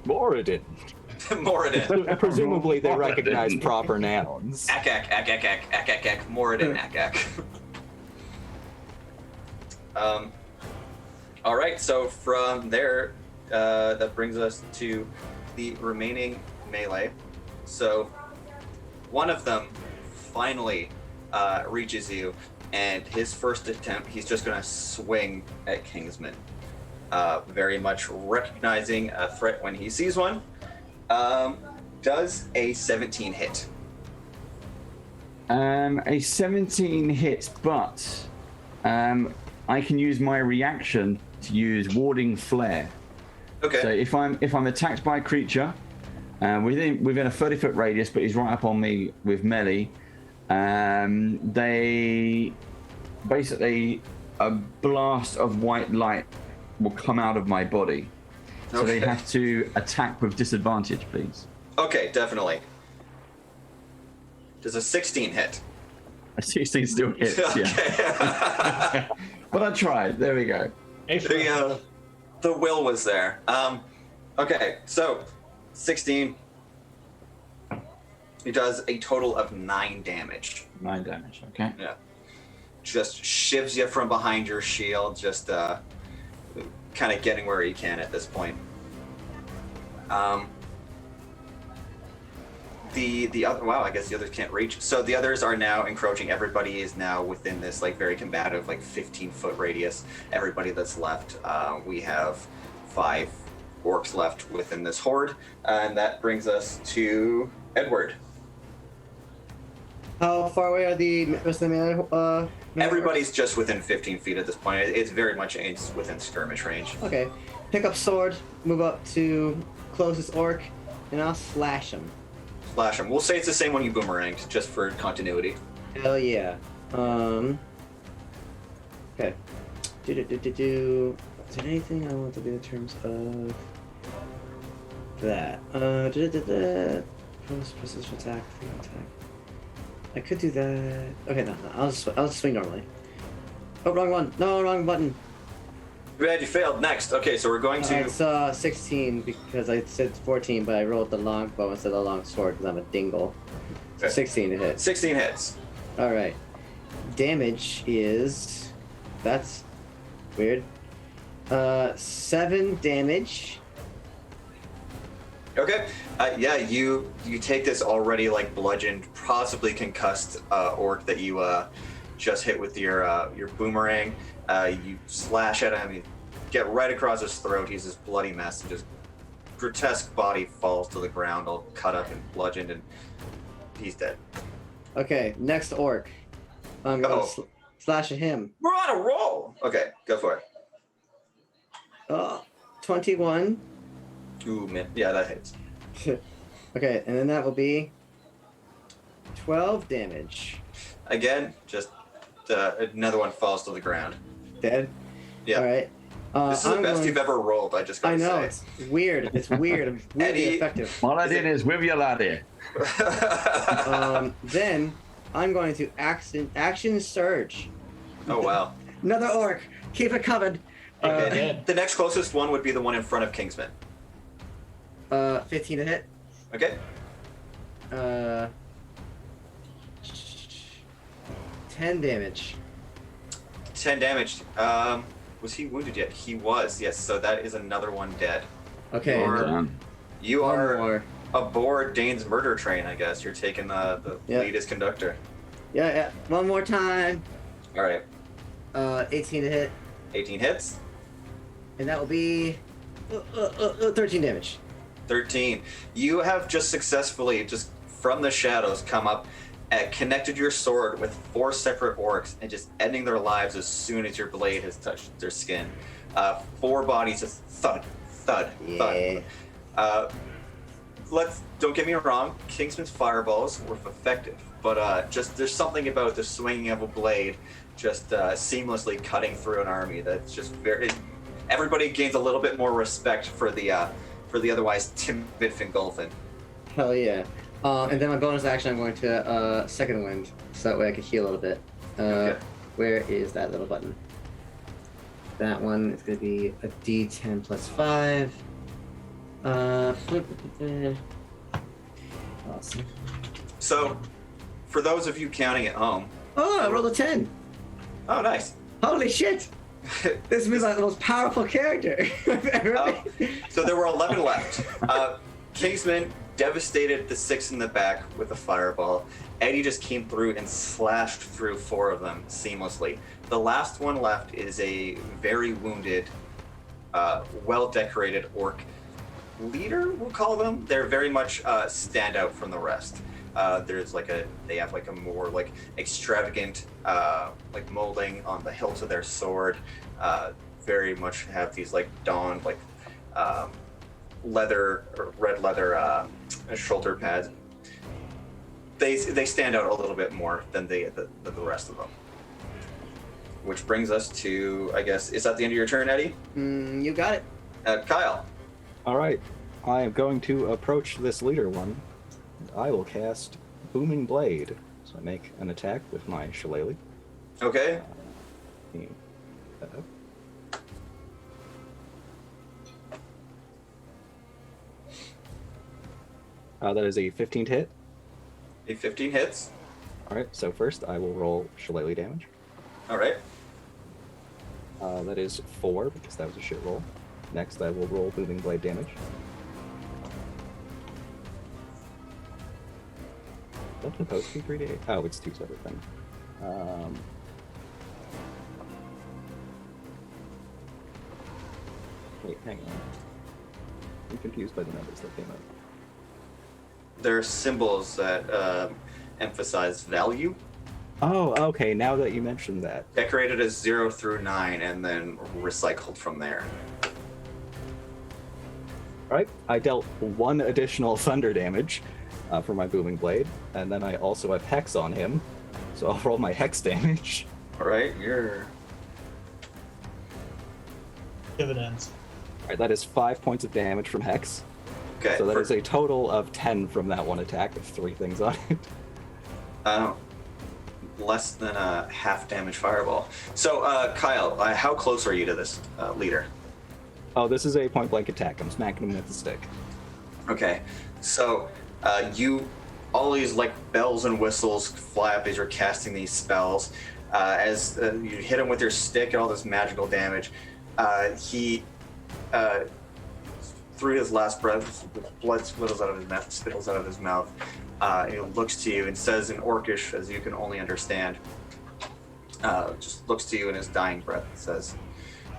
Moradin. Moradin. Presumably they recognize proper nouns. Ak, Moradin, ak. All right, so from there, that brings us to the remaining melee. So one of them finally reaches you, and his first attempt, he's just going to swing at Kingsman. Very much recognizing a threat when he sees one. Does a 17 hit? A 17 hits, but I can use my reaction to use Warding Flare. Okay. So if I'm attacked by a creature within a 30-foot radius, but he's right up on me with melee, they basically a blast of white light will come out of my body. So they have to attack with disadvantage, please. Okay, definitely. Does a 16 hit? A 16 still hits, Okay. yeah. But I tried. There we go. The will was there. Okay, so 16. He does a total of 9 damage. 9 damage, okay. Yeah. Just shivs you from behind your shield, just kind of getting where he can at this point. The other, wow, I guess the others can't reach. So the others are now encroaching. Everybody is now within this like very combative, like 15-foot radius. Everybody that's left. We have 5 orcs left within this horde, and that brings us to Edward. How far away are the rest of the man? Everybody's just within 15 feet at this point. It's very much within skirmish range. Okay. Pick up sword, move up to closest orc, and I'll slash him. Slash him. We'll say it's the same one you boomeranged, just for continuity. Hell yeah. Okay. Is there anything I want to do in terms of that? Post precision attack, attack. I could do that. Okay, no. I'll just swing normally. Oh, wrong one. No, wrong button. Too bad you failed. Next. Okay, so we're going to. It's 16 because I said 14, but I rolled the longbow instead of the long sword because I'm a dingle. So 16 to hit. 16 hits. All right. Damage is. That's weird. 7 damage. Okay. Yeah, you take this already like bludgeoned, possibly concussed orc that you just hit with your boomerang. You slash at him. You get right across his throat. He's this bloody mess, and just grotesque body falls to the ground, all cut up and bludgeoned, and he's dead. Okay, next orc. I'm gonna slash at him. We're on a roll. Okay, go for it. 21. Ooh, man. Yeah, that hits. Okay, and then that will be 12 damage. Again, just another one falls to the ground. Dead? Yeah. All right. This is the best you've ever rolled, I just gotta say. I know, it's weird. It's weird. I'm really effective. All I did is with your laddie. Then I'm going to action surge. Oh, wow. Another orc. Keep it covered. Okay. The next closest one would be the one in front of Kingsman. 15 to hit. Okay. 10 damage. 10 damage. Was he wounded yet? He was, yes. So that is another one dead. Okay. You One are more. aboard Dane's murder train, I guess. You're taking the lead as conductor. Yeah. One more time. All right. 18 to hit. 18 hits. And that will be 13 damage. 13. You have just successfully, just from the shadows, come up and connected your sword with 4 separate orcs and just ending their lives as soon as your blade has touched their skin. 4 bodies just thud, thud, thud. Don't get me wrong, Kingsman's fireballs were effective, but just there's something about the swinging of a blade just seamlessly cutting through an army that's just very. Everybody gains a little bit more respect for the otherwise timid Fingolfin. Hell yeah. And then my bonus action, I'm going to second wind, so that way I can heal a little bit. Okay. Where is that little button? That one is going to be a D10 plus 5. Awesome. So, for those of you counting at home. Oh, I rolled a 10. Oh, nice. Holy shit! This means like the most powerful character I've ever made. So there were 11 left. Kingsman, devastated the 6 in the back with a fireball. Eddie just came through and slashed through 4 of them seamlessly. The last one left is a very wounded, well-decorated orc leader, we'll call them. They're very much stand out from the rest. They have like a more like extravagant like molding on the hilt of their sword. Very much have these like donned like leather or red leather shoulder pads. They stand out a little bit more than the rest of them. Which brings us to, I guess, is that the end of your turn, Eddie? You got it. Kyle. All right, I am going to approach this leader one. I will cast Booming Blade. So I make an attack with my shillelagh. Okay. That is a 15 to hit. A 15 hits. All right, so first I will roll shillelagh damage. All right. That is 4 because that was a shit roll. Next I will roll Booming Blade damage. Is that supposed to be 3d8? Oh, it's 2 separate things. Wait, hang on. I'm confused by the numbers that came up. There are symbols that emphasize value. Oh, okay, now that you mentioned that. Decorated as 0 through 9 and then recycled from there. Alright, I dealt 1 additional thunder damage for my Booming Blade, and then I also have Hex on him, so I'll roll my Hex damage. Alright, you're... Dividends. Alright, that is 5 points of damage from Hex. Okay. So that is a total of 10 from that one attack with 3 things on it. Less than a half damage fireball. So, Kyle, how close are you to this leader? Oh, this is a point blank attack. I'm smacking him with the stick. Okay, so all these like bells and whistles fly up as you're casting these spells. As you hit him with your stick and all this magical damage, he through his last breath, blood spittles out of his mouth. He looks to you and says in Orcish, as you can only understand, just looks to you in his dying breath and says,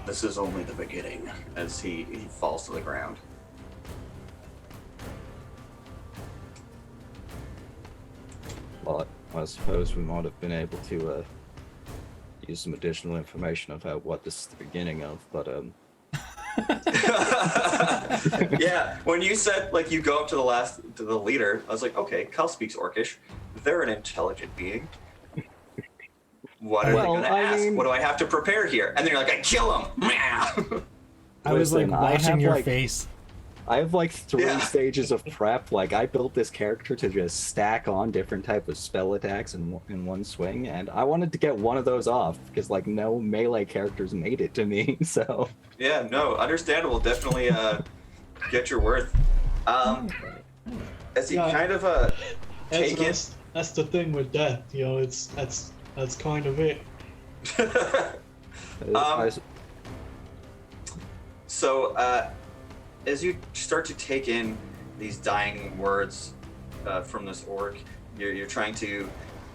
"This is only the beginning," as he falls to the ground. Well, I suppose we might have been able to use some additional information about what this is the beginning of, but Yeah, when you said like you go up to the leader, I was like, okay, Kyle speaks Orcish. They're an intelligent being. What are they gonna ask? What do I have to prepare here? And then you're like, I kill him. I was like Listen, I watching have, your like, face. I have like 3 Yeah. stages of prep. Like I built this character to just stack on different type of spell attacks in one swing, and I wanted to get one of those off because like no melee characters made it to me. So Yeah, no, understandable. Definitely get your worth. As he Yeah. kind of take it. That's the thing with death, you know. That's kind of it. So, as you start to take in these dying words from this orc, you're trying to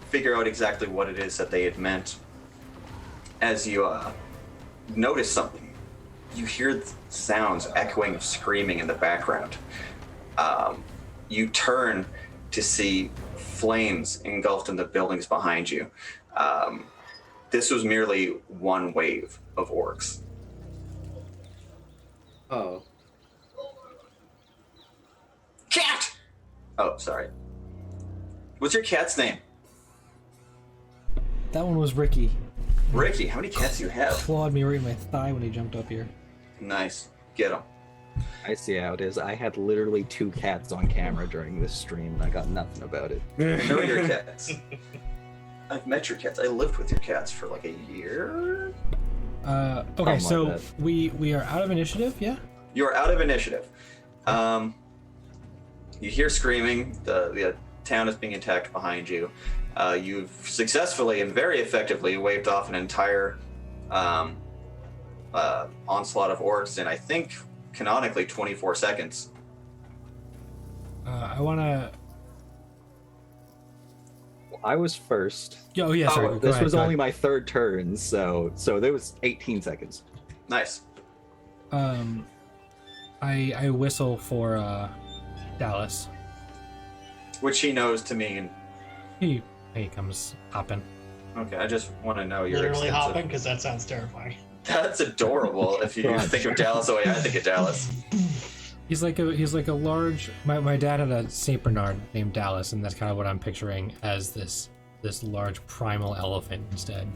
figure out exactly what it is that they had meant. As you notice something, you hear sounds echoing of screaming in the background. You turn to see flames engulfed in the buildings behind you. This was merely one wave of orcs. Oh. Cat! Oh, sorry. What's your cat's name? That one was Ricky. Ricky. How many cats do you have? Clawed me right in my thigh when he jumped up here. Nice. Get him. I see how it is. I had literally 2 cats on camera during this stream, and I got nothing about it. I know your cats. I've met your cats. I lived with your cats for like a year. Okay, my so bad. we are out of initiative, yeah? You're out of initiative. You hear screaming. The town is being attacked behind you. You've successfully and very effectively waved off an entire onslaught of orcs in, I think, canonically 24 seconds. I want to. I was first. Oh yeah, sorry. Oh, This was only my third turn, so there was 18 seconds. Nice. I whistle for Dallas. Which he knows to mean. He comes hopping. Okay, I just want to know your Literally extensive- hopping, because that sounds terrifying. That's adorable. If you think of Dallas the way I think of Dallas. He's like a large. My dad had a Saint Bernard named Dallas, and that's kind of what I'm picturing as this large primal elephant instead.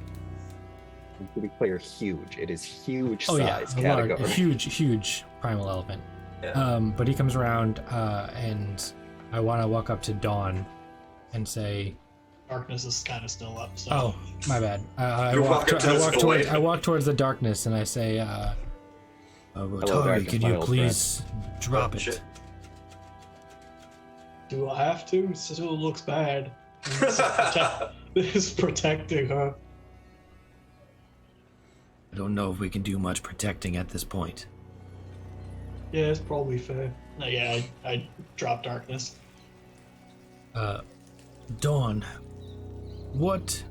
To be clear, huge. It is huge Oh yeah, size a category. huge primal elephant. Yeah. But he comes around, and I want to walk up to Dawn, and say, Darkness is kind of still up, so. "Oh, my bad." I You walk walk up to this void. towards the darkness, and I say, Rotari, darkness, can my you old please drop Oh, it? shit. Do I have to? It still looks bad. This is protecting her. I don't know if we can do much protecting at this point. Yeah, it's probably fair. No, yeah, I dropped darkness. Dawn, what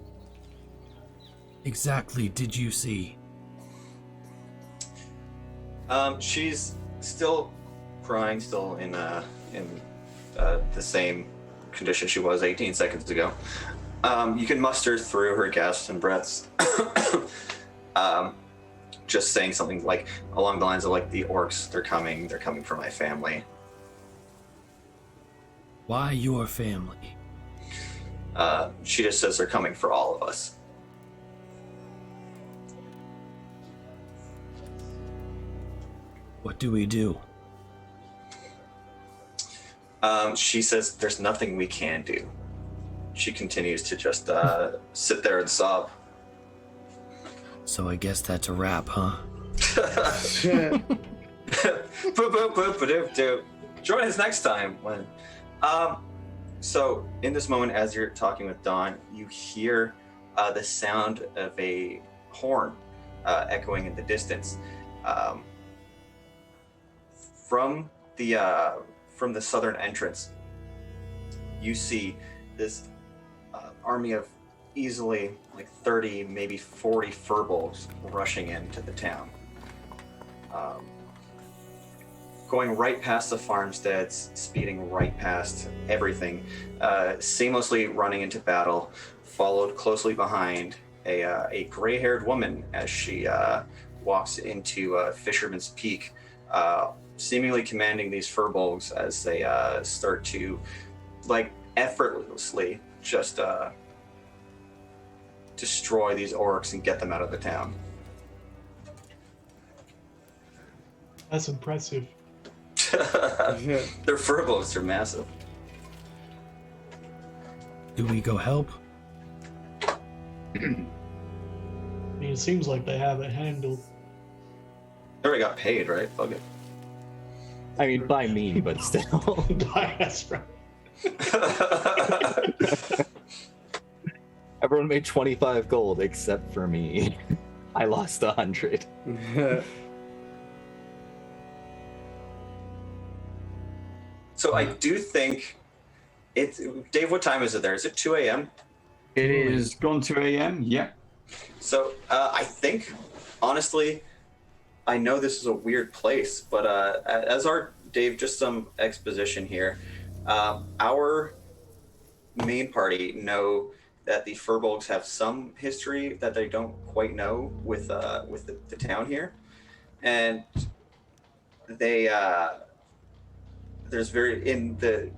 exactly did you see? She's still crying, still in the same condition she was 18 seconds ago. You can muster through her gasps and breaths. Just saying something like along the lines of like the orcs, they're coming for my family. Why your family? She just says they're coming for all of us. What do we do? She says there's nothing we can do. She continues to just sit there and sob. So I guess that's a wrap, huh? Join us next time when. So in this moment, as you're talking with Dawn, you hear the sound of a horn echoing in the distance. From the southern entrance, you see this army of easily like 30, maybe 40 furbolgs rushing into the town. Going right past the farmsteads, speeding right past everything, seamlessly running into battle, followed closely behind a gray-haired woman as she walks into Fisherman's Peak, seemingly commanding these furbolgs as they start to, like, effortlessly just destroy these orcs and get them out of the town. That's impressive. Their furbolgs are massive. Do we go help? I mean, it seems like they have it handled. They already got paid, right? Fuck it. I mean, by me, but still. That's right. Everyone made 25 gold except for me. I lost 100. So I do think it's Dave. What time is it there? Is it 2 a.m.? It is gone to AM. Yep. So I think, honestly, I know this is a weird place, but as our Dave, just some exposition here. Our main party know that the furbolgs have some history that they don't quite know with the town here, and they there's very in the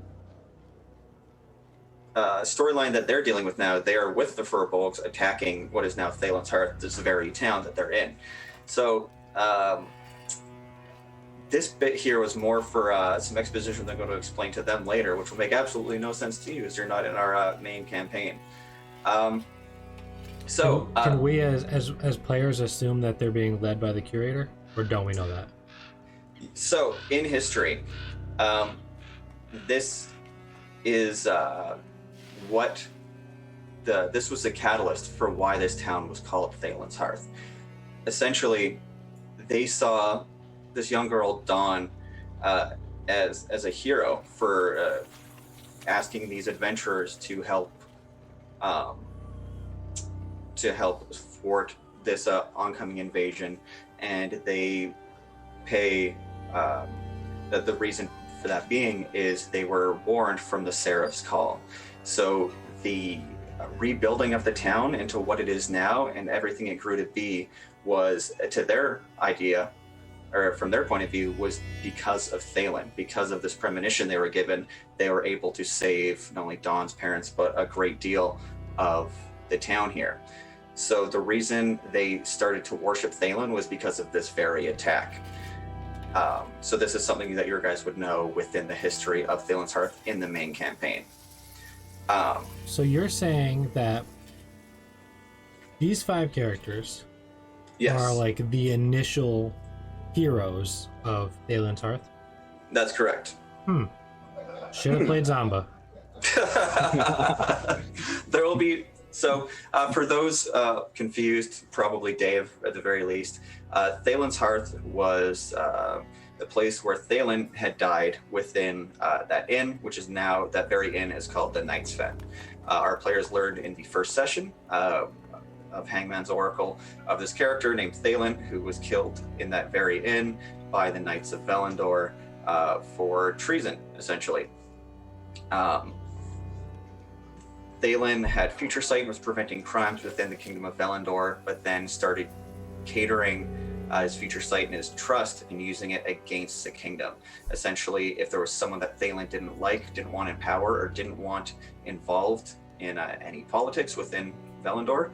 storyline that they're dealing with now. They are with the furbolgs attacking what is now Thalyn's Hearth, this very town that they're in. So this bit here was more for some exposition I'm going to explain to them later, which will make absolutely no sense to you as you're not in our main campaign. So can we as players assume that they're being led by the curator, or don't we know that? So in history, this is what this was the catalyst for why this town was called Thalyn's Hearth. Essentially, they saw this young girl, Dawn, as a hero for asking these adventurers to help thwart this oncoming invasion, and they pay the reason for that being is they were warned from the Seraph's call. So the rebuilding of the town into what it is now and everything it grew to be was, to their idea, or from their point of view, was because of Thalyn. Because of this premonition they were given, they were able to save not only Dawn's parents, but a great deal of the town here. So the reason they started to worship Thalyn was because of this very attack. So this is something that your guys would know within the history of Thalyn's Hearth in the main campaign. So you're saying that these 5 characters Yes, are like the initial heroes of Thalyn's Hearth? that's correct. Should have played Zamba. There will be, so for those confused, probably Dave at the very least, Thalyn's Hearth was the place where Thalyn had died within that inn, which is now, that very inn is called the Knight's Fen. Our players learned in the first session of Hangman's Oracle of this character named Thalyn, who was killed in that very inn by the Knights of Velendor for treason, essentially. Thalyn had future sight and was preventing crimes within the Kingdom of Velendor, but then started catering his future sight and his trust and using it against the kingdom. Essentially, if there was someone that Thalyn didn't like, didn't want in power, or didn't want involved in any politics within Velendor,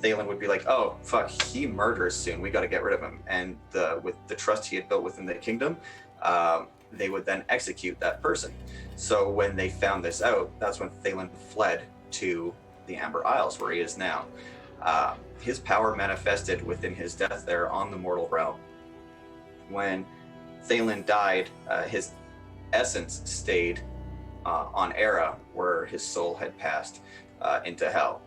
Thalyn would be like, oh, fuck, he murders soon, we got to get rid of him. And with the trust he had built within the kingdom, they would then execute that person. So when they found this out, that's when Thalyn fled to the Amber Isles, where he is now. His power manifested within his death there on the mortal realm. When Thalyn died, his essence stayed on Era, where his soul had passed into hell.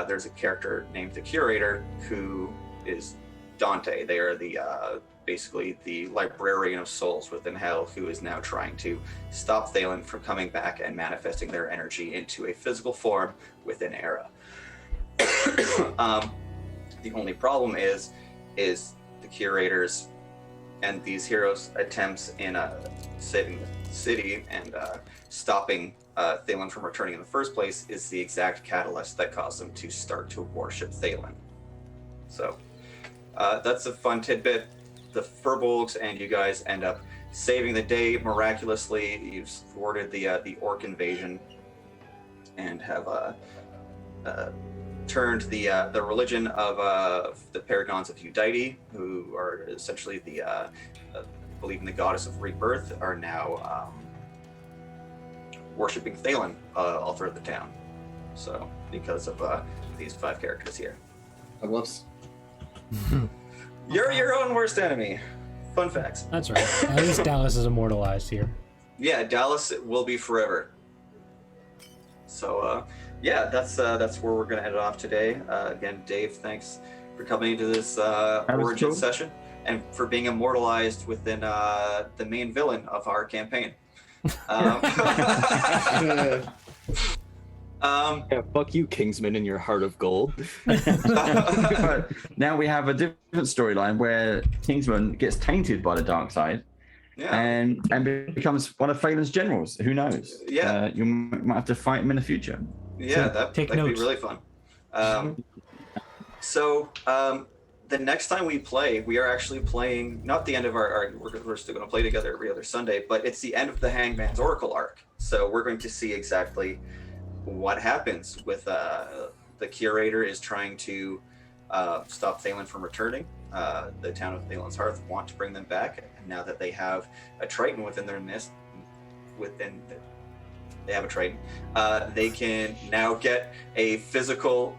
There's a character named the Curator, who is Dante. They are the basically the librarian of souls within hell, who is now trying to stop Thalyn from coming back and manifesting their energy into a physical form within Era. The only problem is the Curators and these heroes' attempts in saving the city and stopping Thalyn from returning in the first place is the exact catalyst that caused them to start to worship Thalyn. So that's a fun tidbit. The Furbolgs and you guys end up saving the day miraculously. You've thwarted the orc invasion and have turned the religion of the Paragons of Udite, who are essentially the believe in the goddess of rebirth, are now worshiping Thalyn all throughout the town. So because of these 5 characters here. Oh, whoops. You're your own worst enemy. Fun facts. That's right. At least Dallas is immortalized here. Yeah, Dallas will be forever. So yeah, that's where we're gonna end it off today. Again, Dave, thanks for coming into this origin session and for being immortalized within the main villain of our campaign. Yeah, fuck you, Kingsman, and your heart of gold. But now we have a different storyline where Kingsman gets tainted by the dark side, Yeah. and becomes one of Phelan's generals. Who knows? Yeah. You might have to fight him in the future. Yeah, that could be really fun. So the next time we play, we are actually playing, not the end of our we're still going to play together every other Sunday, but it's the end of the Hangman's Oracle arc. So we're going to see exactly what happens with the Curator is trying to stop Thalyn from returning. The town of Thalyn's Hearth want to bring them back, and now that they have a Triton within their nest, they have a Triton, they can now get a physical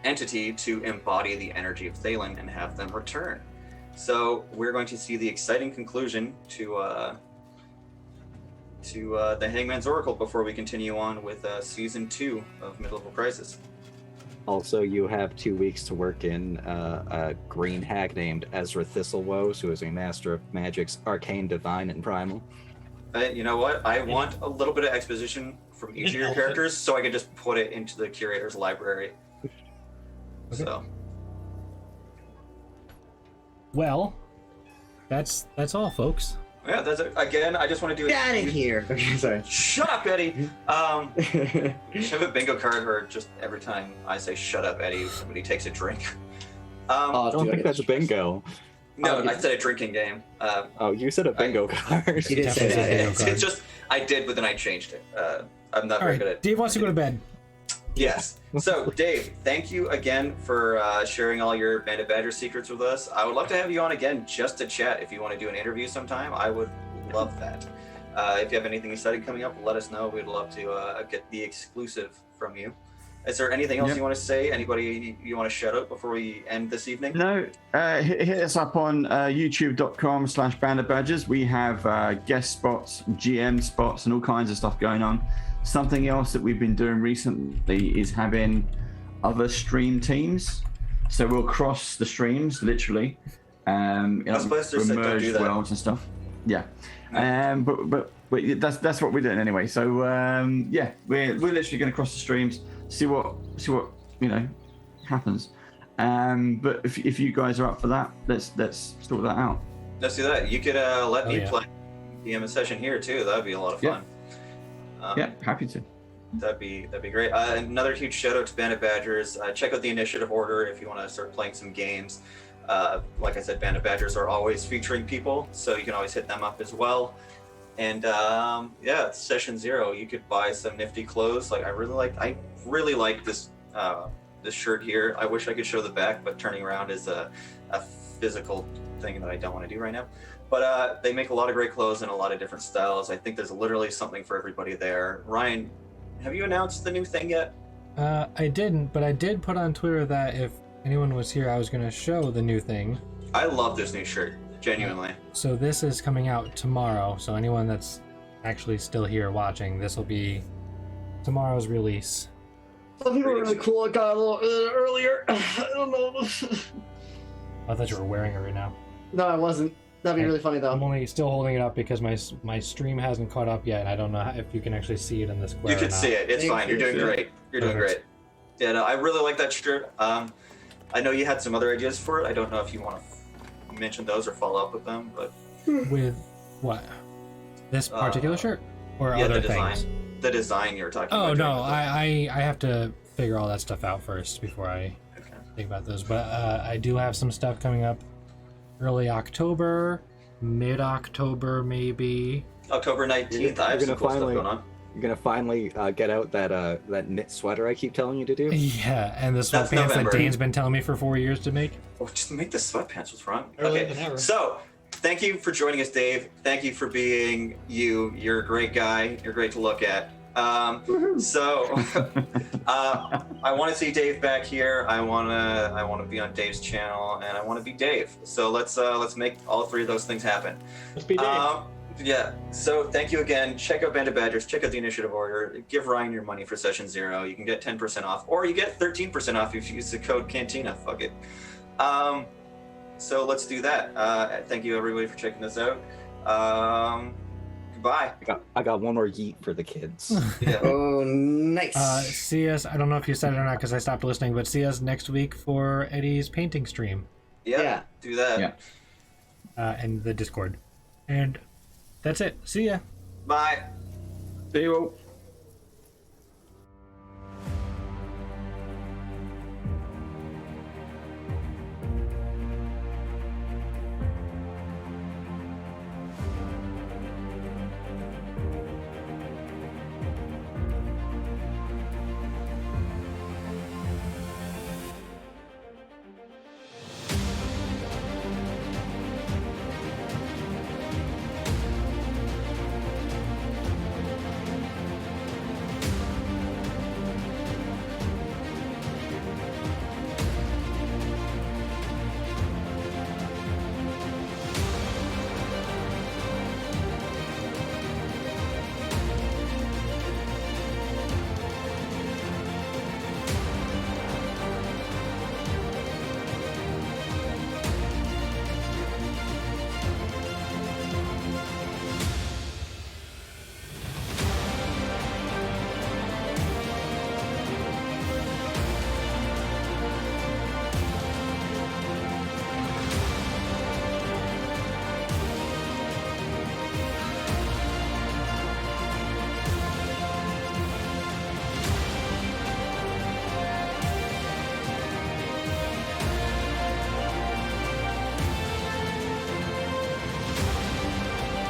entity to embody the energy of Thalyn and have them return. So we're going to see the exciting conclusion to the Hangman's Oracle before we continue on with Season 2 of Midlevel Crisis. Also, you have 2 weeks to work in a green hag named Ezra Thistlewoes, who is a master of magic's arcane, divine, and primal. You know what? I want a little bit of exposition from each of your characters, so I can just put it into the curator's library. Okay. So. Well, that's all, folks. Yeah, that's it. Again, I just want to do it. Get out of here. Okay, sorry. Shut up, Eddie. Should have a bingo card where just every time I say "shut up, Eddie," somebody takes a drink. I don't think that's bingo. No, I said a drinking game. Oh, you said a bingo card. You did say that. It's just I did, but then I changed it. I'm not All very good right, at. Dave wants to go to bed. Yes. So, Dave, thank you again for sharing all your Bandit Badger secrets with us. I would love to have you on again just to chat. If you want to do an interview sometime, I would love that. If you have anything exciting coming up, let us know. We'd love to get the exclusive from you. Is there anything else you want to say? Anybody you want to shout out before we end this evening? No, hit us up on youtube.com/banditbadgers. We have guest spots, GM spots, and all kinds of stuff going on. Something else that we've been doing recently is having other stream teams. So we'll cross the streams, literally. Merge worlds and stuff. Yeah. But that's what we're doing anyway. So yeah, we're literally going to cross the streams, see what happens. But if you guys are up for that, let's sort that out. Let's do that. You could let me play DM a session here too. That'd be a lot of fun. Yeah, happy to. That'd be great. Another huge shout out to Bandit Badgers. Check out the initiative order if you want to start playing some games. Like I said, Bandit Badgers are always featuring people, so you can always hit them up as well. And yeah, session 0, you could buy some nifty clothes. Like I really like this this shirt here. I wish I could show the back, but turning around is a physical thing that I don't want to do right now. But they make a lot of great clothes in a lot of different styles. I think there's literally something for everybody there. Ryan, have you announced the new thing yet? I didn't, but I did put on Twitter that if anyone was here, I was going to show the new thing. I love this new shirt, genuinely. So this is coming out tomorrow. So anyone that's actually still here watching, this will be tomorrow's release. Some people are really cool. I got a little earlier. I don't know. I thought you were wearing it right now. No, I wasn't. That'd be really funny though. I'm only still holding it up because my stream hasn't caught up yet, and I don't know if you can actually see it in this square. You can see it. It's fine. You're doing great. You're doing great. Yeah, no, I really like that shirt. I know you had some other ideas for it. I don't know if you want to mention those or follow up with them, but with what? This particular shirt or other things? The design you're talking about. Oh no, I have to figure all that stuff out first before I think about those. But I do have some stuff coming up. Early October, mid-October, maybe. October 19th. I have some cool stuff going on. You're gonna finally get out that knit sweater I keep telling you to do. Yeah, and the sweatpants that Dane's been telling me for 4 years to make. Oh, just make the sweatpants. What's wrong? Earlier than ever. So thank you for joining us, Dave. Thank you for being you. You're a great guy. You're great to look at. So I want to see Dave back here. I want to be on Dave's channel, and I want to be Dave. So let's make all 3 of those things happen. Let's be Dave. Yeah. So thank you again. Check out Bandit Badgers. Check out the initiative order. Give Ryan your money for session 0. You can get 10% off, or you get 13% off if you use the code Cantina. Fuck it. So let's do that. Thank you everybody for checking this out. Goodbye. I got one more yeet for the kids. Yeah. Oh, nice. See us. I don't know if you said it or not because I stopped listening, but see us next week for Eddie's painting stream. Yeah. Do that. Yeah. And the Discord. And that's it. See ya. Bye. See you all.